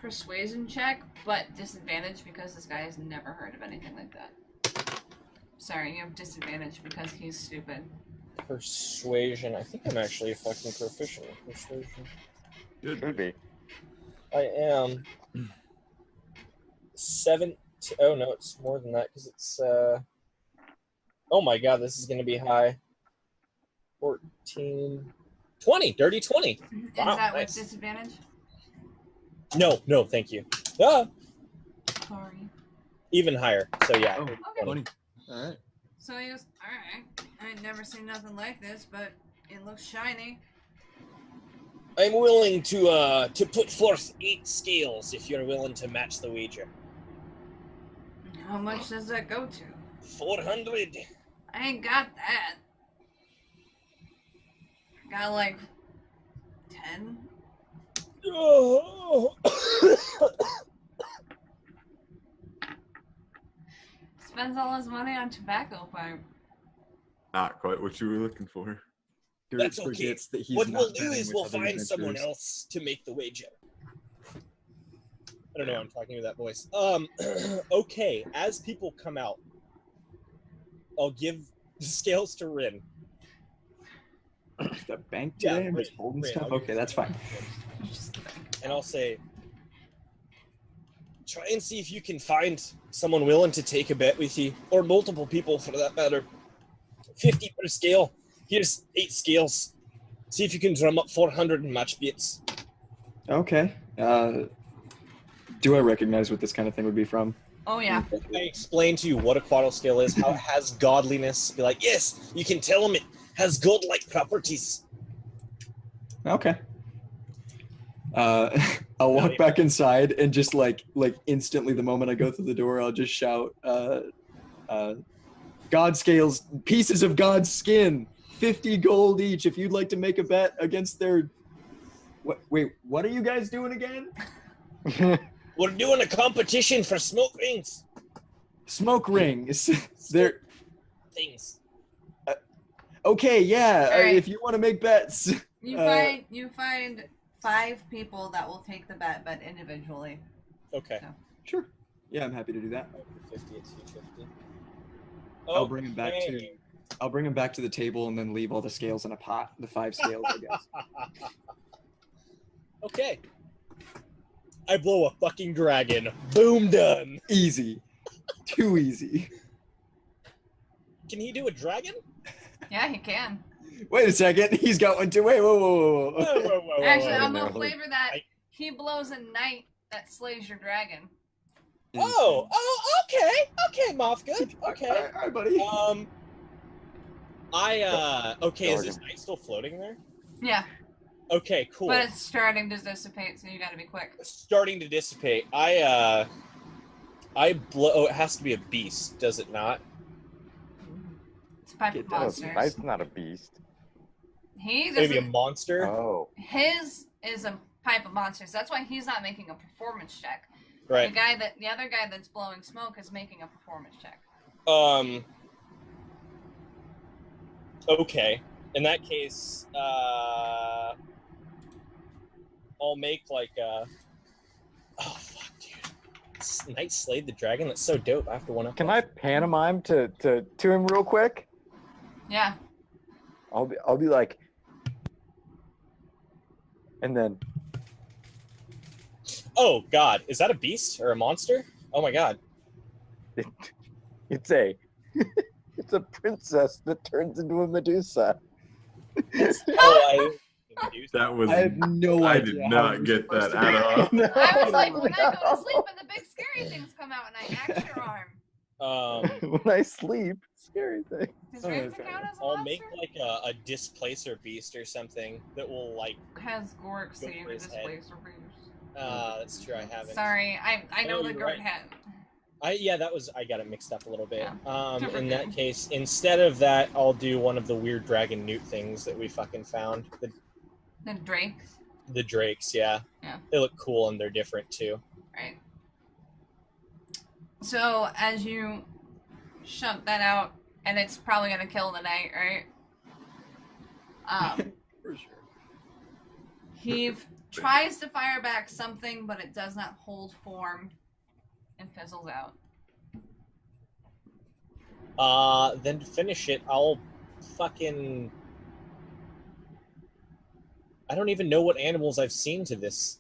S1: persuasion check, but disadvantage because this guy has never heard of anything like that. Sorry, you have disadvantage because he's stupid.
S5: Persuasion. I think I'm actually fucking proficient in persuasion.
S4: Should be.
S5: I am 7. Oh no, it's more than that because it's. Oh my god, this is gonna be high. 14, 20, dirty 20.
S1: Is
S5: Wow,
S1: that
S5: nice.
S1: with disadvantage?
S5: No, thank you. Ah,
S1: Sorry.
S5: even higher. So yeah.
S3: Oh,
S1: Okay.
S3: 20. All right.
S1: So he goes, alright. I ain't never seen nothing like this, but it looks shiny.
S5: I'm willing to put forth 8 scales if you're willing to match the wager.
S1: How much does that go to?
S5: 400.
S1: I ain't got that. I got like 10.
S5: Oh.
S1: Spends all his money on tobacco pipe.
S2: Not quite what you were looking for.
S3: Dirk
S5: That's okay.
S3: forgets that he's
S5: What
S3: not
S5: we'll do
S3: betting
S5: is
S3: with
S5: we'll
S3: other
S5: find someone
S3: adventurers.
S5: else to make the wager. I don't know why I'm talking with that voice. Okay, as people come out, I'll give the scales to Rin.
S3: The bank
S5: Yeah,
S3: today and
S5: Rin,
S3: just holding
S5: Rin,
S3: stuff?
S5: I'll
S3: Okay,
S5: give
S3: that's
S5: it
S3: fine.
S5: to Rin.
S1: Just kidding.
S5: And I'll say, try and see if you can find someone willing to take a bet with you, or multiple people for that matter. 50 per scale. Here's 8 scales. See if you can drum up 400 in match beats.
S3: Okay. Do I recognize what this kind of thing would be from?
S1: Oh yeah.
S5: I explain to you what a quaddle scale is, how it has godliness. Be like, yes, you can tell them it has godlike properties.
S3: Okay. I'll walk back inside and just like instantly the moment I go through the door, I'll just shout, God scales, pieces of God's skin, 50 gold each. If you'd like to make a bet against their, wait, what are you guys doing again?
S5: We're doing a competition for smoke rings.
S3: Smoke rings. They're
S5: Things.
S3: okay. Yeah.
S1: All right.
S3: If you want to make bets.
S1: You find 5 people that will take the bet, but individually.
S5: Okay.
S3: Sure. Yeah, I'm happy to do that.
S5: 50, it's 250.
S3: I'll bring him back to.
S5: Okay.
S3: I'll bring him back to the table and then leave all the scales in a pot. The 5 scales, I guess.
S5: Okay. I blow a fucking dragon. Boom, done.
S3: Easy. Too easy.
S5: Can he do a dragon?
S1: Yeah, he can.
S3: Wait a second. He's got one too. Wait, whoa.
S5: Whoa.
S1: Actually, I'm
S4: no.
S1: gonna flavor that.
S5: I-
S1: He blows a knight that slays your dragon.
S5: Oh, okay, Moth Good. Okay.
S3: All right, buddy.
S5: Okay, is this knight still floating there?
S1: Yeah,
S5: Okay, cool.
S1: but it's starting to dissipate, so you gotta be quick.
S5: Starting to dissipate. I blow. Oh, it has to be a beast, does it not?
S1: It's a pipe
S3: It
S1: of
S3: does.
S1: monsters.
S4: Knight's not a beast.
S1: He
S5: Maybe a
S1: doesn't.
S5: monster.
S4: Oh.
S1: His is a pipe of monsters. That's why he's not making a performance check.
S5: Right.
S1: The other guy that's blowing smoke is making a performance check.
S5: Okay. In that case, I'll make like a. Oh fuck, dude! Knight slayed the dragon. That's so dope. I have to one up.
S4: Can I pantomime to him real quick?
S1: Yeah.
S4: I'll be like, and then
S5: Oh god, is that a beast or a monster? Oh my god.
S4: it's a it's a princess that turns into a Medusa.
S5: Oh,
S2: That was.
S3: I have no
S2: I
S3: idea.
S2: did
S3: how
S2: not
S3: you're
S2: get
S3: supposed
S2: that
S3: to
S2: at
S3: do
S2: all.
S3: that.
S1: I was like, when I go to sleep in the big scary scary things come out and I axe your arm.
S4: When I sleep, scary thing.
S1: Does Ramsey count as a
S5: I'll
S1: monster?
S5: make like a displacer beast or something that will like.
S1: Has Gork
S5: Go
S1: seen
S5: for
S1: a
S5: his head.
S1: displacer beast?
S5: That's true. I haven't.
S1: Sorry, I know
S5: Oh,
S1: the
S5: you're
S1: Gork
S5: right.
S1: had.
S5: I got it mixed up a little bit.
S1: Super
S5: In
S1: good.
S5: that case, instead of that, I'll do one of the weird dragon newt things that we fucking found.
S1: The Drakes,
S5: The drakes, yeah.
S1: Yeah.
S5: They look cool and they're different too.
S1: right? So as you shove that out, and it's probably gonna kill the knight, right?
S3: For sure.
S1: He tries to fire back something, but it does not hold form and fizzles out.
S5: Then to finish it, I'll fucking. I don't even know what animals I've seen at this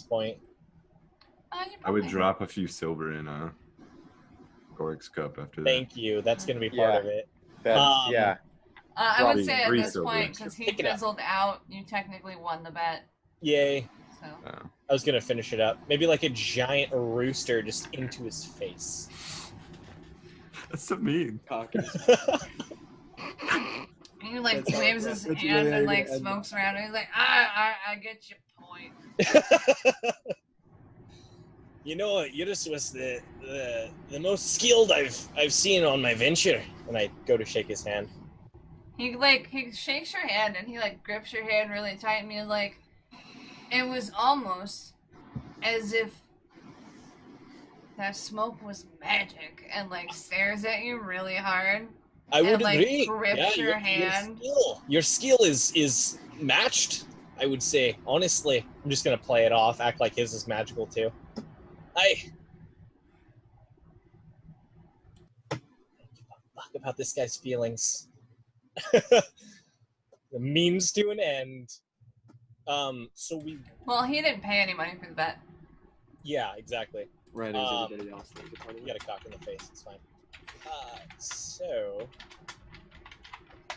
S5: point.
S1: You
S2: I would
S1: probably-
S2: drop a few silver in Gork's cup after that.
S5: Thank you. That's gonna be part
S4: Yeah.
S5: of it.
S4: That's yeah.
S1: I would
S2: Probably
S1: say at
S2: three
S1: this
S2: silver.
S1: point, because he
S5: Pick it up.
S1: fizzled out, you technically won the bet.
S5: Yay.
S1: So
S5: I was gonna finish it up. Maybe like a giant rooster just into his face.
S2: That's so mean.
S3: Cock.
S1: he like
S3: That's-
S1: waves his
S3: that's
S1: hand
S3: really
S1: and like
S3: good.
S1: smokes around. And he's like, I get your point.
S5: You know what? Yudis was the most skilled I've seen on my venture. And I go to shake his hand.
S1: He shakes your hand and he like grips your hand really tight and he's like, it was almost as if that smoke was magic, and like stares at you really hard.
S5: I would
S1: And, like,
S5: agree.
S1: grips your hand.
S5: Your skill is matched. I would say honestly. I'm just gonna play it off, act like his is magical too. I don't give a fuck about this guy's feelings. The means to an end. So we,
S1: Well, he didn't pay any money for the bet.
S5: yeah, exactly.
S3: Right as everybody else. at the party.
S5: You got a cock in the face. It's fine. So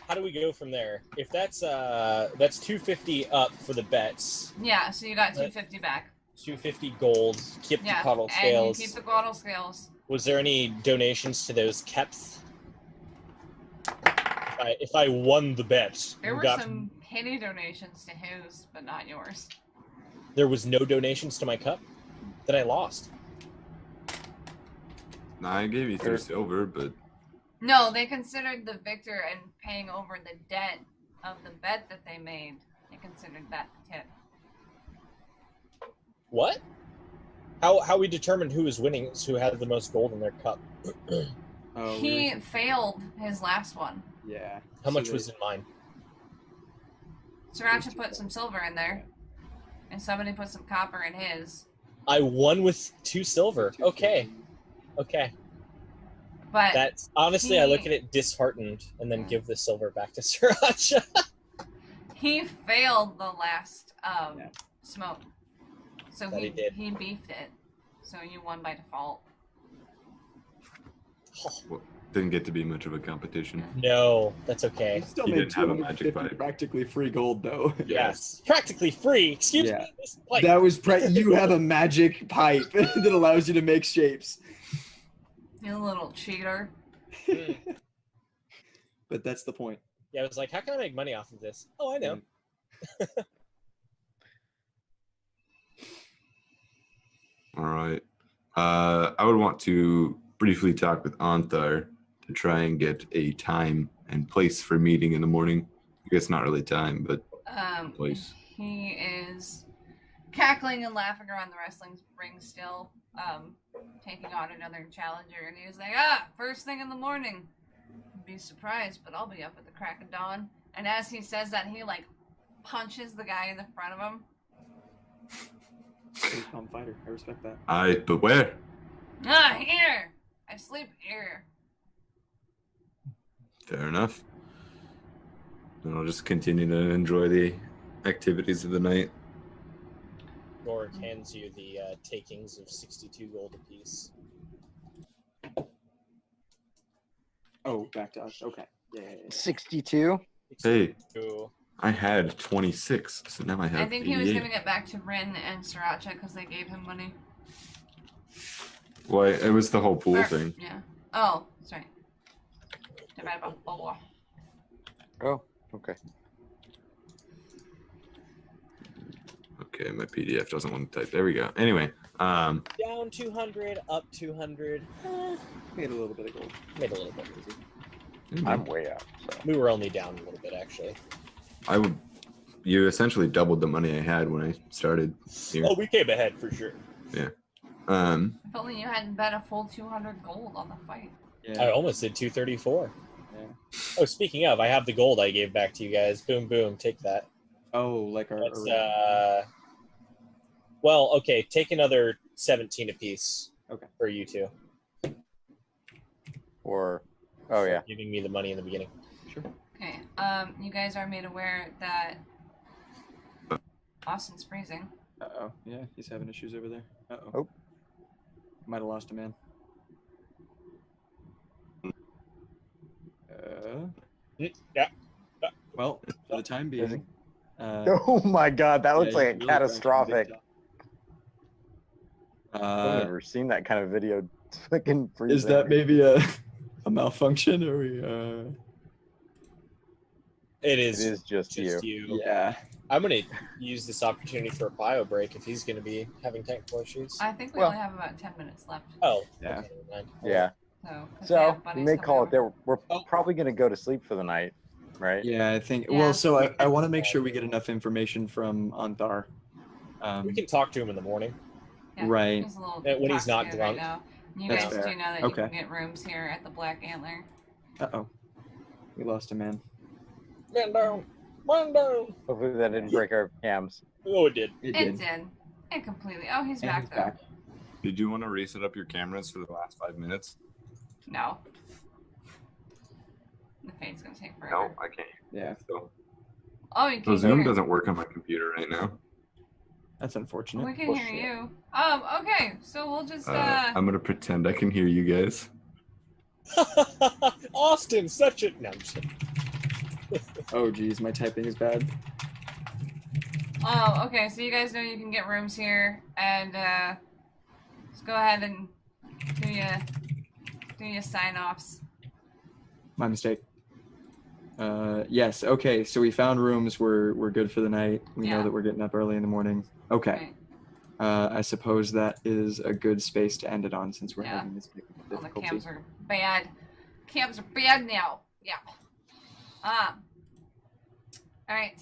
S5: how do we go from there? If that's 250 up for the bets,
S1: Yeah, so you got 250 back.
S5: 250 gold. Keep the
S1: Yeah,
S5: cuddle
S1: and
S5: scales.
S1: you keep the glottal scales.
S5: Was there any donations to those keps? If I won the bet,
S1: There
S5: you
S1: were
S5: got-
S1: some penny donations to his, but not yours.
S5: there was no donations to my cup that I lost.
S2: Nah, I gave you 3 silver, but
S1: No, they considered the victor and paying over the debt of the bet that they made. They considered that the tip.
S5: What? How we determined who was winning is who had the most gold in their cup.
S3: Oh,
S1: He failed his last one.
S3: yeah.
S5: How
S3: So
S5: much
S3: they-
S5: was in mine?
S1: Sriracha put some silver in there, and somebody put some copper in his.
S5: I won with 2 silver. Okay. Okay.
S1: But
S5: That's honestly, I look
S1: he-
S5: at it disheartened and then give the silver back to Sriracha.
S1: he failed the last
S3: Yeah.
S1: smoke. So
S5: That
S1: he
S5: he did.
S1: he beefed it. So you won by default.
S2: didn't get to be much of a competition.
S5: No, that's
S3: You
S5: okay.
S3: still
S2: He
S3: made
S2: didn't have a magic
S3: 250
S2: pipe.
S3: practically free gold though.
S5: Yes. Practically free. Excuse
S3: Yeah.
S5: me. This pipe.
S3: That was you have a magic pipe that allows you to make shapes.
S1: You little cheater.
S5: Mm.
S3: But that's the point.
S5: Yeah, I was like, how can I make money off of this? Oh, I know.
S2: All right. I would want to briefly talk with Anthar to try and get a time and place for meeting in the morning. I guess not really time, but place.
S1: He is cackling and laughing around the wrestling ring still, taking on another challenger, and he was like, first thing in the morning. You'd be surprised, but I'll be up at the crack of dawn. And as he says that, he like punches the guy in the front of him.
S3: Pretty calm fighter. I respect that.
S2: But where?
S1: Here! I sleep here.
S2: Fair enough. Then I'll just continue to enjoy the activities of the night.
S5: Gorg hands you the takings of 62 gold apiece.
S3: Oh, back to us. Okay. Yeah.
S4: 62.
S2: Hey,
S5: Ooh.
S2: I had 26, so now I have
S1: I think he was
S2: 88.
S1: gonna get back to Rin and Sriracha because they gave him money.
S2: Well, it was the whole pool
S1: Or-
S2: thing.
S1: Yeah. Oh, sorry. Divided by 4.
S4: Oh, okay.
S2: Okay, my PDF doesn't want to type. There we go. Anyway,
S5: Down 200, up 200.
S3: Made a little bit of gold.
S5: Made a little bit.
S4: I'm way out. So.
S5: We were only down a little bit, actually.
S2: you essentially doubled the money I had when I started here.
S5: Oh, we came ahead for sure.
S2: Um,
S1: If only you hadn't bet a full 200 gold on the fight.
S3: Yeah.
S5: I almost did 234.
S3: Yeah.
S5: Oh, speaking of, I have the gold I gave back to you guys. Boom, boom. Take that.
S3: Oh, like our.
S5: That's, well, okay. Take another 17 apiece.
S3: Okay.
S5: For you two.
S4: Or, oh yeah.
S5: Giving me the money in the beginning.
S3: Sure.
S1: Okay. You guys are made aware that Austin's freezing.
S3: Uh-oh. Yeah, he's having issues over there. Uh-oh.
S4: Oh.
S3: Might have lost a man.
S5: Yeah.
S3: Well, for the time
S4: Is
S3: being.
S4: Oh my god, that looks like
S3: really
S4: catastrophic.
S3: crashed
S4: I've never seen that kind of video. It's fucking freezing.
S3: is that maybe a malfunction or
S5: It
S4: It
S5: is,
S4: is just you.
S5: you.
S3: Yeah.
S5: I'm going to use this opportunity for a bio break if he's going to be having technical issues.
S1: I think we
S4: Well-
S1: only have about 10 minutes left.
S5: Oh.
S3: Yeah.
S5: Okay, never mind.
S4: Yeah.
S1: So, 'cause we
S4: So
S1: have
S4: we
S1: buddies
S4: may
S1: coming
S4: call it
S1: over.
S4: there. We're
S5: Oh.
S4: probably gonna go to sleep for the night, right?
S3: Yeah, I think.
S1: Yeah.
S3: Well, so I want to make sure we get enough information from Anthar.
S5: We can talk to him in the morning.
S1: Yeah,
S3: Right.
S1: he's a little
S5: When he's not
S1: intoxicated
S5: drunk.
S1: Right now. You
S3: That's
S1: guys
S3: fair.
S1: do know that
S3: Okay.
S1: you can get rooms here at the Black Antler.
S3: Uh-oh. We lost a man.
S5: Man down. Man down.
S4: Hopefully that didn't break our cams.
S5: Oh, it did.
S3: It
S1: It did. It completely. Oh, he's
S3: And
S1: back
S3: he's
S1: though.
S3: back.
S2: did you want to reset up your cameras for the last 5 minutes?
S1: No. The fade's gonna take forever.
S2: No, I can't.
S3: Yeah,
S2: So,
S1: Oh, you can
S2: well, Zoom
S1: hear.
S2: doesn't work on my computer right now.
S3: that's unfortunate.
S1: We can
S4: Bullshit.
S1: hear you. Okay. So we'll just
S2: I'm gonna pretend I can hear you guys.
S5: Austin, such a. No, I'm just kidding.
S3: Oh, geez, my typing is bad.
S1: Oh, okay. So you guys know you can get rooms here, and just go ahead and do your sign-offs.
S3: My mistake. Yes. Okay. So we found rooms. We're good for the night. We know
S1: Yeah.
S3: that we're getting up early in the morning. Okay.
S1: Right.
S3: I suppose that is a good space to end it on since we're
S1: Yeah.
S3: having this
S1: All the
S3: difficulty.
S1: cams are bad. Cams are bad now. Yeah. All right.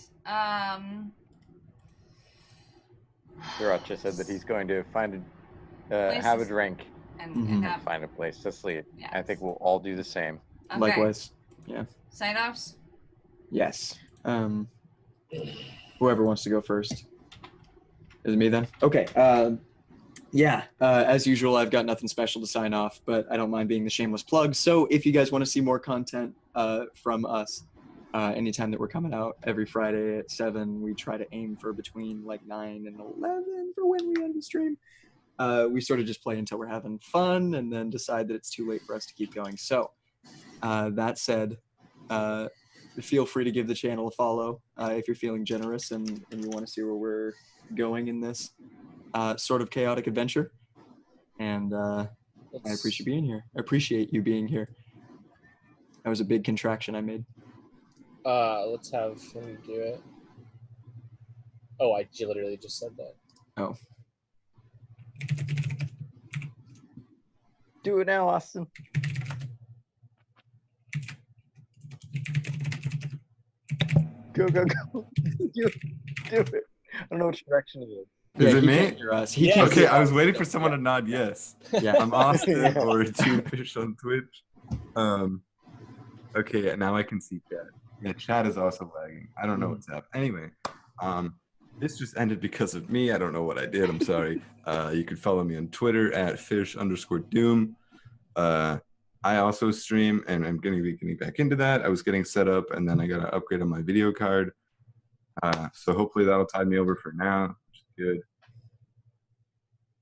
S4: Sirach just said that he's going to find have a
S1: Places-
S4: drink
S1: And,
S3: Mhm.
S1: and
S4: and find a place to sleep.
S1: yeah.
S4: I think we'll all do the same.
S1: Okay.
S3: Likewise.
S1: Sign-offs.
S3: Yes. Whoever wants to go first. Is it me then? Okay. Yeah. As usual, I've got nothing special to sign off, but I don't mind being the shameless plug. So if you guys want to see more content from us, anytime that we're coming out every Friday at 7, we try to aim for between like 9 and 11 for when we end the stream. We sort of just play until we're having fun and then decide that it's too late for us to keep going. So that said, feel free to give the channel a follow if you're feeling generous and you want to see where we're going in this sort of chaotic adventure. And I appreciate being here. I appreciate you being here. That was a big contraction I made.
S5: Let me do it. Oh, I literally just said that.
S3: Oh,
S4: Do it now, Austin. Go, go, go. do it. I don't know which direction it is.
S2: Is
S3: yeah,
S2: it
S3: he
S2: me?
S3: can't hear us. He
S5: Yeah.
S3: can't
S2: Okay,
S3: hear
S2: I was
S3: us.
S2: waiting for someone to nod yes.
S3: Yeah.
S2: I'm Austin
S4: Yeah.
S2: or Fish on Twitch. Okay, now I can see chat. Yeah, chat is also lagging. I don't know what's up. Anyway, this just ended because of me. I don't know what I did. I'm sorry. You can follow me on Twitter at fish_doom. I also stream, and I'm going to be getting back into that. I was getting set up, and then I got to upgrade on my video card. So hopefully that'll tide me over for now, which is good.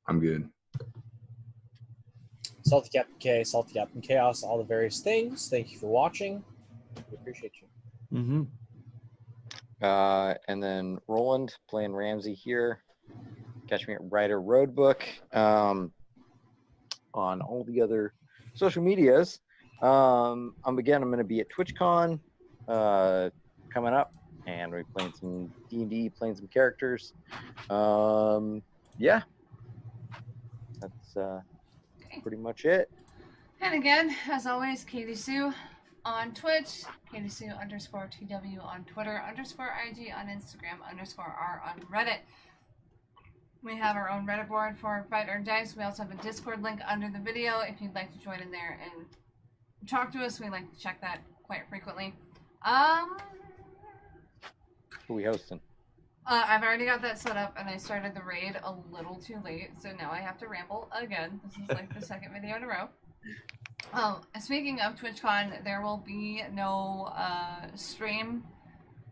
S2: I'm good.
S5: Salty Captain K, Salty Captain Chaos, all the various things. Thank you for watching. We appreciate you.
S3: Mm-hmm.
S4: And then Roland playing Ramsey here. Catch me at Writer Roadbook. on all the other social medias. I'm going to be at TwitchCon coming up, and we're playing some D&D, playing some characters. Yeah, that's pretty much it.
S1: And again, as always, Katie Sue on Twitch, Katie Sue _TW on Twitter, _IG on Instagram, _R on Reddit. We have our own Reddit board for Fight or Dice. We also have a Discord link under the video if you'd like to join in there and talk to us. We like to check that quite frequently.
S4: Who are we hosting?
S1: I've already got that set up, and I started the raid a little too late, so now I have to ramble again. This is like the second video in a row. Speaking of TwitchCon, there will be no stream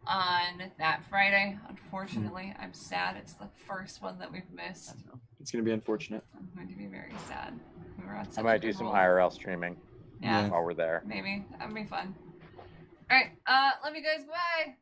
S1: on that Friday. Unfortunately, I'm sad. It's the first one that we've missed.
S3: It's going to be unfortunate.
S1: I'm going to be very sad. We were on
S4: I
S1: such
S4: might
S1: a
S4: do
S1: good
S4: some
S1: roll.
S4: IRL streaming
S1: Yeah,
S4: while we're there.
S1: maybe. That'd be fun. All right. Love you guys. Bye.